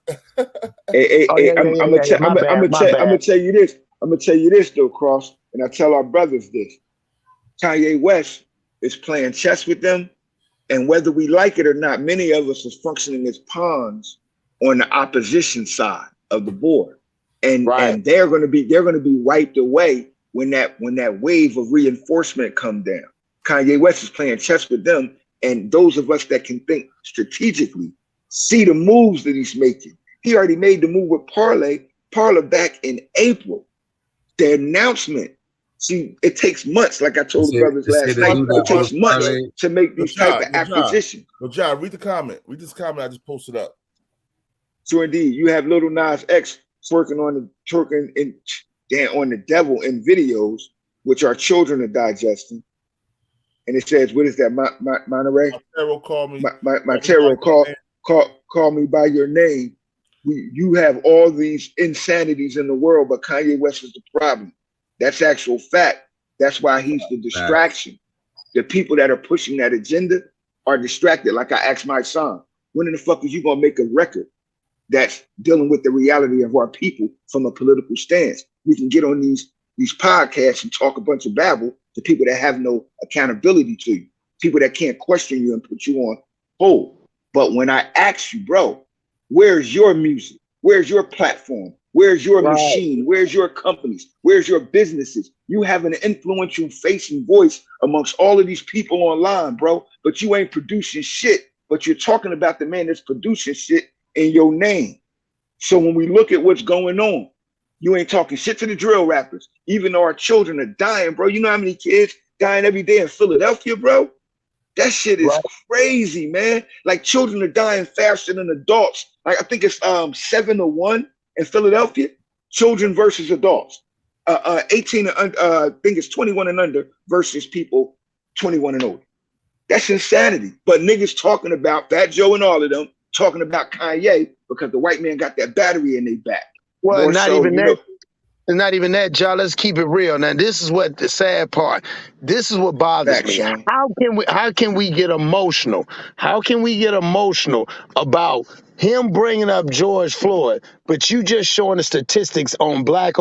I'm gonna tell you this. I'm gonna tell you this though, Cross, and I tell our brothers this. Kanye West is playing chess with them, and whether we like it or not, many of us is functioning as pawns on the opposition side of the board, and they're gonna be wiped away when that wave of reinforcement come down. Kanye West is playing chess with them, and those of us that can think strategically see the moves that he's making. He already made the move with Parler back in April. The announcement. See, it takes months, like I told the brothers last night. It takes months to make these type of acquisitions. Well, John, read the comment. Read this comment I just posted up. So indeed, you have Little Nas X twerking on the devil in videos, which our children are digesting. And it says, "What is that, Monterey? My tarot called me. My tarot call me by your name." You have all these insanities in the world, but Kanye West is the problem. That's actual fact. That's why he's the distraction. The people that are pushing that agenda are distracted. Like I asked my son, when in the fuck is you gonna make a record that's dealing with the reality of our people from a political stance? We can get on these podcasts and talk a bunch of babble to people that have no accountability to you, people that can't question you and put you on hold. But when I ask you, bro, where's your music? Where's your platform? Where's your machine? Where's your companies? Where's your businesses? You have an influential face and voice amongst all of these people online, bro, but you ain't producing shit, but you're talking about the man that's producing shit in your name. So when we look at what's going on, you ain't talking shit to the drill rappers, even though our children are dying, bro. You know how many kids dying every day in Philadelphia, bro? That shit is crazy, man. Like children are dying faster than adults. Like I think it's 7-1 in Philadelphia. Children versus adults. 18 and under, I think it's 21 and under versus people 21 and older. That's insanity. But niggas talking about Fat Joe and all of them talking about Kanye because the white man got that battery in their back. Well, more not so, even that. It's not even that, John. Let's keep it real. Now, this is what the sad part. This is what bothers me. How can we get emotional? How can we get emotional about him bringing up Goerge Floyd, but you just showing the statistics on black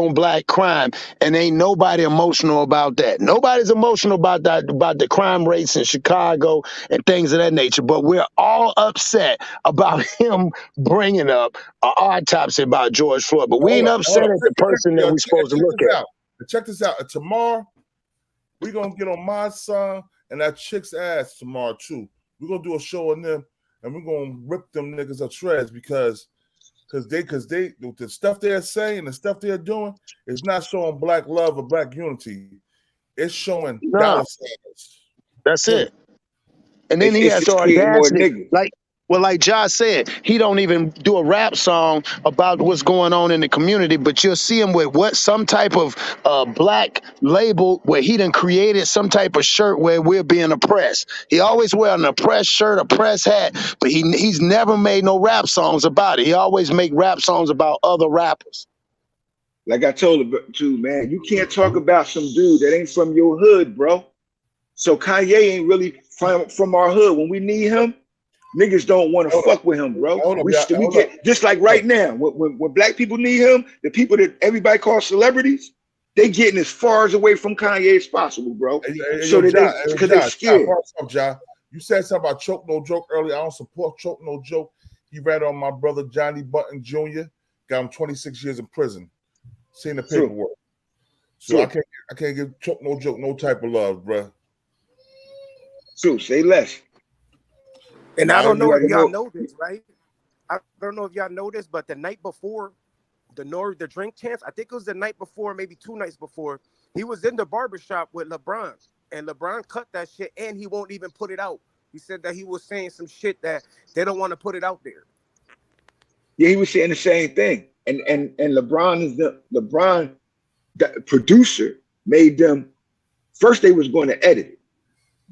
crime, and ain't nobody emotional about that. Nobody's emotional about that, about the crime rates in Chicago and things of that nature. But we're all upset about him bringing up an autopsy about Goerge Floyd. But we ain't upset at the person that we're supposed to look at. Check this out. Tomorrow, we're gonna get on my son and that chick's ass tomorrow too. We're gonna do a show on them. And we're gonna rip them niggas up shreds because they the stuff they're saying, the stuff they're doing is not showing black love or black unity. It's showing dollar signs. That's it. And then he has the audacity, like Josh said, he don't even do a rap song about what's going on in the community, but you'll see him with some type of black label where he done created some type of shirt where we're being oppressed. He always wear an oppressed shirt, oppressed hat, but he's never made no rap songs about it. He always make rap songs about other rappers. Like I told him too, man, you can't talk about some dude that ain't from your hood, bro. So Kanye ain't really from our hood. When we need him, niggas don't want to fuck with him, bro. We get just like right now, when black people need him, the people that everybody calls celebrities, they getting as far as away from Kanye as possible, bro. So because they're scared. You said something about Choke No Joke earlier. I don't support Choke No Joke. He read on my brother Johnny Button Jr. Got him 26 years in prison. Seen the paperwork. So I can't give Choke No Joke no type of love, bro. So say less. And I don't know if y'all know this, right? I don't know if y'all know this, but the night before the Nore and Drink Champs, I think it was the night before, maybe 2 nights before, he was in the barbershop with LeBron. And LeBron cut that shit and he won't even put it out. He said that he was saying some shit that they don't want to put it out there. Yeah, he was saying the same thing. And LeBron is the producer made them, first they was going to edit it.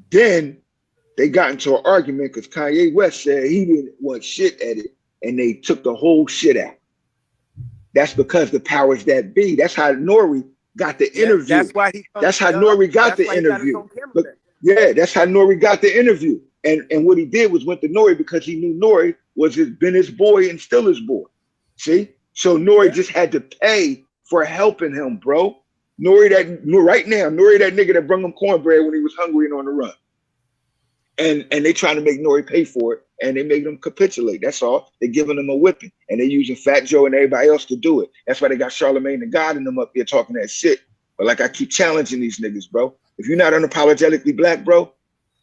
Then they got into an argument because Kanye West said he didn't want shit at it, and they took the whole shit out. That's because the powers that be. That's how Nori got the interview. That's why That's how Nori got the interview. Yeah, that's how Nori got the interview. And what he did was went to Nori because he knew Nori been his boy and still his boy. See? So Nori just had to pay for helping him, bro. Nori that nigga that brung him cornbread when he was hungry and on the run. And they trying to make Nori pay for it, and they make him capitulate. That's all. They're giving him a whipping, and they're using Fat Joe and everybody else to do it. That's why they got Charlamagne the God and them up here talking that shit. But like I keep challenging these niggas, bro. If you're not unapologetically black, bro,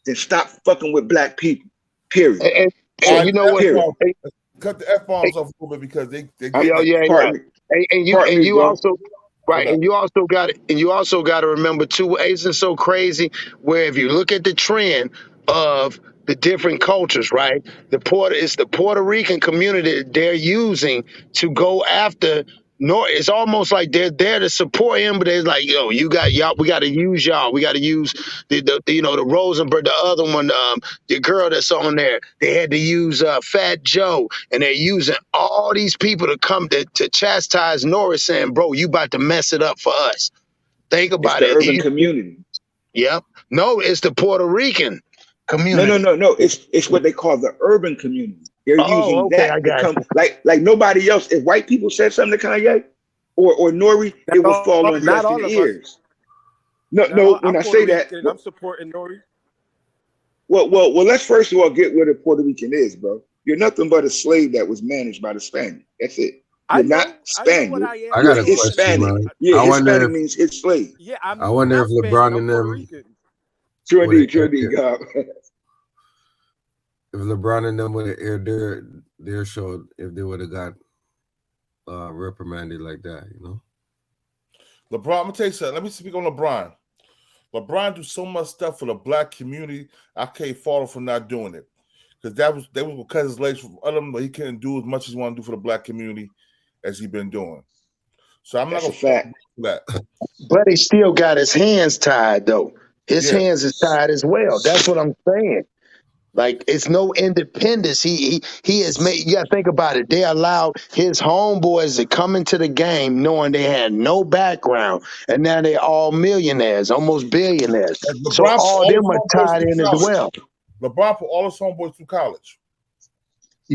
then stop fucking with black people. Period. And you know what? Cut the F-bombs off a little bit because they And you also got to remember too, isn't it so crazy where if you look at the trend of the different cultures, right? It's the Puerto Rican community that they're using to go after Nor. It's almost like they're there to support him, but they're like, yo, we got to use y'all. We got to use the Rosenberg, the other one, the girl that's on there. They had to use Fat Joe, and they're using all these people to come to chastise Norris, saying, bro, you about to mess it up for us. Think about it. It's the urban community. Yep. No, it's the Puerto Rican community. No. It's what they call the urban community. They're using that to come like nobody else. If white people said something to Kanye or Nori, it will fall on deaf ears. No. When I say that, I'm supporting Nori. Well. Let's first of all get what a Puerto Rican is, bro. You're nothing but a slave that was managed by the Spaniard. That's it. You're not Spaniard. I got a question, man. Yeah, Hispanic means his slave. Yeah, I wonder if LeBron and them. True indeed, God. If LeBron and them would have aired their show, if they would have got reprimanded like that, you know. LeBron, I'm gonna tell you something. Let me speak on LeBron. LeBron do so much stuff for the black community. I can't fault him for not doing it because that was because his legs from other, but he couldn't do as much as he want to do for the black community as he been doing. So I'm not gonna fact that. But he still got his hands tied though. His hands is tied as well. That's what I'm saying. Like, it's no independence. He has made, you gotta think about it. They allowed his homeboys to come into the game knowing they had no background. And now they're all millionaires, almost billionaires. So all of them are tied in as well. LeBron put all his homeboys through college.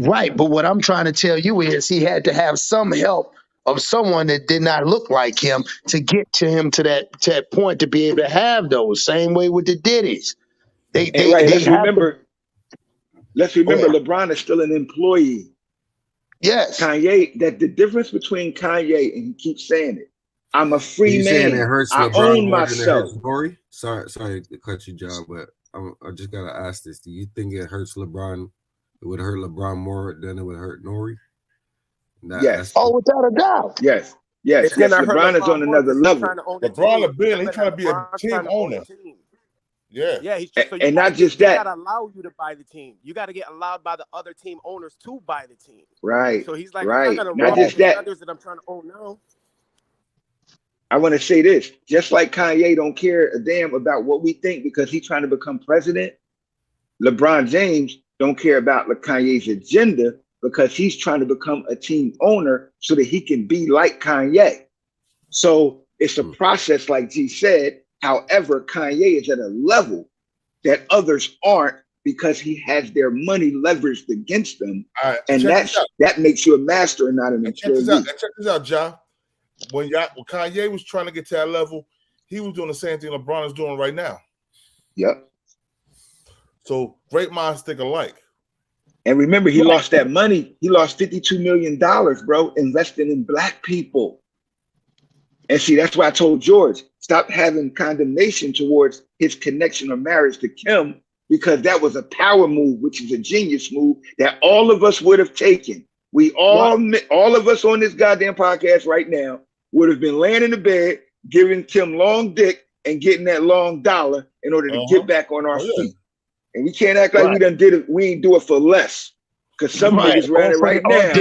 Right, but what I'm trying to tell you is he had to have some help of someone that did not look like him to get to him to that point to be able to have those. Same way with the Diddies. Let's remember LeBron is still an employee. Yes. Kanye, that the difference between Kanye, and he keeps saying it, I'm a free man. I own myself. Sorry to cut you, John, but I just gotta ask this. Do you think it hurts LeBron? It would hurt LeBron more than it would hurt Nori? Yes. Oh, without a doubt. Yes. LeBron is on another level. LeBron he's trying to be a team owner. Yeah. And not just that. You gotta allow you to buy the team. You gotta get allowed by the other team owners to buy the team. Right. So he's like, right. Not just that. Others that I'm trying to own now. I want to say this: just like Kanye don't care a damn about what we think because he's trying to become president, LeBron James don't care about Kanye's agenda because he's trying to become a team owner so that he can be like Kanye. So it's a process, like G said. However, Kanye is at a level that others aren't because he has their money leveraged against them. And that makes you a master and not an employee. Check this out, Ja. When Kanye was trying to get to that level, he was doing the same thing LeBron is doing right now. Yep. So great minds think alike. And remember, he lost that money. He lost $52 million, bro, investing in black people. And see, that's why I told George, stop having condemnation towards his connection or marriage to Kim, because that was a power move, which is a genius move that all of us would have taken. We all of us on this goddamn podcast right now would have been laying in the bed, giving Kim long dick and getting that long dollar in order to get back on our feet. And we can't act like we done did it. We ain't do it for less. Because some niggas ran it right now.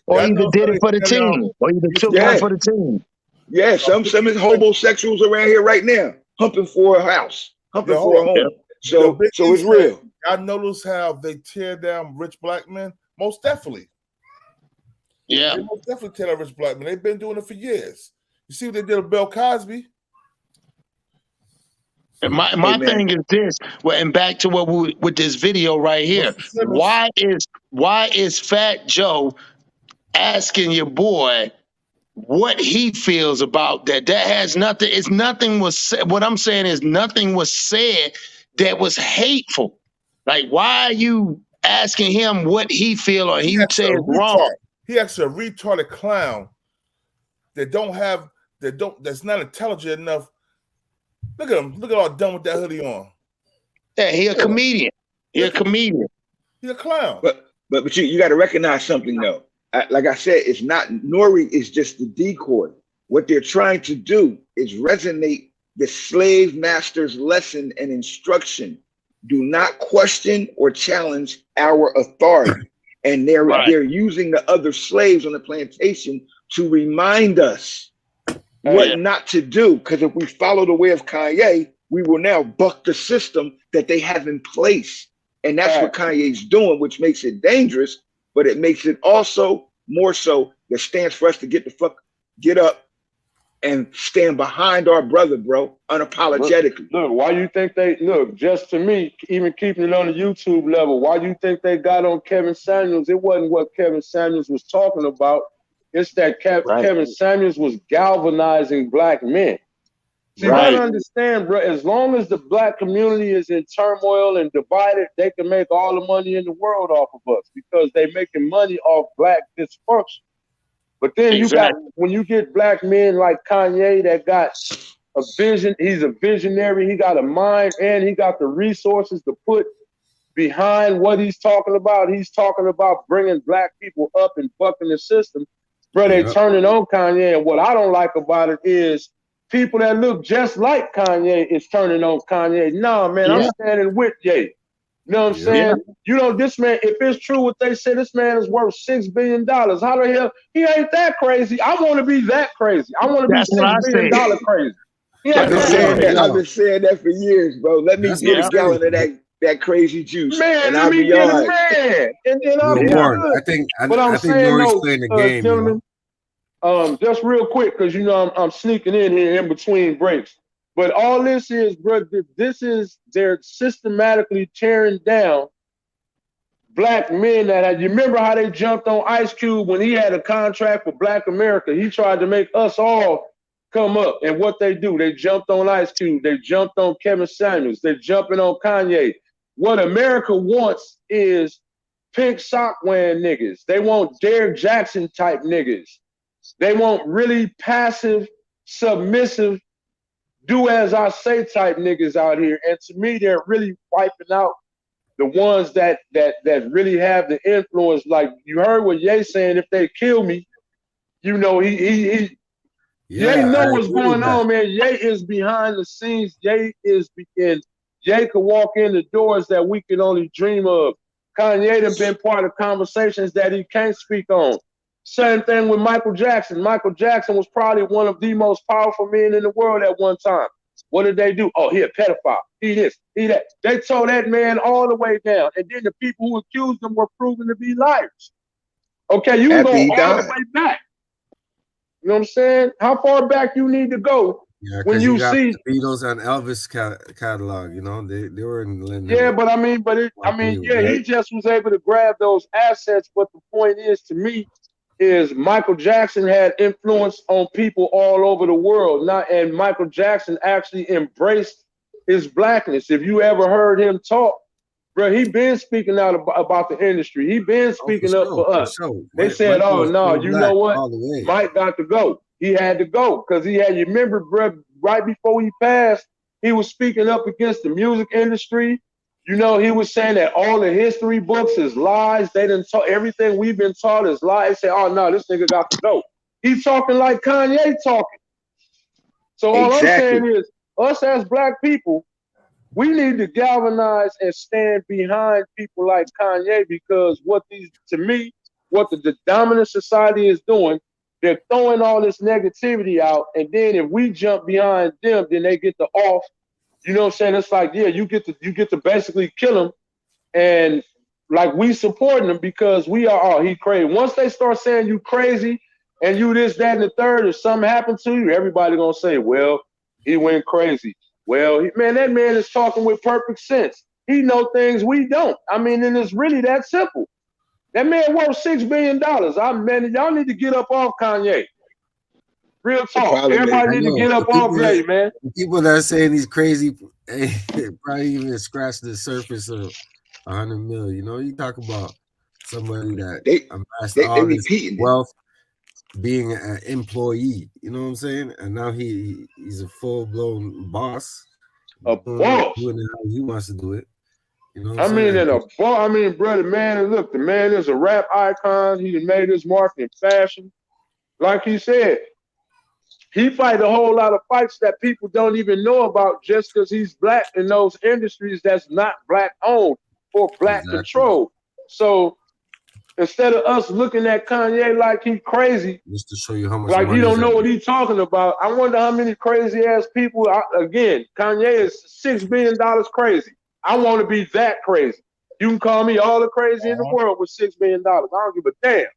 Or either did it for the team. Or either took one for the team. Yeah, some homosexuals around here right now, humping for a house, humping for a home. So it's real. I notice how they tear down rich black men. Most definitely. Yeah. They most definitely tear down rich black men. They've been doing it for years. You see what they did with Bill Cosby? And my thing is this, and back to what with this video right here. Why is Fat Joe asking your boy what he feels about that? That has nothing. It's nothing was said. What I'm saying is nothing was said that was hateful. Like, why are you asking him what he feel or he says wrong? He actually a retarded clown that's not intelligent enough. Look at him. Look at all dumb with that hoodie on. Yeah, he a comedian. He a comedian. He a clown. But you got to recognize something though. Like I said, it's not Nori is just the decoy. What they're trying to do is resonate the slave master's lesson and instruction. Do not question or challenge our authority. And they're using the other slaves on the plantation to remind us what not to do. Because if we follow the way of Kanye, we will now buck the system that they have in place. And that's what Kanye's doing, which makes it dangerous, but it makes it also more so that stands for us to get up and stand behind our brother, bro, unapologetically. Look, why you think just to me, even keeping it on the YouTube level, why you think they got on Kevin Samuels? It wasn't what Kevin Samuels was talking about. It's that Kevin Samuels was galvanizing black men. See, you gotta understand, bro, as long as the black community is in turmoil and divided, they can make all the money in the world off of us because they're making money off black dysfunction. But then when you get black men like Kanye that got a vision, he's a visionary, he got a mind, and he got the resources to put behind what he's talking about. He's talking about bringing black people up and bucking the system. Bro, they turning on Kanye, and what I don't like about it is people that look just like Kanye is turning on Kanye. Nah, man, I'm standing with Ye. You know what I'm saying? You know, this man, if it's true what they say, this man is worth $6 billion. How the hell? He ain't that crazy. I want to be that crazy. I want to be $6 billion crazy. I've been saying that for years, bro. Let me get a gallon of that crazy juice, man, and I'll be all right. And then I'm I think Nori's playing the game, gentlemen, just real quick, because you know I'm sneaking in here in between breaks. But all this is, bro, they're systematically tearing down black men you remember how they jumped on Ice Cube when he had a contract for Black America? He tried to make us all come up. And what they do, they jumped on Ice Cube. They jumped on Kevin Samuels. They're jumping on Kanye. What America wants is pink sock wearing niggas. They want Derrick Jackson type niggas. They want really passive, submissive, do as I say type niggas out here. And to me, they're really wiping out the ones that really have the influence. Like you heard what Ye saying, if they kill me, you know, Ye know what's going on, man. Ye is behind the scenes. Ye could walk in the doors that we can only dream of. Kanye done been part of conversations that he can't speak on. Same thing with Michael Jackson. Michael Jackson was probably one of the most powerful men in the world at one time. What did they do? Oh, he a pedophile. He this, he that. They tore that man all the way down. And then the people who accused him were proven to be liars. Okay, you can go all the way back. You know what I'm saying? How far back you need to go when you see the Beatles and Elvis catalog, you know, they were in he just was able to grab those assets. But the point is, to me, is Michael Jackson had influence on people all over the world. And Michael Jackson actually embraced his blackness. If you ever heard him talk, bro, he been speaking out about the industry. He been speaking up for us. They said, "Oh no, you know what? Mike got to go. He had to go because he had." You remember, bro, right before he passed, he was speaking up against the music industry. You know, he was saying that all the history books is lies. They didn't taught everything we've been taught is lies. They say, "Oh no, this nigga got to go." He's talking like Kanye talking. So all I'm saying is, us as black people, we need to galvanize and stand behind people like Kanye, because what the dominant society is doing, they're throwing all this negativity out, and then if we jump behind them, then they get the off You know what I'm saying? It's like, yeah, you get to basically kill him, and like we supporting him because we are. He crazy. Once they start saying you crazy and you this, that, and the third, if something happened to you, everybody gonna say, well, he went crazy. Well, man, that man is talking with perfect sense. He know things we don't. I mean, and it's really that simple. That man worth $6 billion. Man, y'all need to get up off Kanye. Real talk. Everybody need to get up off Ye, man. People that are saying he's crazy probably even scratched the surface of 100 mil. You know, you talk about somebody that amassed all this wealth, being an employee. You know what I'm saying? And now he's a full-blown boss. A boss. Doing it how he wants to do it. You know what I I'm mean, saying? brother, man, look, the man is a rap icon. He made his mark in fashion. Like he said, he fight a whole lot of fights that people don't even know about just because he's black in those industries that's not black owned or black controlled. So instead of us looking at Kanye like he crazy, just to show you how much like money he don't know what he's talking about, I wonder how many crazy ass people. Again, Kanye is $6 billion crazy. I want to be that crazy. You can call me all the crazy in the world with $6 billion. I don't give a damn.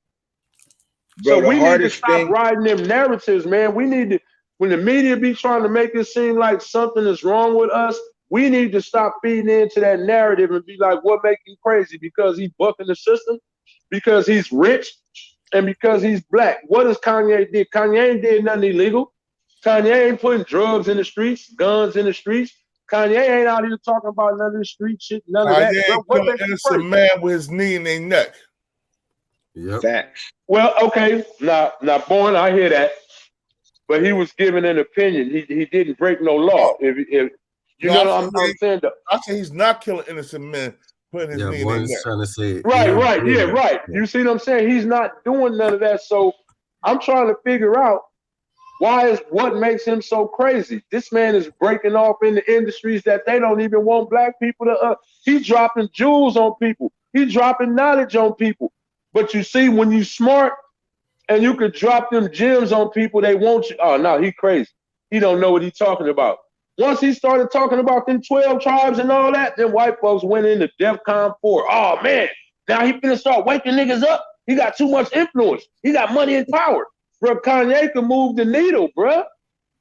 Bro, so we need to stop riding them narratives, man. We need to, when the media be trying to make it seem like something is wrong with us, we need to stop feeding into that narrative and be like, what makes him crazy? Because he's bucking the system? Because he's rich? And because he's black? What does Kanye did? Kanye ain't did nothing illegal. Kanye ain't putting drugs in the streets, guns in the streets. Kanye ain't out here talking about none of the street shit, none of that. Kanye ain't innocent man with his knee in their neck. Yep. Facts. Well, okay, now, Born, I hear that, but he was giving an opinion. He didn't break no law. If you know what I'm saying, I say he's not killing innocent men, putting his knee in their neck. Trying to say right, yeah, right. You see what I'm saying? He's not doing none of that. So I'm trying to figure out what makes him so crazy. This man is breaking off in the industries that they don't even want black people to. He's dropping jewels on people. He's dropping knowledge on people. But you see, when you smart and you could drop them gems on people, they want you. Oh, no, he crazy. He don't know what he's talking about. Once he started talking about them 12 tribes and all that, then white folks went into DEFCON 4. Oh, man, now he finna start waking niggas up. He got too much influence. He got money and power. Bro, Kanye can move the needle, bro.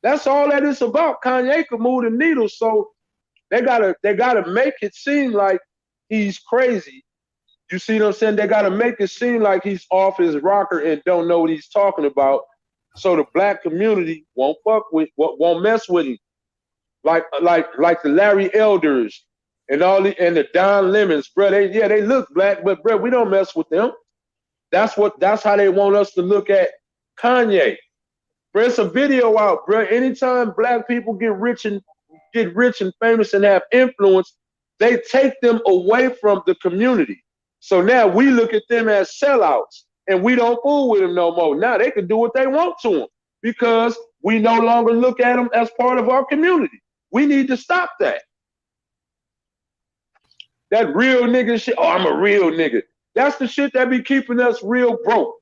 That's all that it's about. Kanye can move the needle. So they gotta make it seem like he's crazy. You see what I'm saying? They gotta make it seem like he's off his rocker and don't know what he's talking about. So the black community won't mess with him. Like the Larry Elders and the Don Lemons, bro. They look black, but bro, we don't mess with them. That's how they want us to look at Kanye. Bro, it's a video out, bro. Anytime black people get rich and famous and have influence, they take them away from the community. So now we look at them as sellouts and we don't fool with them no more. Now they can do what they want to them because we no longer look at them as part of our community. We need to stop that. That real nigga shit. Oh, I'm a real nigga. That's the shit that be keeping us real broke.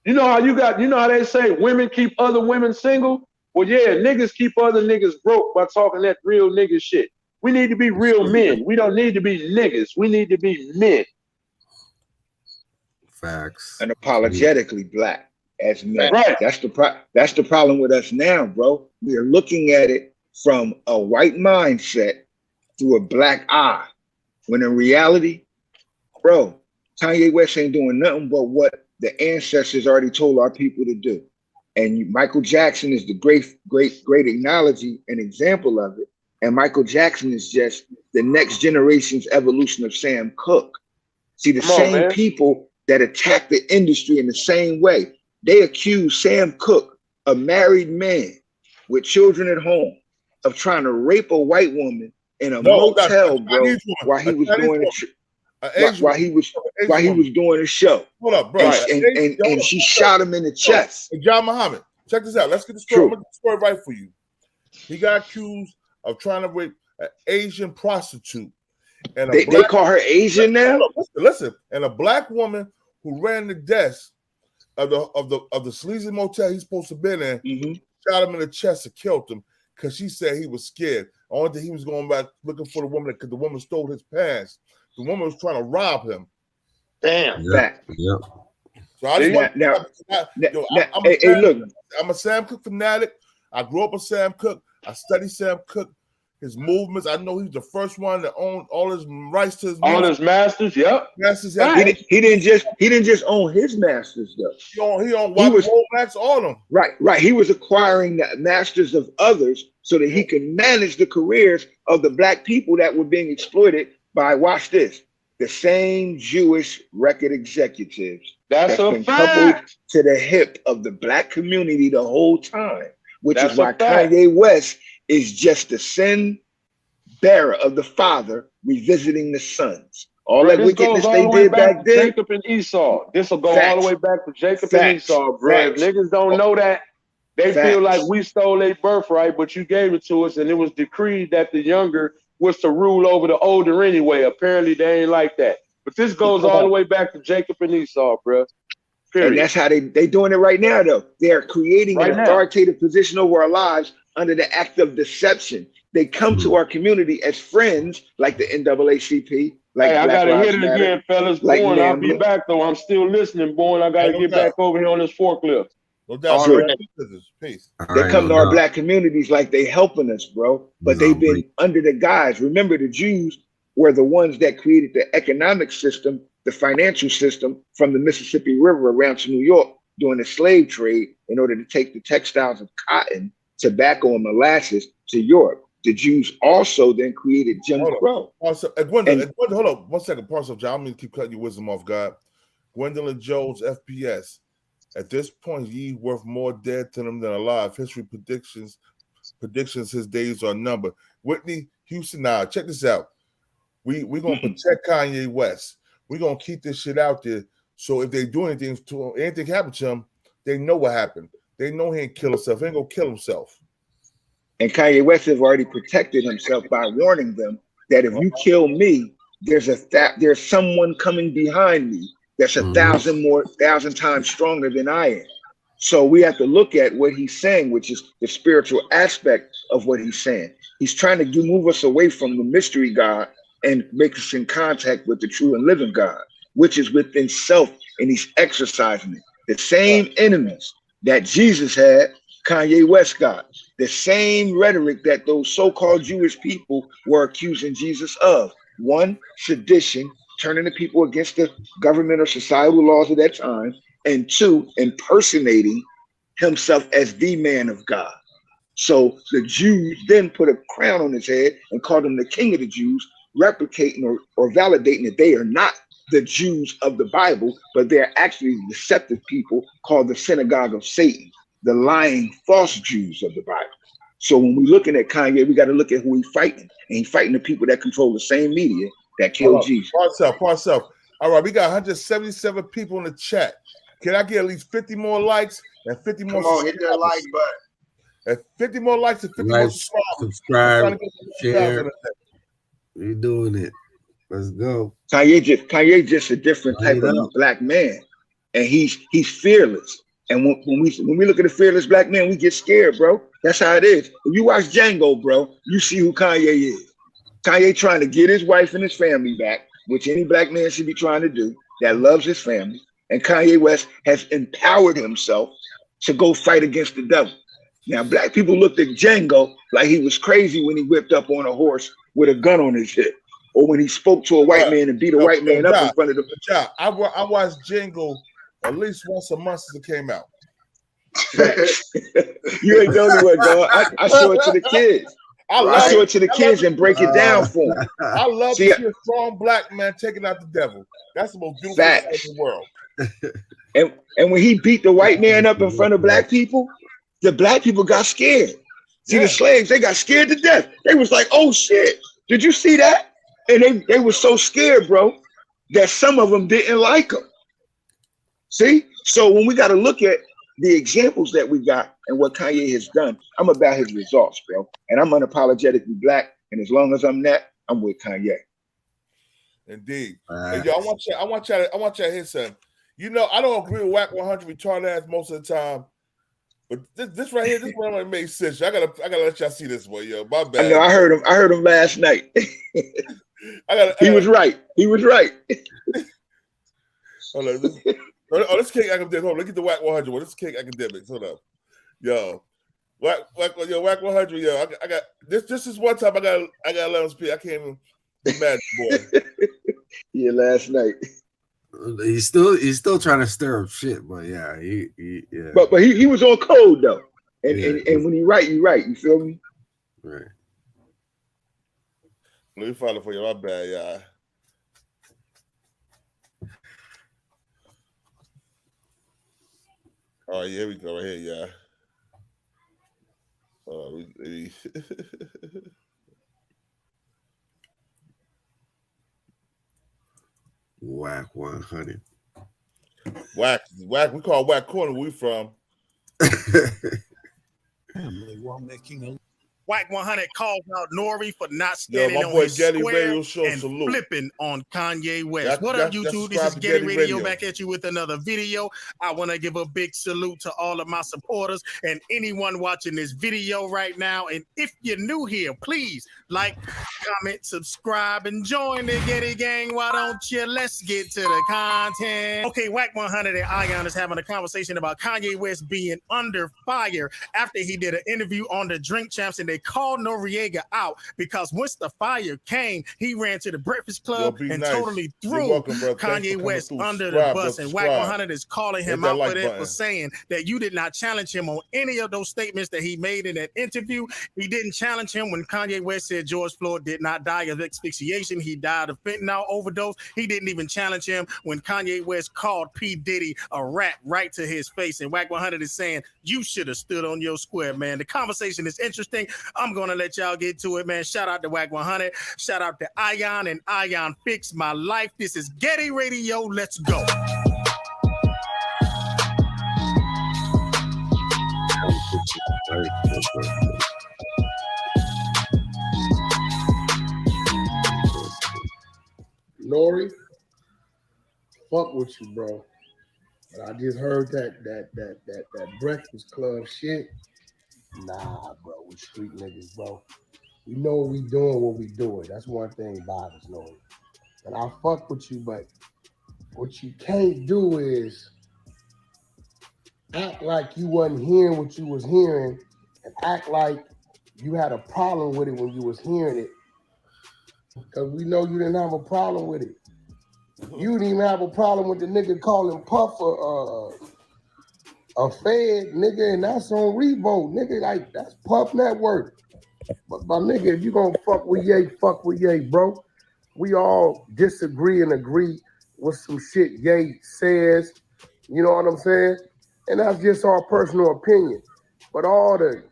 You know how they say women keep other women single? Well, yeah, niggas keep other niggas broke by talking that real nigga shit. We need to be real men. We don't need to be niggas. We need to be men. Facts. Unapologetically black as men. Right. That's the problem with us now, bro. We are looking at it from a white mindset through a black eye. When in reality, bro, Kanye West ain't doing nothing but what the ancestors already told our people to do. And Michael Jackson is the great analogy and example of it. And Michael Jackson is just the next generation's evolution of Sam Cooke. See, the same people that attack the industry in the same way, they accuse Sam Cooke, a married man with children at home, of trying to rape a white woman in a motel, bro, while he was doing doing a show. Hold up, bro. And she shot him in the chest. Hey, John Muhammad, check this out. Let's get the story. I'm gonna get the story right for you. He got accused of trying to rape an Asian prostitute. And they call her Asian now? Listen, and a black woman who ran the desk of the sleazy motel he's supposed to have been in, shot him in the chest and killed him because she said he was scared. Only thing he was going back looking for the woman because the woman stole his pants. The woman was trying to rob him. Damn. Yep. Yep. So I just I'm a Sam Cooke fanatic. I grew up with Sam Cooke. I studied Sam Cooke, his movements. I know he was the first one that owned all his rights to his all his masters. Yep. Masters. He didn't just own his masters though. He owned Womack's, all of them. Right. He was acquiring the masters of others so that he could manage the careers of the black people that were being exploited by, watch this, the same Jewish record executives that's been coupled to the hip of the black community the whole time, which is why Kanye West is just the sin bearer of the father revisiting the sons. All that wickedness they did back then. Jacob and Esau. This will go all the way back to Jacob and Esau, bro. If niggas don't know that, they feel like we stole their birthright, but you gave it to us, and it was decreed that the younger was to rule over the older anyway. Apparently, they ain't like that. But this goes all the way back to Jacob and Esau, bro. Period. And that's how they doing it right now, though. They're creating an authoritative position over our lives under the act of deception. They come to our community as friends, like the NAACP. Like I gotta hit it again, fellas. Like Born, I'll be back though. I'm still listening, Born. I gotta get back over here on this forklift. No doubt. Peace. They come to our black communities like they helping us, bro. But they've been under the guise. Remember, the Jews were the ones that created the economic system, the financial system from the Mississippi River around to New York during the slave trade in order to take the textiles of cotton, tobacco, and molasses to Europe. The Jews also then created Jim Crow. Gwendolyn, hold on 1 second. Parcel John, I'm going to keep cutting your wisdom off, God. Gwendolyn Jones, FPS. At this point, ye worth more dead to them than alive. History predictions his days are numbered. Whitney Houston, now check this out. We're going to protect Kanye West. We're going to keep this shit out there. So if they do anything happen to him, they know what happened. They know he ain't kill himself. He ain't going to kill himself. And Kanye West has already protected himself by warning them that if you kill me, there's someone coming behind me that's 1,000 times stronger than I am. So we have to look at what he's saying, which is the spiritual aspect of what he's saying. He's trying to move us away from the mystery God and make us in contact with the true and living God, which is within self, and he's exercising it. The same enemies that Jesus had, Kanye West got. The same rhetoric that those so-called Jewish people were accusing Jesus of. One, sedition, turning the people against the government or societal laws of that time. And two, impersonating himself as the man of God. So the Jews then put a crown on his head and called him the king of the Jews, replicating or validating that they are not the Jews of the Bible, but they're actually deceptive people called the synagogue of Satan, the lying false Jews of the Bible. So when we're looking at Kanye, we got to look at who he's fighting. And he's fighting the people that control the same media that killed Jesus. Parcel. All right, we got 177 people in the chat. Can I get at least 50 more likes and 50 more? Come on, hit that like button. And 50 more likes and 50 more subscribe, share. We're doing it. Let's go. Kanye just a different type of black man, and he's fearless. And when we look at a fearless black man, we get scared, bro. That's how it is. If you watch Django, bro, you see who Kanye is. Kanye trying to get his wife and his family back, which any black man should be trying to do, that loves his family. And Kanye West has empowered himself to go fight against the devil. Now, black people looked at Django like he was crazy when he whipped up on a horse with a gun on his hip, or when he spoke to a white man and beat a white man up in front of the. I watched Django at least once a month since it came out. You ain't the only one, dog. I show it to the kids. I show it to the kids and break it down for them. I love to see a strong black man taking out the devil. That's the most beautiful thing in the world. And when he beat the white man up in front of black people, the black people got scared. See, the slaves, they got scared to death. They was like, oh shit, did you see that? And they were so scared, bro, that some of them didn't like him. See? So when we got to look at the examples that we got and what Kanye has done, I'm about his results, bro. And I'm unapologetically black. And as long as I'm that, I'm with Kanye. Indeed. And yo, I want y'all to hit something. You know, I don't agree with Whack 100 retarded ass most of the time. But this right here, this one might make sense. I gotta let y'all see this one, yo. My bad. I know. I heard him last night. He was right. Hold on. This King Academics. Hold on. Look at the Whack 100 one. This is King Academics. Hold up. Yo. Whack 100, yo. I got this is one time I got 11 speed. I can't even imagine, boy. Yeah, last night. He's still trying to stir up shit, but yeah, yeah. But he was on code though. And when he right, you feel me? Right. Let me follow for you. My bad, y'all. All right, here we go. Right here, y'all. Whack 100. Whack. We call Whack Corner where we from. Whack 100 calls out Nori for not standing on his Getty square Radio Show, and salute. flipping on Kanye West. What up, YouTube? This is Getty Radio back at you with another video. I want to give a big salute to all of my supporters and anyone watching this video right now. And if you're new here, please like, comment, subscribe, and join the Getty Gang. Why don't you? Let's get to the content. Okay, Whack 100 and Ion is having a conversation about Kanye West being under fire after he did an interview on the Drink Champs, and they called Noriega out because once the fire came, he ran to the Breakfast Club and totally threw Kanye West under the bus. And Whack 100 is calling him out for that, for saying that you did not challenge him on any of those statements that he made in that interview. He didn't challenge him when Kanye West said George Floyd did not die of asphyxiation. He died of fentanyl overdose. He didn't even challenge him when Kanye West called P. Diddy a rat right to his face. And Whack 100 is saying, you should have stood on your square, man. The conversation is interesting. I'm going to let y'all get to it, man. Shout out to Whack 100. Shout out to Ion and Ion Fix My Life. This is Getty Radio. Let's go. Nori, fuck with you, bro. But I just heard that Breakfast Club shit. Nah, bro, we street niggas, bro. We know what we doing, what we doing. That's one thing about us, Nori. And I fuck with you, but what you can't do is act like you wasn't hearing what you was hearing and act like you had a problem with it when you was hearing it. Because we know you didn't have a problem with it. You didn't even have a problem with the nigga calling Puff a fed, nigga, and that's on Revolt, nigga. Like, that's Puff Network. But my nigga, if you gonna fuck with Ye, bro. We all disagree and agree with some shit Ye says. You know what I'm saying? And that's just our personal opinion. But all the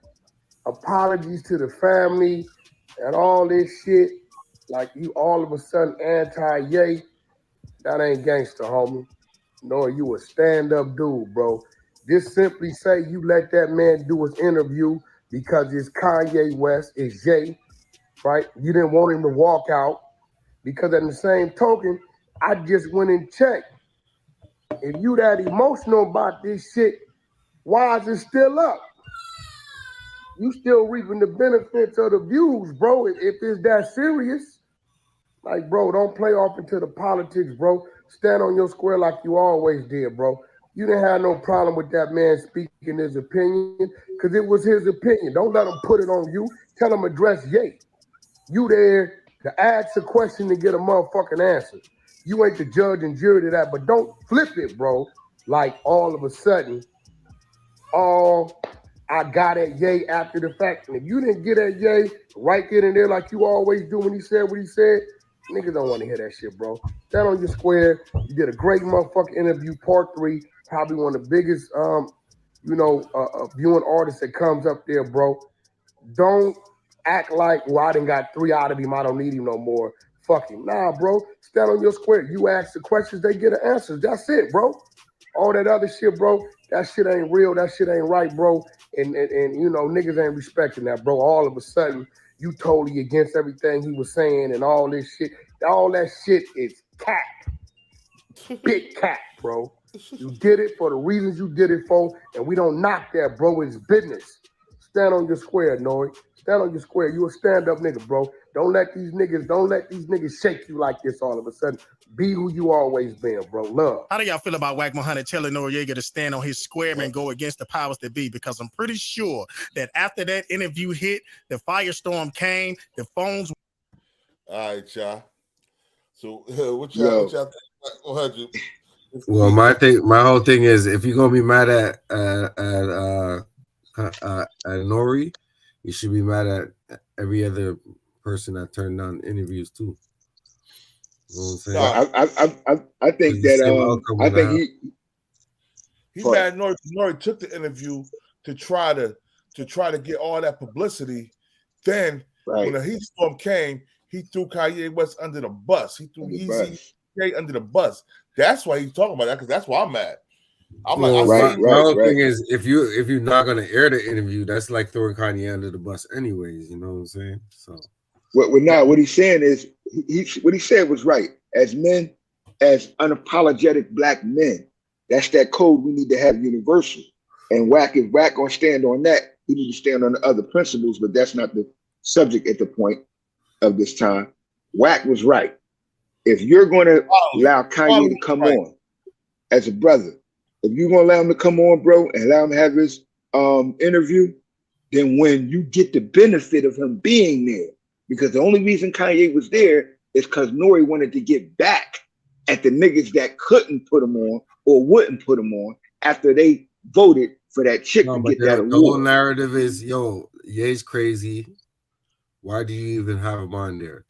apologies to the family and all this shit, like you all of a sudden anti-Ye, that ain't gangster, homie. No, you a stand-up dude, bro. Just simply say you let that man do his interview because it's Kanye West, it's Ye, right? You didn't want him to walk out because at the same token, I just went and checked. If you that emotional about this shit, why is it still up? You still reaping the benefits of the views, bro, if it's that serious. Like, bro, don't play off into the politics, bro. Stand on your square like you always did, bro. You didn't have no problem with that man speaking his opinion because it was his opinion. Don't let him put it on you. Tell him address Ye. You there to ask a question to get a motherfucking answer. You ain't the judge and jury to that, but don't flip it, bro. Like all of a sudden, I got at Ye after the fact. And if you didn't get at Ye right then and there like you always do when he said what he said, niggas don't want to hear that shit, bro. Stand on your square. You did a great motherfucking interview, part 3. Probably one of the biggest, viewing artists that comes up there, bro. Don't act like, well, I done got 3 out of him. I don't need him no more. Fuck him. Nah, bro. Stand on your square. You ask the questions, they get the answers. That's it, bro. All that other shit, bro, that shit ain't real. That shit ain't right, bro. And you know, niggas ain't respecting that, bro. All of a sudden, you totally against everything he was saying and all this shit. All that shit is cap. Big cap, bro. You did it for the reasons you did it for, and we don't knock that, bro. It's business. Stand on your square, Nori. Stand on your square. You a stand-up nigga, bro. Don't let these niggas shake you like this all of a sudden. Be who you always been, bro. Love. How do y'all feel about Wack 100 telling Noriega to stand on his square and go against the powers that be? Because I'm pretty sure that after that interview hit, the firestorm came, the phones. All right, y'all. So what y'all think about 100? Well, my whole thing is, if you're gonna be mad at Nori, you should be mad at every other person that turned down interviews too. You know what I'm saying? I think that I think he mad Nori. Nori took the interview to try to get all that publicity. Then when the heat storm came, he threw Kanye West under the bus. He threw Yeezy under the bus. That's why he's talking about that, because that's why I'm mad. I'm like, my whole thing is, if you're not gonna air the interview, that's like throwing Kanye under the bus, anyways. You know what I'm saying? So, what he's saying is, what he said was right. As men, as unapologetic black men, that's that code we need to have universal. And if Wack gonna stand on that, he need to stand on the other principles. But that's not the subject at the point of this time. Wack was right. If you're going to allow Kanye to come on as a brother, if you're going to allow him to come on, bro, and allow him to have his interview, then when you get the benefit of him being there, because the only reason Kanye was there is because Nori wanted to get back at the niggas that couldn't put him on or wouldn't put him on after they voted for that chick to get that award. The whole narrative is, Ye's crazy. Why do you even have him on there?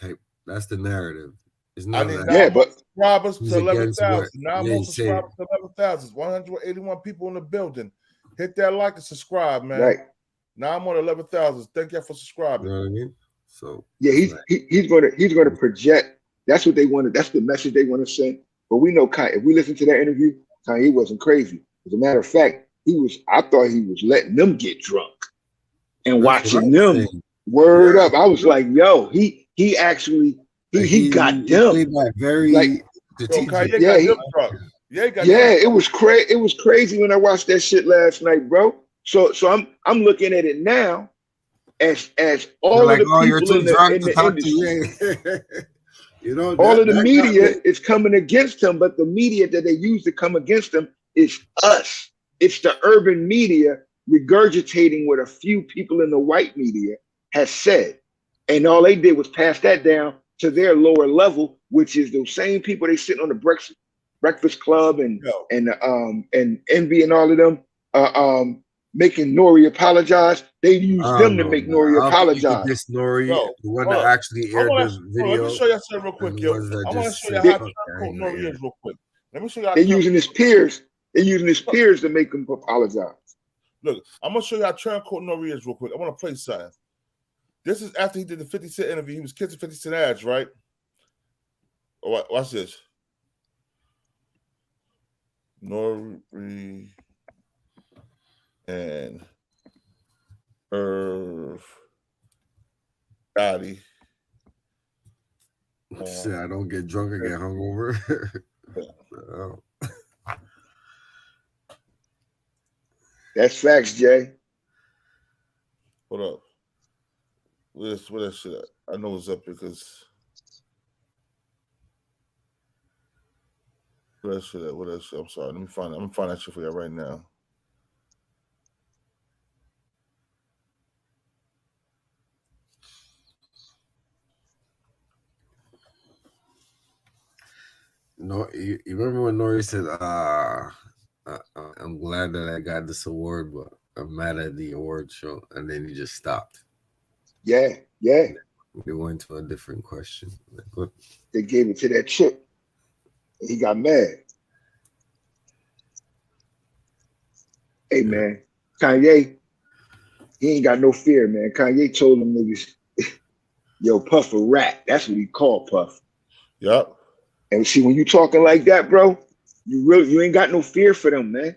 That's the narrative. It's not but subscribers to 11,000. Now more subscribers to 11,000. 181 people in the building. Hit that like and subscribe, man. Right. Now I'm on 11,000. Thank you for subscribing. You know what I mean? So he's gonna project. That's what they wanted. That's the message they want to send. But we know Kanye. If we listen to that interview, Kanye wasn't crazy. As a matter of fact, I thought he was letting them get drunk and watching them. Word up. I was like, yo, he actually. He got them. That very it was crazy. It was crazy when I watched that shit last night, bro. So I'm looking at it now as all of the people in the industry. All of the media is coming against him, but the media that they use to come against him is us. It's the urban media regurgitating what a few people in the white media has said, and all they did was pass that down to their lower level, which is those same people they sitting on the Breakfast Club and Envy and all of them making Nori apologize. They use them to make Nori apologize. This Nori, the one that actually aired the video. Let me show you something real quick, yo. I want to show you how turncoat Nori is real quick. Let me show you how they're using his peers. They're using his peers to make him apologize. Look, I'm gonna show you how turncoat Nori is real quick. I want to play something. This is after he did the 50 Cent interview. He was kissing 50 Cent ass, right? Watch this. Norby and Gotti. Shit, I don't get drunk and get hungover. That's facts, Jay. Hold up. Where that shit at? I know it's up because where that shit at? What that shit? I'm sorry. Let me find it. I'm gonna find that shit for you right now. No, you remember when Nori said, I'm glad that I got this award, but I'm mad at the award show, and then he just stopped. Yeah. They went to a different question. Like, what? They gave it to that chick. He got mad. Hey, man, Kanye, he ain't got no fear, man. Kanye told them niggas, yo, Puff a rat. That's what he called Puff. Yep. And see, when you talking like that, bro, you ain't got no fear for them, man.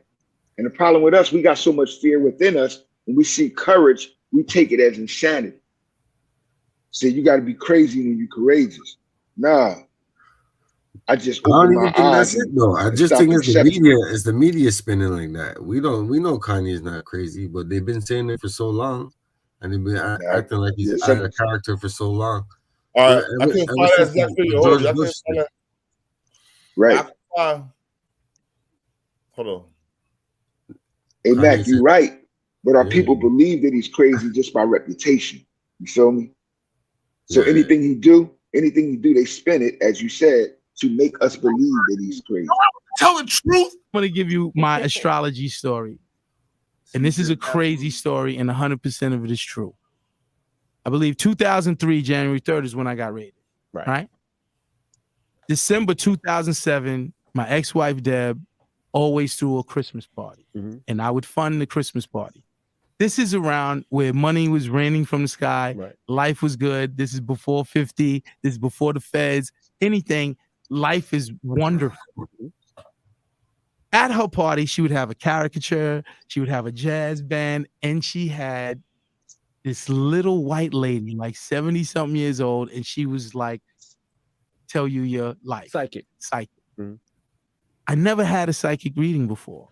And the problem with us, we got so much fear within us. When we see courage, we take it as insanity. So you got to be crazy when you're courageous. Nah. I just I don't opened even my think eyes. that's it though. I just think it's the media spinning like that. We know Kanye's not crazy, but they've been saying it for so long, and they've been acting like he's out of character for so long. All right, I can't find that exact video. Hold on, right. Hold on. Hey Mac, you're right. But our people believe that he's crazy just by reputation. You feel me? So anything he do, they spin it, as you said, to make us believe that he's crazy. Tell the truth. I'm gonna give you my astrology story. And this is a crazy story, and 100% of it is true. I believe 2003, January 3rd is when I got raided. Right? December 2007, my ex-wife Deb always threw a Christmas party. And I would fund the Christmas party. This is around where money was raining from the sky. Life was good. This is before 50. This is before the feds. Anything. Life is wonderful. At her party, she would have a caricature. She would have a jazz band. And she had this little white lady, like 70-something years old. And she was like, tell you your life. Psychic. I never had a psychic reading before.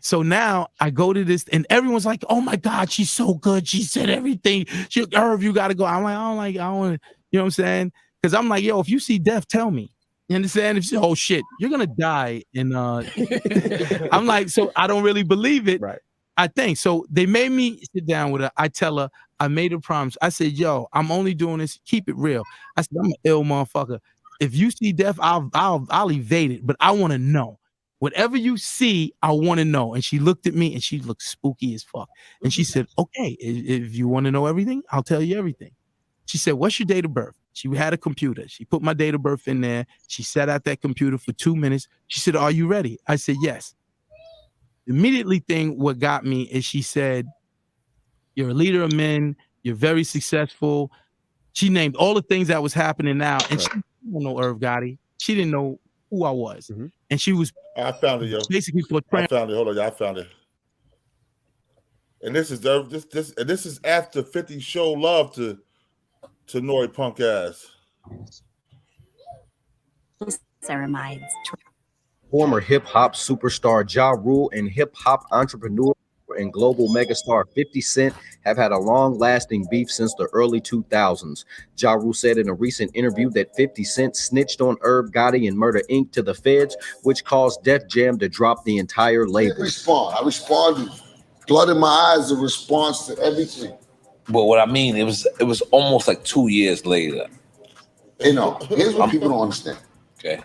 So now I go to this and everyone's like, oh my God, she's so good. She said everything. Irv, you got to go. I'm like, I don't want to, you know what I'm saying? Because I'm like, yo, if you see death, tell me. You understand? If you say, oh shit, you're going to die. And I'm like, so I don't really believe it. I think. So they made me sit down with her. I tell her, I made a promise. I said, yo, I'm only doing this. Keep it real. I said, I'm an ill motherfucker. If you see death, I'll evade it. But I want to know. Whatever you see, I want to know. And she looked at me and she looked spooky as fuck. And she said, okay, if you want to know everything, I'll tell you everything. She said, what's your date of birth? She had a computer. She put my date of birth in there. She sat at that computer for 2 minutes. She said, are you ready? I said, yes. Immediately what got me is she said, you're a leader of men. You're very successful. She named all the things that was happening now. And she didn't know Irv Gotti. She didn't know who I was. And she was found it, yo. Basically I found it. Hold on, I found it. And this is after 50 showed love to Nori punk ass. Ceramides. Former hip-hop superstar Ja Rule and hip-hop entrepreneur and global megastar 50 Cent have had a long-lasting beef since the early 2000s. Ja Rule said in a recent interview that 50 Cent snitched on Irv Gotti and Murder Inc. to the feds, which caused Def Jam to drop the entire label. I responded. Blood in my eyes, a response to everything. But what I mean, it was almost like 2 years later. You know, here's what people don't understand. Okay.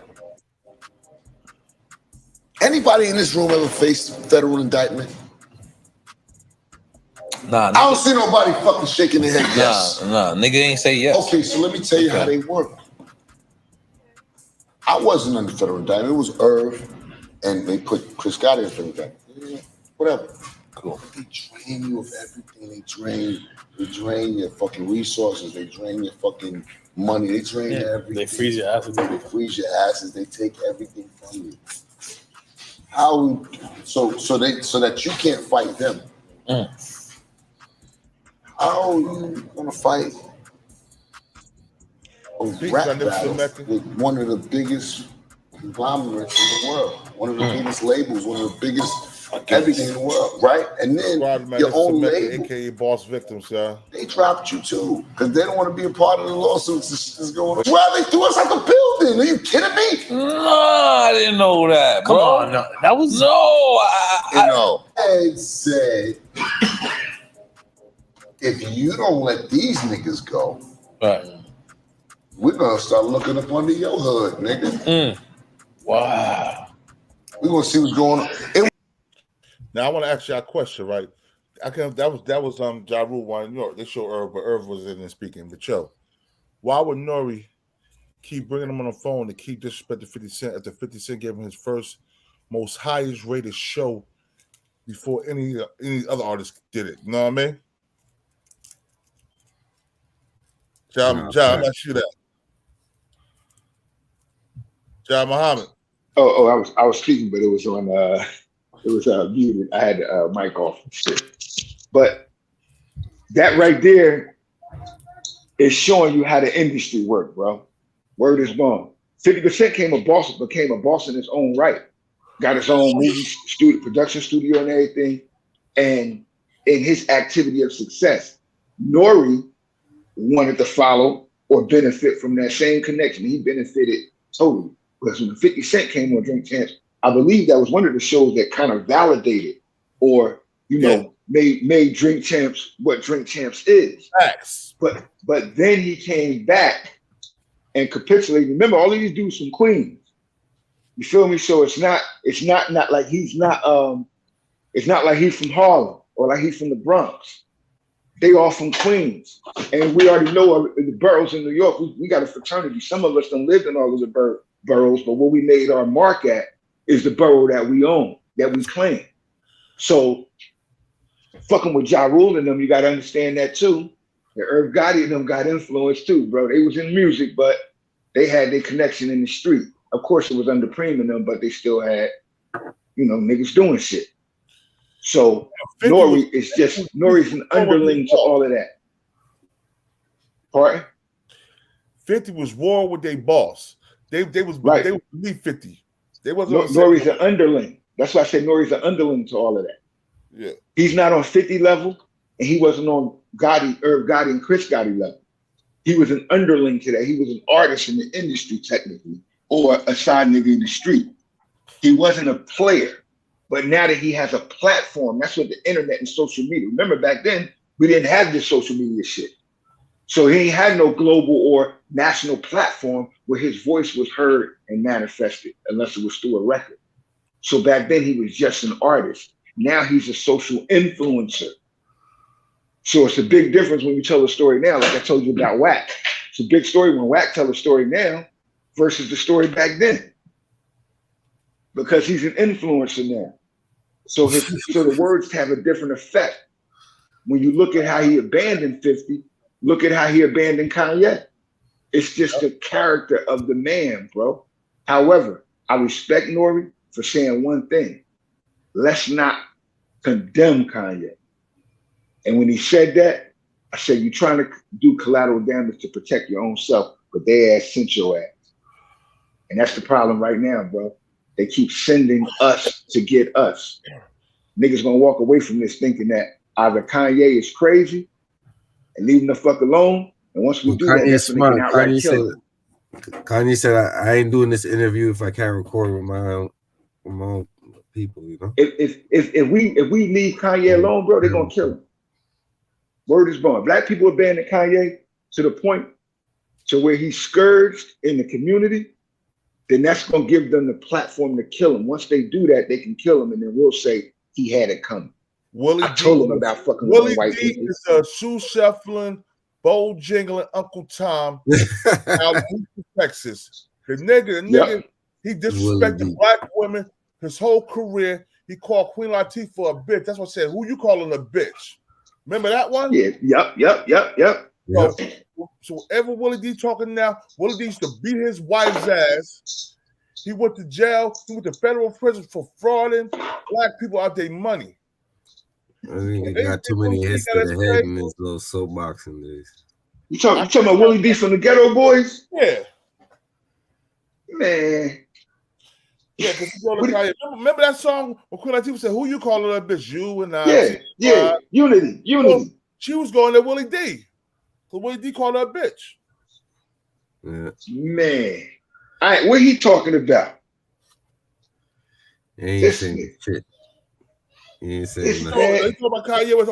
Anybody in this room ever faced federal indictment? Nah, I don't see nobody fucking shaking their head yes. Nah, nigga ain't say yes. Okay, so let me tell you how they work. I wasn't under federal indictment. It was Irv, and they put Chris Gotti in federal indictment. Whatever. Cool. They drain you of everything. They drain your fucking resources. They drain your fucking money. They drain everything. They freeze your assets. They freeze your asses. They take everything from you. How so that you can't fight them? How are you gonna fight a rap battle with one of the biggest conglomerates in the world, one of the biggest labels, one of the biggest everything in the world, right? And then your own label, aka Boss Victims, they dropped you too because they don't want to be a part of the lawsuits that's going on. Well, they threw us out the building. Are you kidding me? No, I didn't know that. Come bro. on, no, that was Ed said, if you don't let these niggas go, we're gonna start looking up under your hood, nigga. Wow. We're gonna see what's going on. Now I want to ask you a question, right? That was Ja Rule one. You know, they show Irv, but Irv was in there speaking. But yo, why would Nori keep bringing him on the phone to keep disrespecting 50 Cent after 50 Cent gave him his first, most highest rated show before any other artist did it? You know what I mean? I'm asking you that. Ja Muhammad. I was speaking, but it was on muted. I had the mic off. Shit. But that right there is showing you how the industry works, bro. Word is born. 50% became a boss in his own right. Got his own movie studio, production studio and everything. And in his activity of success, Nori wanted to follow or benefit from that same connection. He benefited totally. Because when 50 Cent came on Drink Champs, I believe that was one of the shows that kind of validated or, you know, made Drink Champs what Drink Champs is. Facts. But then he came back and capitulated. Remember, all of these dudes from Queens. You feel me? So it's not like he's not it's not like he's from Harlem or like he's from the Bronx. They all from Queens. And we already know the boroughs in New York. We got a fraternity. Some of us don't live in all of the boroughs, but what we made our mark at is the borough that we own, that we claim. So fucking with Ja Rule and them, you got to understand that too. The Irv Gotti and them got influence too, bro. They was in music, but they had their connection in the street. Of course, it was under Preem and them, but they still had, you know, niggas doing shit. So Nori's an underling to all of that. Pardon? 50 was war with their boss. They was beneath 50. They wasn't. Nori's an underling. That's why I said Nori's an underling to all of that. Yeah. He's not on 50 level, and he wasn't on Irv Gotti and Chris Gotti level. He was an underling to that. He was an artist in the industry, technically, or a side nigga in the street. He wasn't a player. But now that he has a platform, that's what the internet and social media. Remember back then, we didn't have this social media shit. So he had no global or national platform where his voice was heard and manifested, unless it was through a record. So back then he was just an artist. Now he's a social influencer. So it's a big difference when you tell a story now, like I told you about Wack. It's a big story when Wack tells a story now versus the story back then. Because he's an influencer now. So the words have a different effect. When you look at how he abandoned 50, look at how he abandoned Kanye. It's just the character of the man, bro. However, I respect Nori for saying one thing. Let's not condemn Kanye. And when he said that, I said, you're trying to do collateral damage to protect your own self, but they ass sent your ass. And that's the problem right now, bro. They keep sending us to get us. Niggas gonna walk away from this thinking that either Kanye is crazy and leave him the fuck alone. And once we do that, that's when they can outright kill him. Kanye said, I ain't doing this interview if I can't record with my own people, you know? If we leave Kanye alone, bro, they're gonna kill him. Word is born. Black people abandon Kanye to the point to where he's scourged in the community. Then that's going to give them the platform to kill him. Once they do that, they can kill him, and then we'll say he had it coming. I told him about fucking white people. Willie D is a shoe shuffling, bowl jingling Uncle Tom out in Texas. The nigga, he disrespected black women his whole career. He called Queen Latifah a bitch. That's what I said. Who you calling a bitch? Remember that one? Yeah. Yep. So whatever Willie D talking now, Willie D used to beat his wife's ass. He went to jail. He went to federal prison for frauding black people out their money. I think he got too many hits to the head in this little soapboxing days. You talking about Willie D from the Ghetto Boys? Yeah. Man. Yeah, because remember that song when Queen Latifah said, "Who you calling a bitch? You and I." Yeah. Unity. So she was going to Willie D. So Willie D called her a bitch. Yeah. Man. All right, what he talking about? He ain't saying shit. He ain't saying nothing. They talk about Kanye West.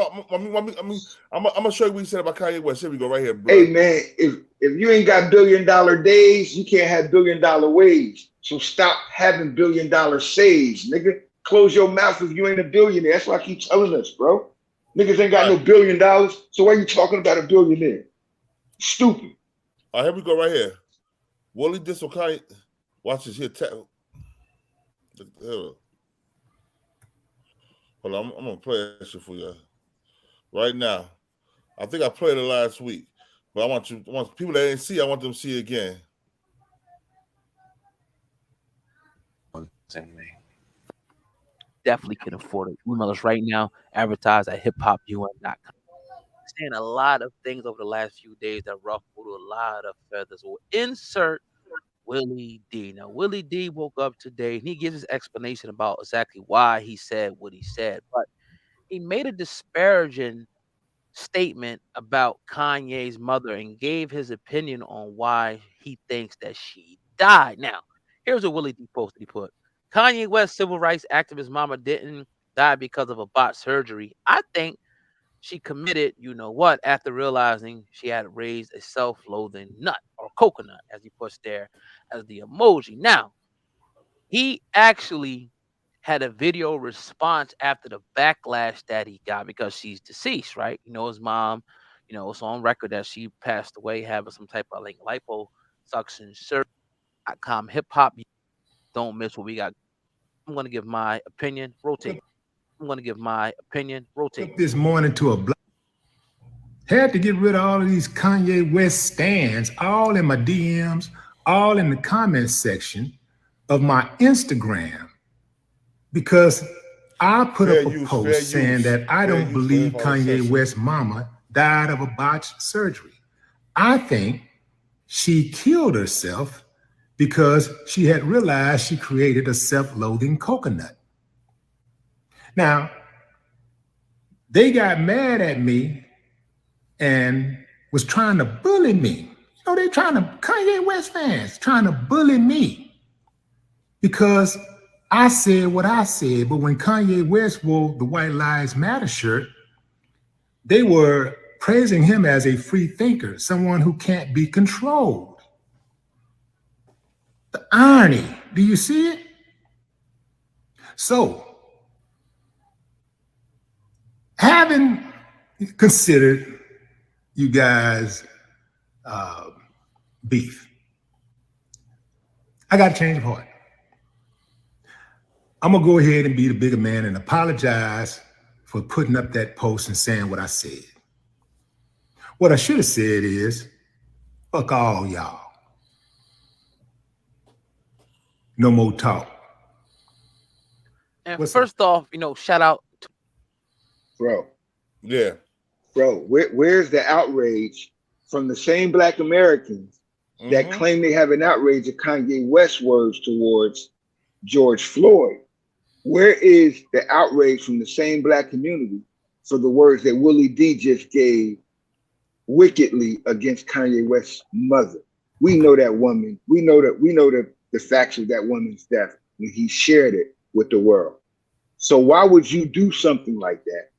I'm gonna show you what he said about Kanye West. Here we go, right here, bro. Hey man, if you ain't got $1 billion days, you can't have $1 billion wage. So stop having $1 billion saves, nigga. Close your mouth if you ain't a billionaire. That's why I keep telling us, bro. Niggas ain't got no $1 billion. So why you talking about a billionaire? Stupid. All right, here we go, right here. Willie did some Kanye. Watch this here. Hold on, I'm gonna play that shit for you right now. I think I played it last week, but I want people that didn't see. I want them to see it again. Definitely can afford it. Email us right now. Advertise at hiphopun.com. Saying a lot of things over the last few days that ruffled a lot of feathers. We'll insert Willie D. Now, Willie D woke up today and he gives his explanation about exactly why he said what he said, but he made a disparaging statement about Kanye's mother and gave his opinion on why he thinks that she died. Now, here's what Willie D posted. He put, Kanye West civil rights activist mama didn't die because of a botched surgery. I think she committed, you know what, after realizing she had raised a self-loathing nut or coconut, as he puts there as the emoji. Now, he actually had a video response after the backlash that he got because she's deceased, right? You know, his mom, you know, it's on record that she passed away having some type of like liposuction surgery. Hip hop, don't miss what we got. I'm going to give my opinion. Rotate. I'm going to give my opinion. Rotate. This morning to a black. Had to get rid of all of these Kanye West stands, all in my DMs, all in the comment section of my Instagram, because I put up a post saying that I don't believe Kanye West's mama died of a botched surgery. I think she killed herself because she had realized she created a self-loathing coconut. Now, they got mad at me and was trying to bully me. You know, they trying to, Kanye West fans trying to bully me because I said what I said. But when Kanye West wore the White Lives Matter shirt, they were praising him as a free thinker, someone who can't be controlled. The irony, do you see it? So, having considered you guys beef, I got to change of heart. I'm gonna go ahead and be the bigger man and apologize for putting up that post and saying what I said. What I should have said is, fuck all y'all. No more talk. And first off, you know, shout out to bro. Yeah. Bro, where's the outrage from the same black Americans that claim they have an outrage of Kanye West's words towards George Floyd? Where is the outrage from the same black community for the words that Willie D just gave wickedly against Kanye West's mother? We know that woman. We know the facts of that woman's death when he shared it with the world. So why would you do something like that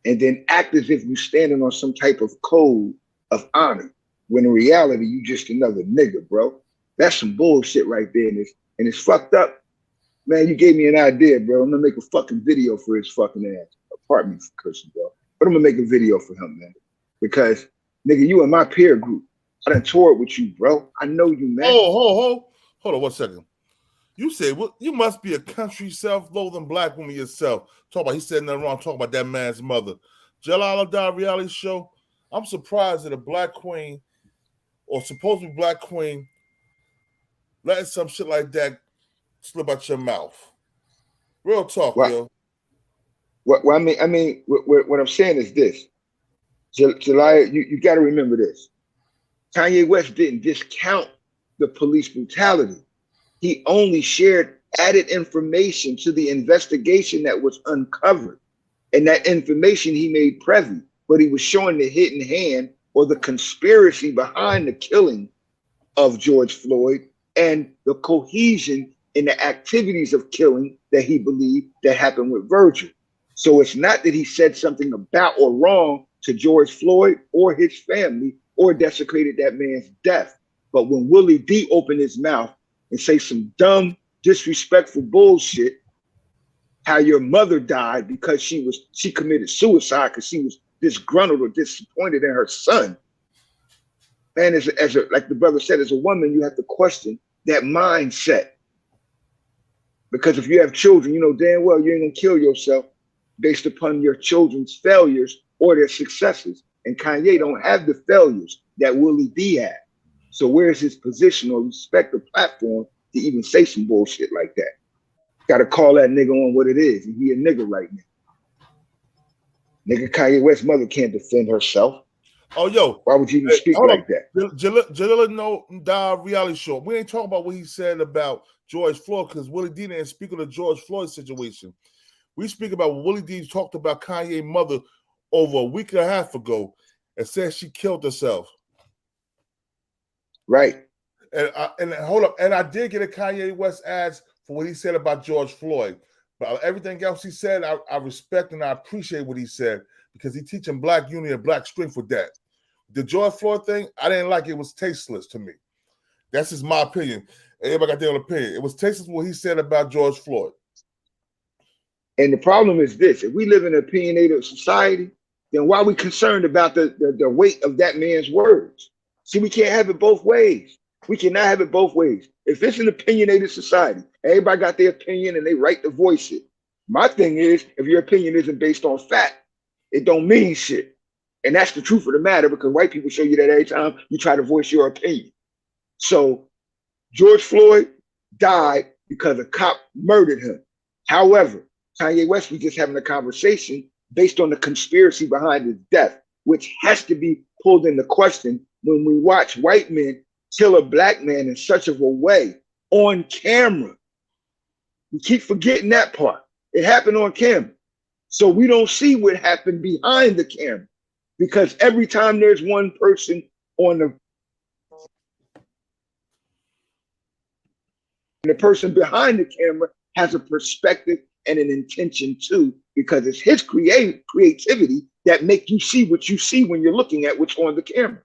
and then act as if you're standing on some type of code of honor when in reality you just another nigga, bro? That's some bullshit right there, and it's fucked up. Man, you gave me an idea, bro. I'm gonna make a fucking video for his fucking ass. Pardon me for cursing, bro. But I'm gonna make a video for him, man. Because, nigga, you in my peer group. I done toured with you, bro. I know you, man. Hold on 1 second. You said, well, you must be a country self-loathing black woman yourself. Talk about, he said nothing wrong, talk about that man's mother. Jalal reality show. I'm surprised that a black queen, or supposedly black queen, letting some shit like that slip out your mouth. Real talk, yo. What I'm saying is this. July, you got to remember this. Kanye West didn't discount the police brutality. He only shared added information to the investigation that was uncovered. And that information he made privy, but he was showing the hidden hand or the conspiracy behind the killing of George Floyd and the cohesion in the activities of killing that he believed that happened with Virgil. So it's not that he said something about or wrong to George Floyd or his family or desecrated that man's death. But when Willie D opened his mouth and say some dumb, disrespectful bullshit, how your mother died because she committed suicide because she was disgruntled or disappointed in her son. Man, like the brother said, as a woman, you have to question that mindset. Because if you have children, you know damn well you ain't gonna kill yourself based upon your children's failures or their successes. And Kanye don't have the failures that Willie D had. So where's his position or respect the platform to even say some bullshit like that? Gotta call that nigga on what it is. And he a nigga right now. Nigga, Kanye West's mother can't defend herself. Oh, yo. Why would you even speak like that? Jalila No reality show. We ain't talking about what he said about George Floyd because Willie D didn't speak of the George Floyd situation. We speak about what Willie D talked about Kanye's mother over a week and a half ago and said she killed herself. Right. And hold up. And I did get a Kanye West ads for what he said about George Floyd. But everything else he said, I respect and I appreciate what he said because he's teaching black unity and black strength with that. The George Floyd thing, I didn't like it. It was tasteless to me. That's just my opinion. Everybody got their own opinion. It was tasteless what he said about George Floyd. And the problem is this: if we live in an opinionated society, then why are we concerned about the weight of that man's words? See, we can't have it both ways. We cannot have it both ways. If it's an opinionated society, everybody got their opinion and they right to voice it. My thing is, if your opinion isn't based on fact, it don't mean shit. And that's the truth of the matter because white people show you that every time you try to voice your opinion. So George Floyd died because a cop murdered him. However, Kanye West was just having a conversation based on the conspiracy behind his death, which has to be pulled into question when we watch white men kill a black man in such of a way on camera. We keep forgetting that part. It happened on camera. So we don't see what happened behind the camera because every time there's one person on the person behind the camera has a perspective and an intention too, because it's his creativity that make you see what you see when you're looking at what's on the camera.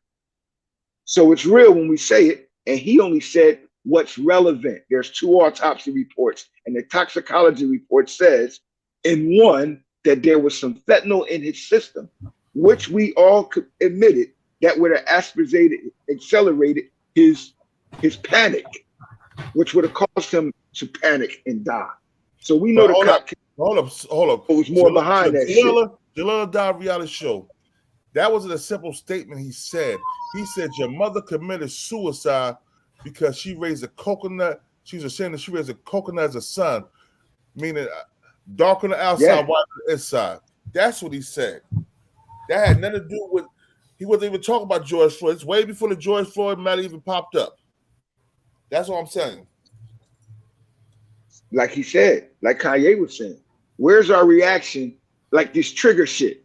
So it's real when we say it, and he only said what's relevant. There's 2 autopsy reports, and the toxicology report says in one that there was some fentanyl in his system, which we all admitted that would have accelerated his panic, which would have caused him to panic and die. So we know hold up. It was more behind that shit. Jalila died reality show. That wasn't a simple statement he said. He said your mother committed suicide because she raised a coconut. She's ashamed that she raised a coconut as a son, meaning dark on the outside, white on the inside. That's what he said. That had nothing to do with, he wasn't even talking about George Floyd. It's way before the George Floyd matter even popped up. That's what I'm saying. Like he said, like Kanye was saying, where's our reaction? Like this trigger shit.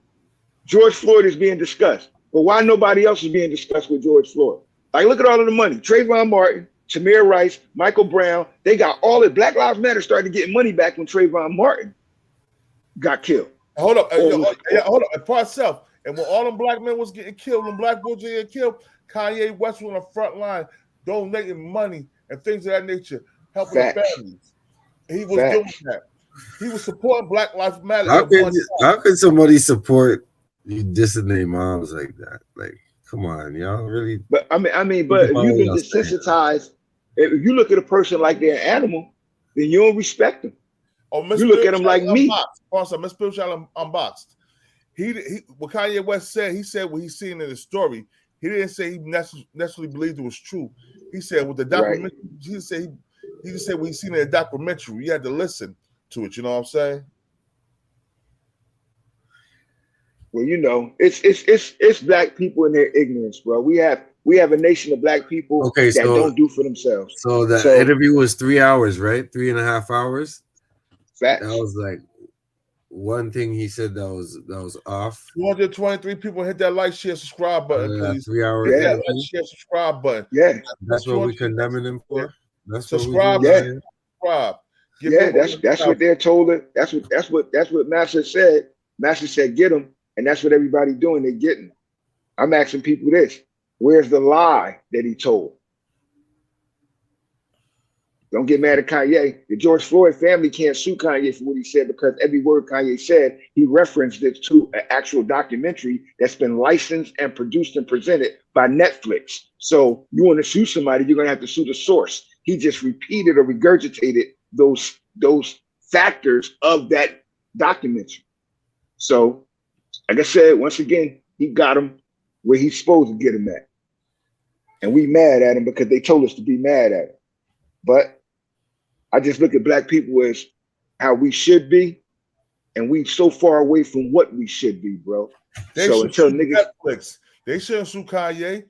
George Floyd is being discussed, but why nobody else is being discussed with George Floyd? Like, look at all of the money. Trayvon Martin, Tamir Rice, Michael Brown, they got all it. Black Lives Matter started getting money back when Trayvon Martin got killed. Hold up. Hold up. For itself. And when all them black men was getting killed, when black boys getting killed, Kanye West was on the front line donating money and things of that nature, helping the families. He was doing that. He was supporting Black Lives Matter. How can somebody support you dissing their moms like that? Like, come on, y'all really. But I mean, but if you've been desensitized, if you look at a person like they're an animal, then you don't respect them. Oh, you look at them like me. Also, Miss Spiritual Unboxed. He what Kanye West said, he said what he's seen in the story. He didn't say he necessarily believed it was true. He said with the documentary, he just said what he's seen in the documentary. You had to listen to it. You know what I'm saying? Well, you know, it's black people in their ignorance, bro. We have a nation of black people that don't do for themselves. So the interview was 3 hours, right? 3.5 hours. Facts. That was like one thing he said that was off. 223 people hit that like, share, subscribe button, please. 3 hours. Yeah, like, share, subscribe button. Yeah, that's what we condemning him for. That's subscribe. What subscribe. That's what they're told. That's what Master said. Master said, get them, and that's what everybody doing. They're getting. I'm asking people this: where's the lie that he told? Don't get mad at Kanye. The George Floyd family can't sue Kanye for what he said because every word Kanye said, he referenced it to an actual documentary that's been licensed and produced and presented by Netflix. So you want to sue somebody, you're going to have to sue the source. He just repeated or regurgitated those factors of that documentary. So, like I said, once again, he got him where he's supposed to get him at. And we mad at him because they told us to be mad at him. But I just look at black people as how we should be, and we so far away from what we should be, bro. They so should until niggas, Netflix. They shouldn't sue Kanye.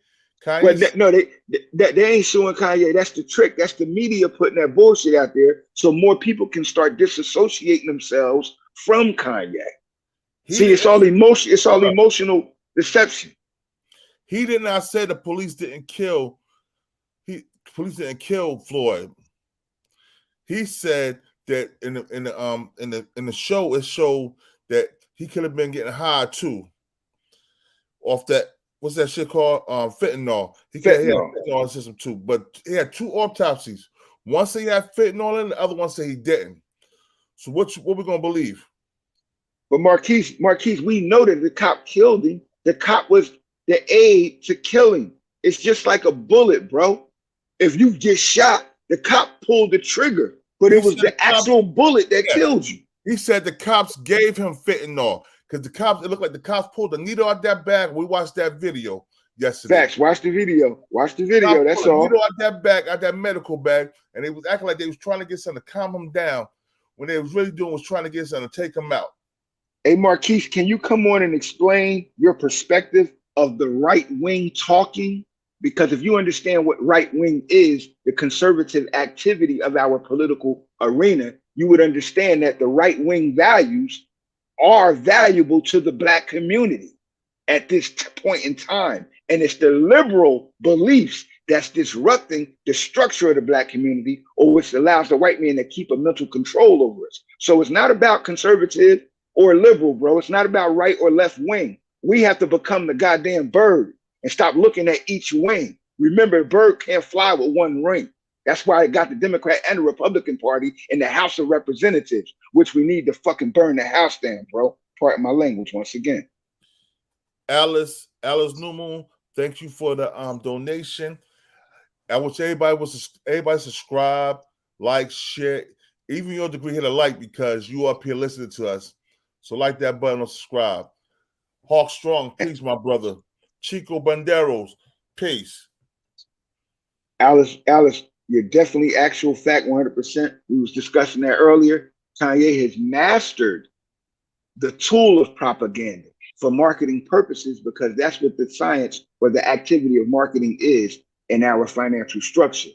Well, they ain't suing Kanye. That's the trick. That's the media putting that bullshit out there so more people can start disassociating themselves from Kanye. See, it's all emotion. It's all emotional deception. He did not say the police didn't kill. Police didn't kill Floyd. He said that in the show it showed that he could have been getting high too. Off that, what's that shit called? Fentanyl. He had fentanyl in the system too. But he had 2 autopsies. One said he had fentanyl in, the other one said he didn't. So what we gonna believe? But Marquise, we know that the cop killed him. The cop was the aid to kill him. It's just like a bullet, bro. If you get shot, the cop pulled the trigger, but it was the actual bullet that killed you. He said the cops gave him fentanyl because it looked like the cops pulled the needle out that bag. We watched that video yesterday. Facts. Watch the video. Watch the video. That's all. Needle out that bag, out that medical bag, and they was acting like they was trying to get something to calm him down when they was really doing was trying to get something to take him out. Hey, Marquise, can you come on and explain your perspective of the right wing talking? Because if you understand what right wing is, the conservative activity of our political arena, you would understand that the right wing values are valuable to the Black community at this point in time. And it's the liberal beliefs that's disrupting the structure of the Black community, or which allows the white man to keep a mental control over us. So it's not about conservative or liberal, bro. It's not about right or left wing. We have to become the goddamn bird and stop looking at each wing. Remember, a bird can't fly with one wing. That's why it got the Democrat and the Republican Party in the House of Representatives, which we need to fucking burn the house down, bro. Pardon my language once again. Alice Numu, thank you for the donation. I wish everybody subscribe, like, share. Even your degree, hit a like because you up here listening to us. So like that button or subscribe. Hawk Strong, peace, my brother. Chico Banderos, peace. Alice, you're definitely actual fact 100%. We was discussing that earlier. Kanye has mastered the tool of propaganda for marketing purposes because that's what the science or the activity of marketing is in our financial structure.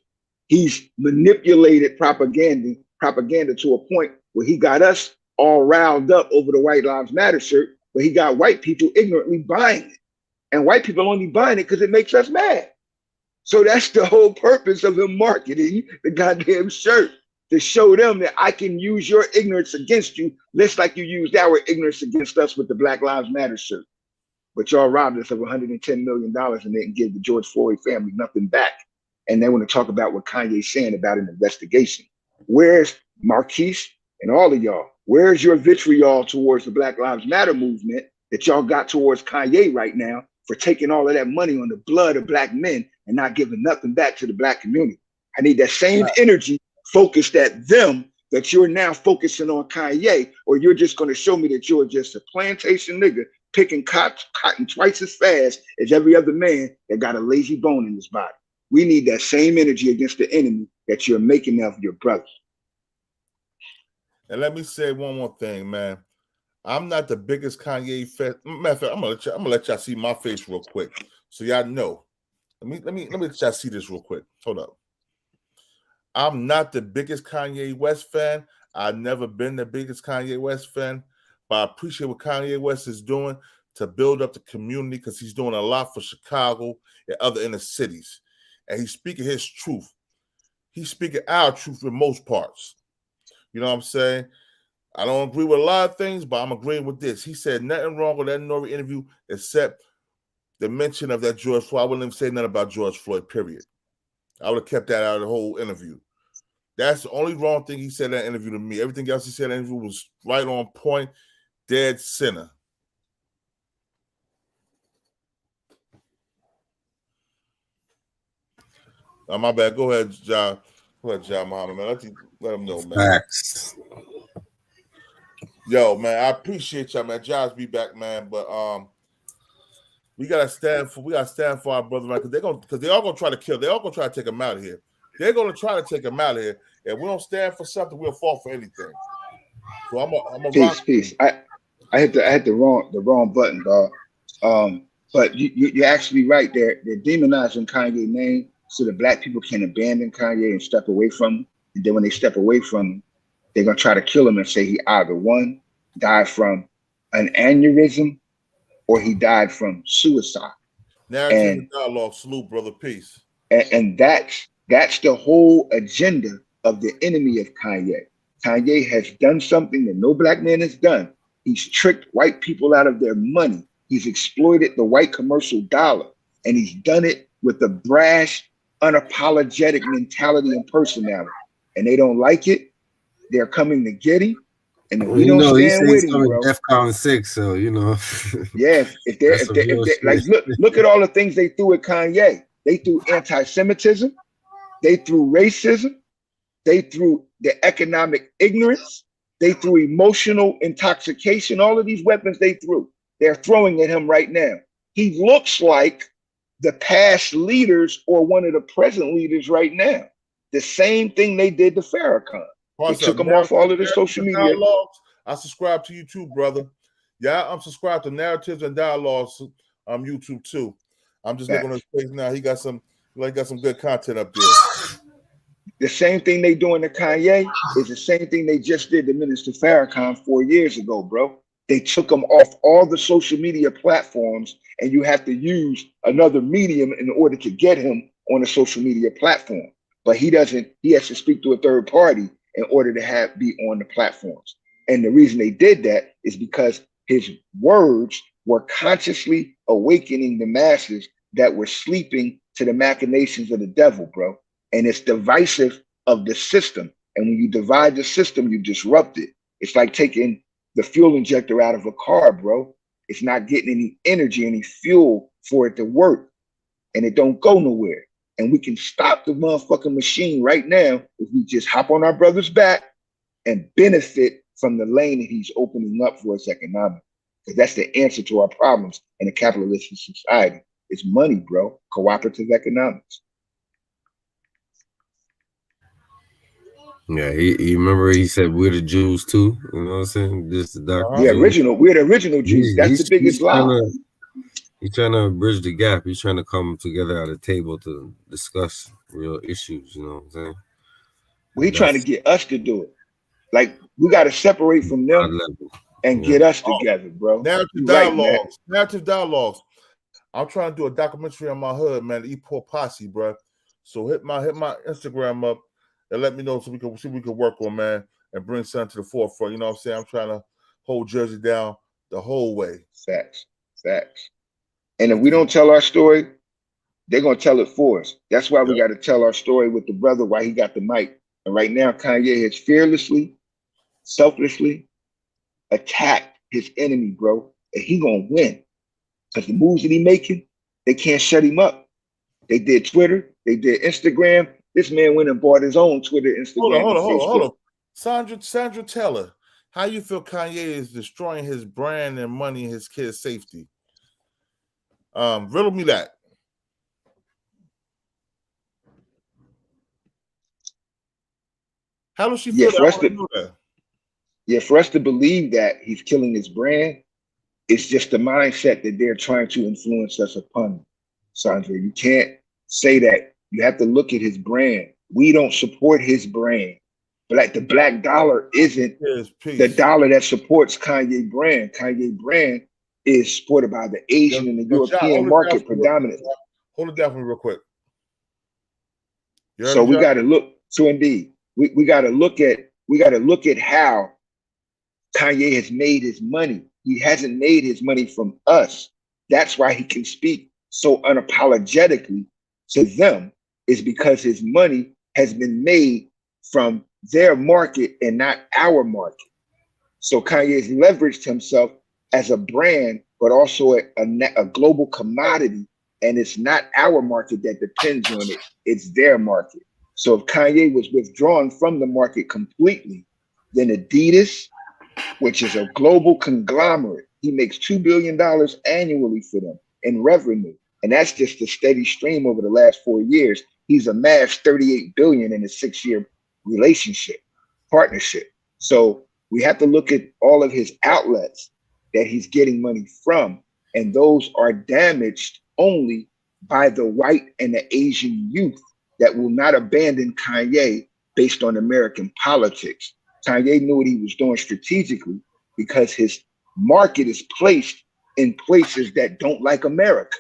He's manipulated propaganda to a point where he got us all riled up over the White Lives Matter shirt, but he got white people ignorantly buying it. And white people only buying it because it makes us mad. So that's the whole purpose of him marketing the goddamn shirt, to show them that I can use your ignorance against you, just like you used our ignorance against us with the Black Lives Matter shirt. But y'all robbed us of $110 million and didn't give the George Floyd family nothing back. And they want to talk about what Kanye's saying about an investigation. Where's Marquise and all of y'all? Where's your vitriol towards the Black Lives Matter movement that y'all got towards Kanye right now for taking all of that money on the blood of Black men and not giving nothing back to the Black community? I need that same energy focused at them that you're now focusing on Kanye, or you're just going to show me that you're just a plantation nigga picking cotton twice as fast as every other man that got a lazy bone in his body. We need that same energy against the enemy that you're making of your brother. And let me say one more thing, man. I'm not the biggest Kanye fan. Matter of fact, I'm gonna let y'all see my face real quick, so y'all know. Let me let y'all see this real quick. Hold up. I'm not the biggest Kanye West fan. I've never been the biggest Kanye West fan, but I appreciate what Kanye West is doing to build up the community because he's doing a lot for Chicago and other inner cities, and he's speaking his truth. He's speaking our truth in most parts. You know what I'm saying? I don't agree with a lot of things, but I'm agreeing with this. He said nothing wrong with that Nori interview except the mention of that George Floyd. I wouldn't even say nothing about George Floyd, period. I would have kept that out of the whole interview. That's the only wrong thing he said in that interview to me. Everything else he said in that interview was right on point, dead center. My bad. Go ahead, John. Go ahead, John Muhammad, man. Let him know, man. Facts. Yo, man, I appreciate y'all, man. John's be back, man. But we gotta stand for our brother, man, because they're all gonna try to kill. They're all gonna try to take him out of here. They're gonna try to take him out of here. If we don't stand for something, we'll fall for anything. So I'm a peace. I hit the wrong button, dog. But you're actually right. They're demonizing Kanye's name so that black people can abandon Kanye and step away from him. And then when they step away from him, they're gonna try to kill him and say he either one died from an aneurysm or he died from suicide. Narrative and dialogue, salute, brother, peace. And that's the whole agenda of the enemy of Kanye. Kanye has done something that no black man has done. He's tricked white people out of their money. He's exploited the white commercial dollar, and he's done it with a brash, unapologetic mentality and personality. And they don't like it. They're coming to get him. And if we don't stand with him, bro. DEFCON 6, so you know. Yeah, if they're like, look at all the things they threw at Kanye. They threw anti-Semitism, they threw racism, they threw the economic ignorance, they threw emotional intoxication. All of these weapons they threw, they're throwing at him right now. He looks like the past leaders or one of the present leaders right now. The same thing they did to Farrakhan. They took him off all of the social media. Dialogues. I subscribe to you too, brother. Yeah, I'm subscribed to Narratives and Dialogues on YouTube too. I'm just looking at his page now. He got some good content up there. The same thing they doing to Kanye is the same thing they just did to Minister Farrakhan 4 years ago, bro. They took him off all the social media platforms, and you have to use another medium in order to get him on a social media platform. But he has to speak to a third party in order to be on the platforms. And the reason they did that is because his words were consciously awakening the masses that were sleeping to the machinations of the devil, bro. And it's divisive of the system. And when you divide the system, you disrupt it. It's like taking the fuel injector out of a car, bro. It's not getting any energy, any fuel for it to work. And it don't go nowhere. And we can stop the motherfucking machine right now if we just hop on our brother's back and benefit from the lane that he's opening up for us economically. Because that's the answer to our problems in a capitalistic society. It's money, bro. Cooperative economics. Yeah, you remember he said we're the Jews too. You know what I'm saying? This the dark. Yeah, we're the original Jews. That's the biggest lie. He's trying to bridge the gap. He's trying to come together at a table to discuss real issues. You know what I'm saying? Well, he's trying to get us to do it. Like, we got to separate from them and get us together, bro. Narrative dialogues. Narrative dialogues. I'm trying to do a documentary on my hood, man. The E-Poor Posse, bro. So hit my Instagram up and let me know so we can work on, man, and bring something to the forefront. You know what I'm saying? I'm trying to hold Jersey down the whole way. Facts. And if we don't tell our story, they're gonna tell it for us. That's why we got to tell our story with the brother while he got the mic. And right now, Kanye has fearlessly, selflessly attacked his enemy, bro. And he gonna win. Because the moves that he making, they can't shut him up. They did Twitter, they did Instagram. This man went and bought his own Twitter, Instagram. Hold on. Sandra Taylor, how you feel Kanye is destroying his brand and money and his kids' safety? Riddle me that. How does she feel for us to believe that he's killing his brand, it's just the mindset that they're trying to influence us upon. Sandra, you can't say that. You have to look at his brand. We don't support his brand. The black dollar isn't the dollar that supports Kanye brand. Kanye brand is supported by the Asian and the European market predominantly. Hold it down for me real quick. So we got to look. So indeed, we got to look at how Kanye has made his money. He hasn't made his money from us. That's why he can speak so unapologetically to them, is because his money has been made from their market and not our market. So Kanye has leveraged himself as a brand, but also a global commodity. And it's not our market that depends on it. It's their market. So if Kanye was withdrawn from the market completely, then Adidas, which is a global conglomerate, he makes $2 billion annually for them in revenue. And that's just a steady stream over the last 4 years. He's amassed $38 billion in a 6-year partnership. So we have to look at all of his outlets that he's getting money from And those are damaged only by the white and the Asian youth that will not abandon Kanye based on American politics. Kanye knew what he was doing strategically because his market is placed in places that don't like America.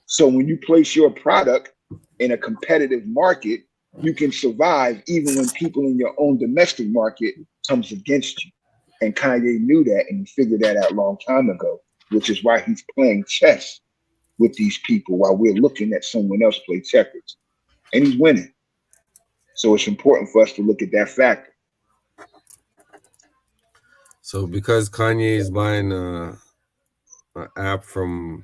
So when you place your product in a competitive market, you can survive even when people in your own domestic market comes against you. And Kanye knew that and he figured that out a long time ago, which is why he's playing chess with these people while we're looking at someone else play checkers. And he's winning. So it's important for us to look at that factor. So because Kanye is buying an app from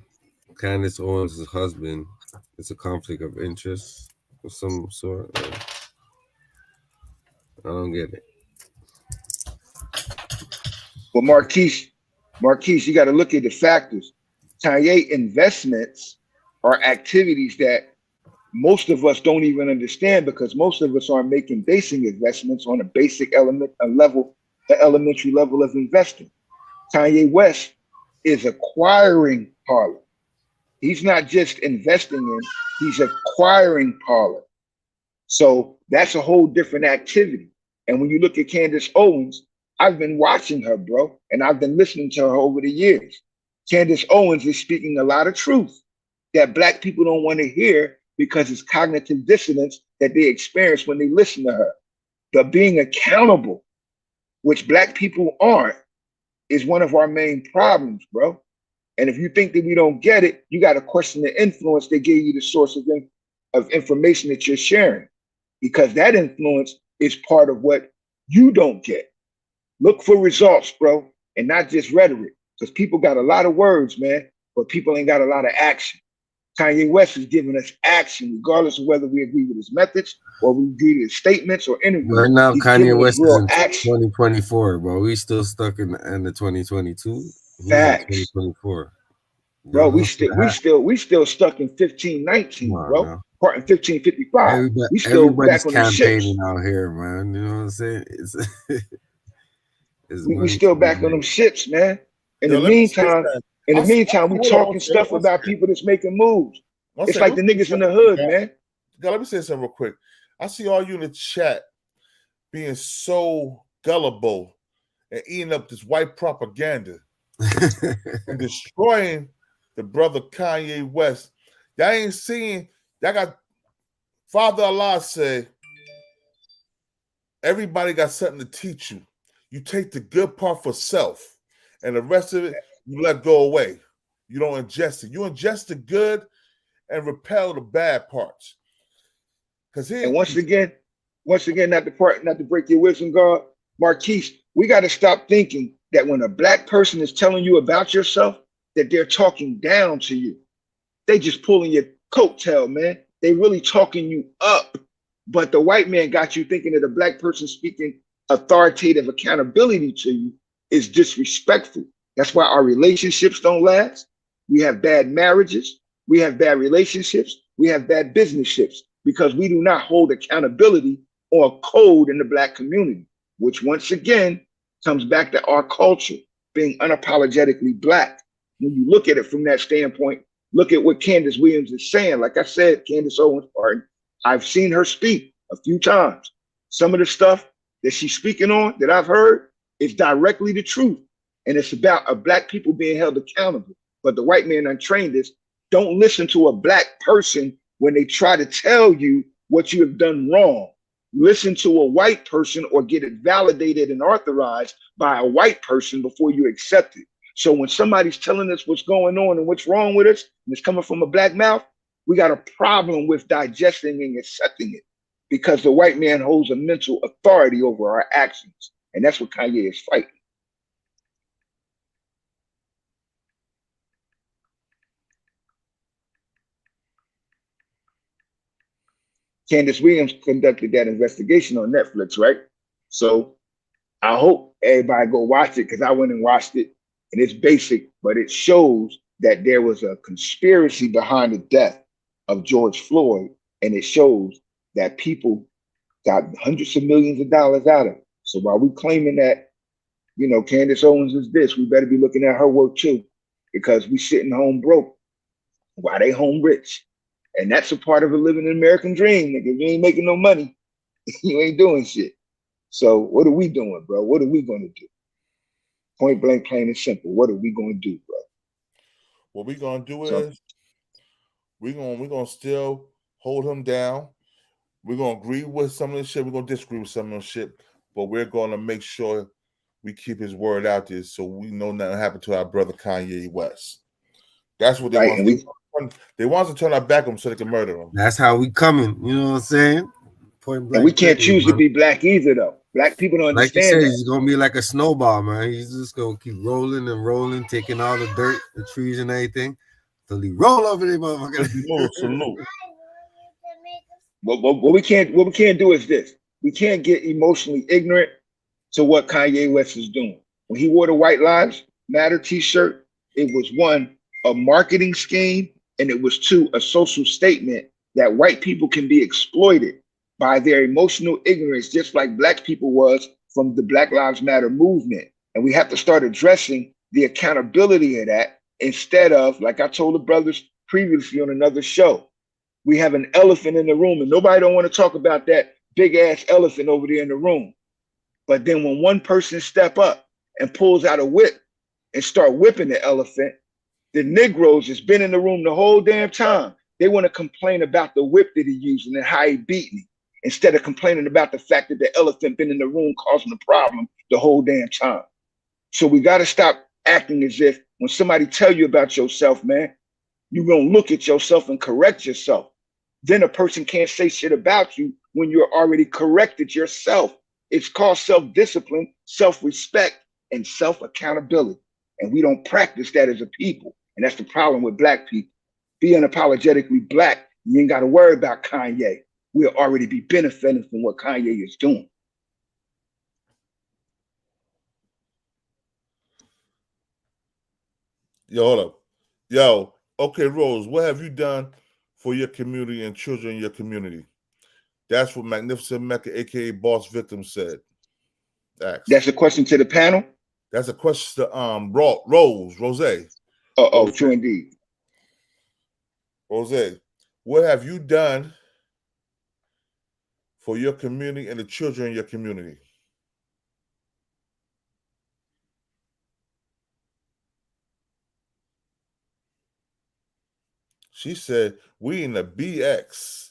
Candace Owens' husband, it's a conflict of interest of some sort. I don't get it. Well, Marquise, you got to look at the factors. Kanye investments are activities that most of us don't even understand because most of us aren't making basic investments on a basic elementary level of investing. Kanye West is acquiring Parler. He's not just investing in, he's acquiring Parler. So that's a whole different activity. And when you look at Candace Owens, I've been watching her, bro, and I've been listening to her over the years. Candace Owens is speaking a lot of truth that Black people don't want to hear because it's cognitive dissonance that they experience when they listen to her. But being accountable, which Black people aren't, is one of our main problems, bro. And if you think that we don't get it, you got to question the influence they gave you, the source of information that you're sharing, because that influence is part of what you don't get. Look for results, bro, and not just rhetoric, because people got a lot of words, man, but people ain't got a lot of action. Kanye West is giving us action, regardless of whether we agree with his methods or we agree with his statements or interviews. Right now, He's Kanye West is in action. 2024, bro. We still stuck in the end of 2022. He's Facts. in 2024. Bro, we still stuck in 1519, bro. No. Part in 1555. We still back on the ships. Campaigning out here, man. You know what I'm saying? We still back on them ships, man. In the meantime, we talking stuff about people that's making moves. It's like the niggas in the hood, man. God, let me say something real quick. I see all you in the chat being so gullible and eating up this white propaganda and destroying the brother Kanye West. Y'all ain't seeing, y'all got Father Allah say, everybody got something to teach you. You take the good part for self, and the rest of it, you let go away. You don't ingest it. You ingest the good and repel the bad parts. And once again, not to break your wisdom, God, Marquise, we got to stop thinking that when a Black person is telling you about yourself, that they're talking down to you. They just pulling your coattail, man. They really talking you up. But the white man got you thinking that a Black person speaking authoritative accountability to you is disrespectful. That's why our relationships don't last. We have bad marriages. We have bad relationships. We have bad businesships because we do not hold accountability or code in the Black community, which once again comes back to our culture being unapologetically Black. When you look at it from that standpoint, look at what Candace Williams is saying. Like I said, Candace Owens, I've seen her speak a few times. Some of the stuff that she's speaking on that I've heard is directly the truth. And it's about a Black people being held accountable. But the white man untrained is, don't listen to a Black person when they try to tell you what you have done wrong. Listen to a white person or get it validated and authorized by a white person before you accept it. So when somebody's telling us what's going on and what's wrong with us, and it's coming from a Black mouth, we got a problem with digesting and accepting it because the white man holds a mental authority over our actions. And that's what Kanye is fighting. Candace Williams conducted that investigation on Netflix, right? So I hope everybody go watch it because I went and watched it. And it's basic, but it shows that there was a conspiracy behind the death of Goerge Floyd. And it shows that people got hundreds of millions of dollars out of it. So while we claiming that, you know, Candace Owens is this, we better be looking at her work too. because we sitting home broke while they home rich. And that's a part of a living an American dream, nigga. If you ain't making no money, you ain't doing shit. So what are we doing, bro? What are we going to do? Point blank, plain and simple. What are we going to do, bro? What we going to do is we're going to still hold him down. We're going to agree with some of the shit. We're going to disagree with some of the shit. But we're going to make sure we keep his word out there so we know nothing happened to our brother Kanye West. That's what they want to do. They want us to turn our back on him so they can murder him. That's how we coming. You know what I'm saying? Point blank. And we can't choose to be black either, though. Black people don't understand like you said, that. he's gonna be like a snowball, man. He's just gonna keep rolling and rolling, taking all the dirt, the trees, and everything. Till he roll over there, motherfucker. Salute. What we can't do is this. We can't get emotionally ignorant to what Kanye West is doing. When he wore the White Lives Matter t-shirt, it was one, a marketing scheme, and it was two, a social statement that white people can be exploited by their emotional ignorance, just like black people was from the Black Lives Matter movement. And we have to start addressing the accountability of that instead of, like I told the brothers previously on another show, we have an elephant in the room and nobody don't want to talk about that big ass elephant over there in the room. But then when one person step up and pulls out a whip and start whipping the elephant, the Negroes that's been in the room the whole damn time, they want to complain about the whip that he used and how he beat me, instead of complaining about the fact that the elephant been in the room causing the problem the whole damn time. So we got to stop acting as if when somebody tell you about yourself, man, you're going to look at yourself and correct yourself. Then a person can't say shit about you when you're already corrected yourself. It's called self-discipline, self-respect, and self-accountability. And we don't practice that as a people. And that's the problem with black people. Be unapologetically black. You ain't got to worry about Kanye. We'll already be benefiting from what Kanye is doing. Yo, hold up. Yo, okay, Rose, what have you done for your community and children in your community? That's what Magnificent Mecca, a.k.a. Boss Victim, said. That's a question to the panel? That's a question to Rose. Oh, true indeed. Rose, what have you done for your community and the children in your community? She said, we in the BX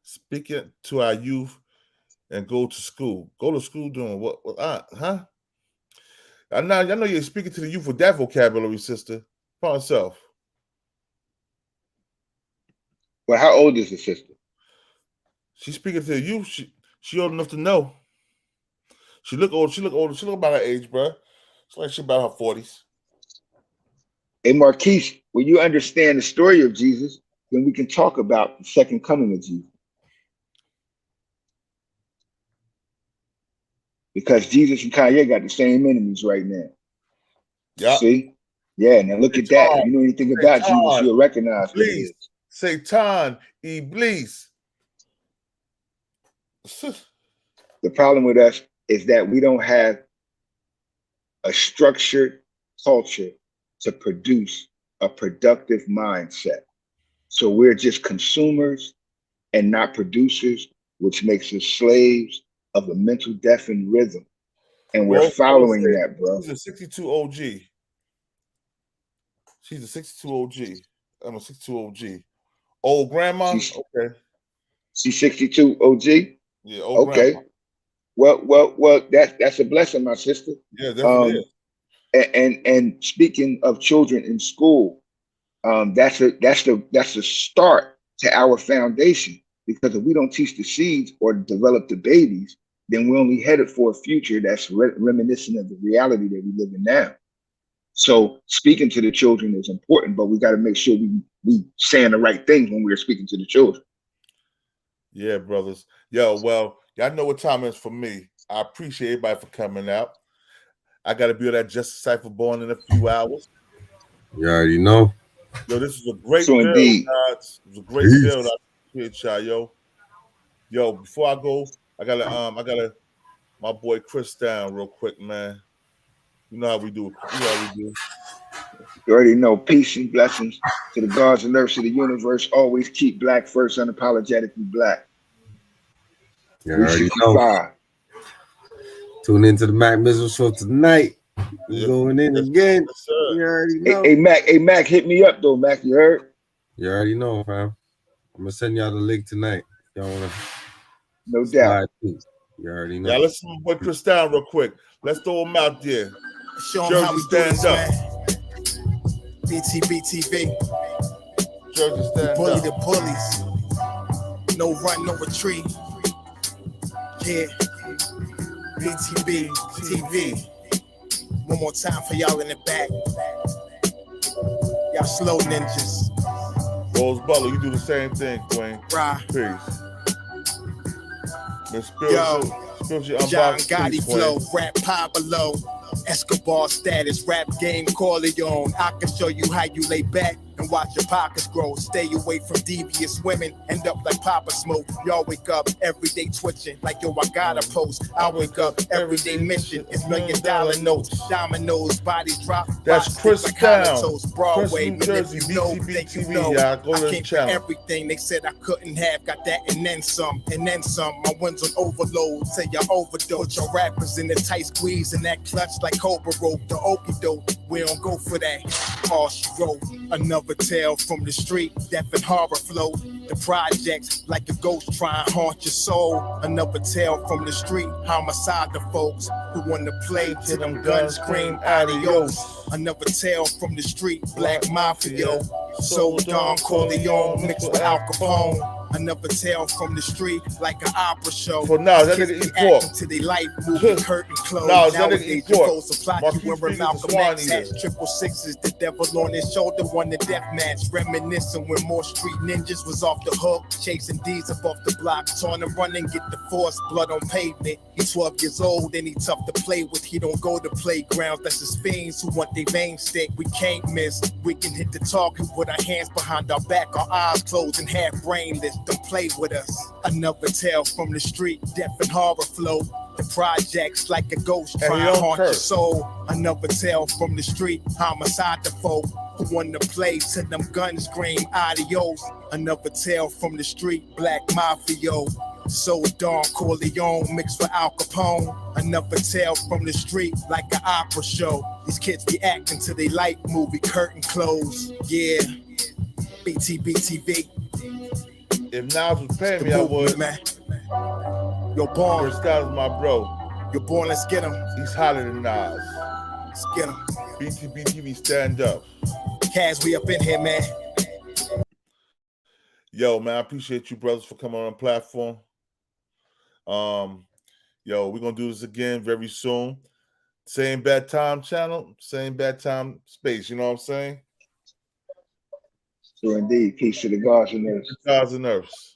speaking to our youth and go to school. Go to school doing what? Huh? I know you're speaking to the youth with that vocabulary, sister. Upon herself. Well, how old is the sister? She's speaking to the youth. She old enough to know. She look old. She look about her age, bro. It's like she about her 40s. Hey, Marquise, when you understand the story of Jesus, then we can talk about the second coming of Jesus. Because Jesus and Kanye got the same enemies right now. Yeah. See? Yeah, now look at that. If you know anything about Jesus, you'll recognize what it is. Satan, Iblis. The problem with us is that we don't have a structured culture to produce a productive mindset. So we're just consumers and not producers, which makes us slaves of a mental deafened rhythm. And we're following that, bro. She's a 62 OG. She's a 62 OG. I'm a 62 OG. Old grandma? Okay. She's 62 OG? Yeah, old okay. Grandma. Well, that's a blessing, my sister. Yeah, definitely is. And speaking of children in school, that's a start to our foundation, because if we don't teach the seeds or develop the babies, then we're only headed for a future that's reminiscent of the reality that we live in now. So speaking to the children is important, but we got to make sure we saying the right things when we're speaking to the children. Yeah, brothers. Yo, well, y'all know what time it is for me. I appreciate everybody for coming out. I got to be on that Justice Cypher Born in a few hours. You already know. Yo, this is a great So build, indeed. guys. It was a great build. I appreciate y'all, yo. Yo, before I go, I gotta my boy Chris down real quick, man. You know how we do. You know how we do. You already know. Peace and blessings to the gods and nurse of the universe. Always keep black first, unapologetically black. You already know. Tune into the Mac Missile Show tonight. We're going in again. You already know. Hey, Mac, hit me up though, Mac. You heard? You already know, fam. I'm gonna send y'all the link tonight. Y'all wanna? No doubt. You already know. Yeah, let's put Chris down real quick. Let's throw him out there. Show him how we stand up. Btbtv. Jersey stand bully up. The bullies. No run, no retreat. Yeah. Btbtv. One more time for y'all in the back. Y'all slow ninjas. Rose Butler, you do the same thing, Dwayne. Right. Peace. John Gotti flow, rap Pablo, Escobar status, rap game Corleone. I can show you how you lay back and watch your pockets grow. Stay away from devious women, end up like Papa Smoke. Y'all wake up every day twitching, like yo, I gotta post. I wake up every day mission, it's $1 million notes. Dominoes, bodies drop. That's Chris like Down. Broadway, Chris, New Jersey, Btbtv. I came for everything they said I couldn't have. Got that and then some, and then some. My ones on overload, say y'all overdose. Your rappers in the tight squeeze and that clutch like Cobra rope. The okie doke, we don't go for that. All she wrote, another tale from the street, death and horror flow. The projects like a ghost try and haunt your soul. Another tale from the street, homicide the folks who want to play till them guns scream adios. Another tale from the street, black mafia. So Don Corleone mixed with Al Capone. Another tale from the street, like an opera show. So now that nigga eat pork. To their life, moving curtain closed. Now that nigga eat pork. Supply you wearing Malcolm X hats, 666, the devil on his shoulder, won the death match. Reminiscing when more street ninjas was off the hook, chasing D's up off the block, trying to run and get the force, blood on pavement. He's 12 years old and he tough to play with. He don't go to playgrounds, that's his fiends who want their veins stick. We can't miss. We can hit the talk and put our hands behind our back, our eyes closed and half brainless. Don't play with us. Another tale from the street, death and horror flow. The projects like a ghost trying to haunt your soul. Another tale from the street, homicide the folk who want to play till them guns scream adios. Another tale from the street, black mafia. So Don Corleone mixed with Al Capone. Another tale from the street, like an opera show. These kids be acting till they like movie curtain close. Yeah, Btbtv. If Nas was paying me, I would. Man. Yo, Born. Chris Styles, my bro. Yo, Born, let's get him. He's hotter than Nas. Let's get him. Btbtv, stand up. Kaz, we up in here, man. Yo, man, I appreciate you brothers for coming on the platform. Yo, we're gonna do this again very soon. Same bad time channel, same bad time space. You know what I'm saying? So indeed, peace to the gods and earth. Gods and earths.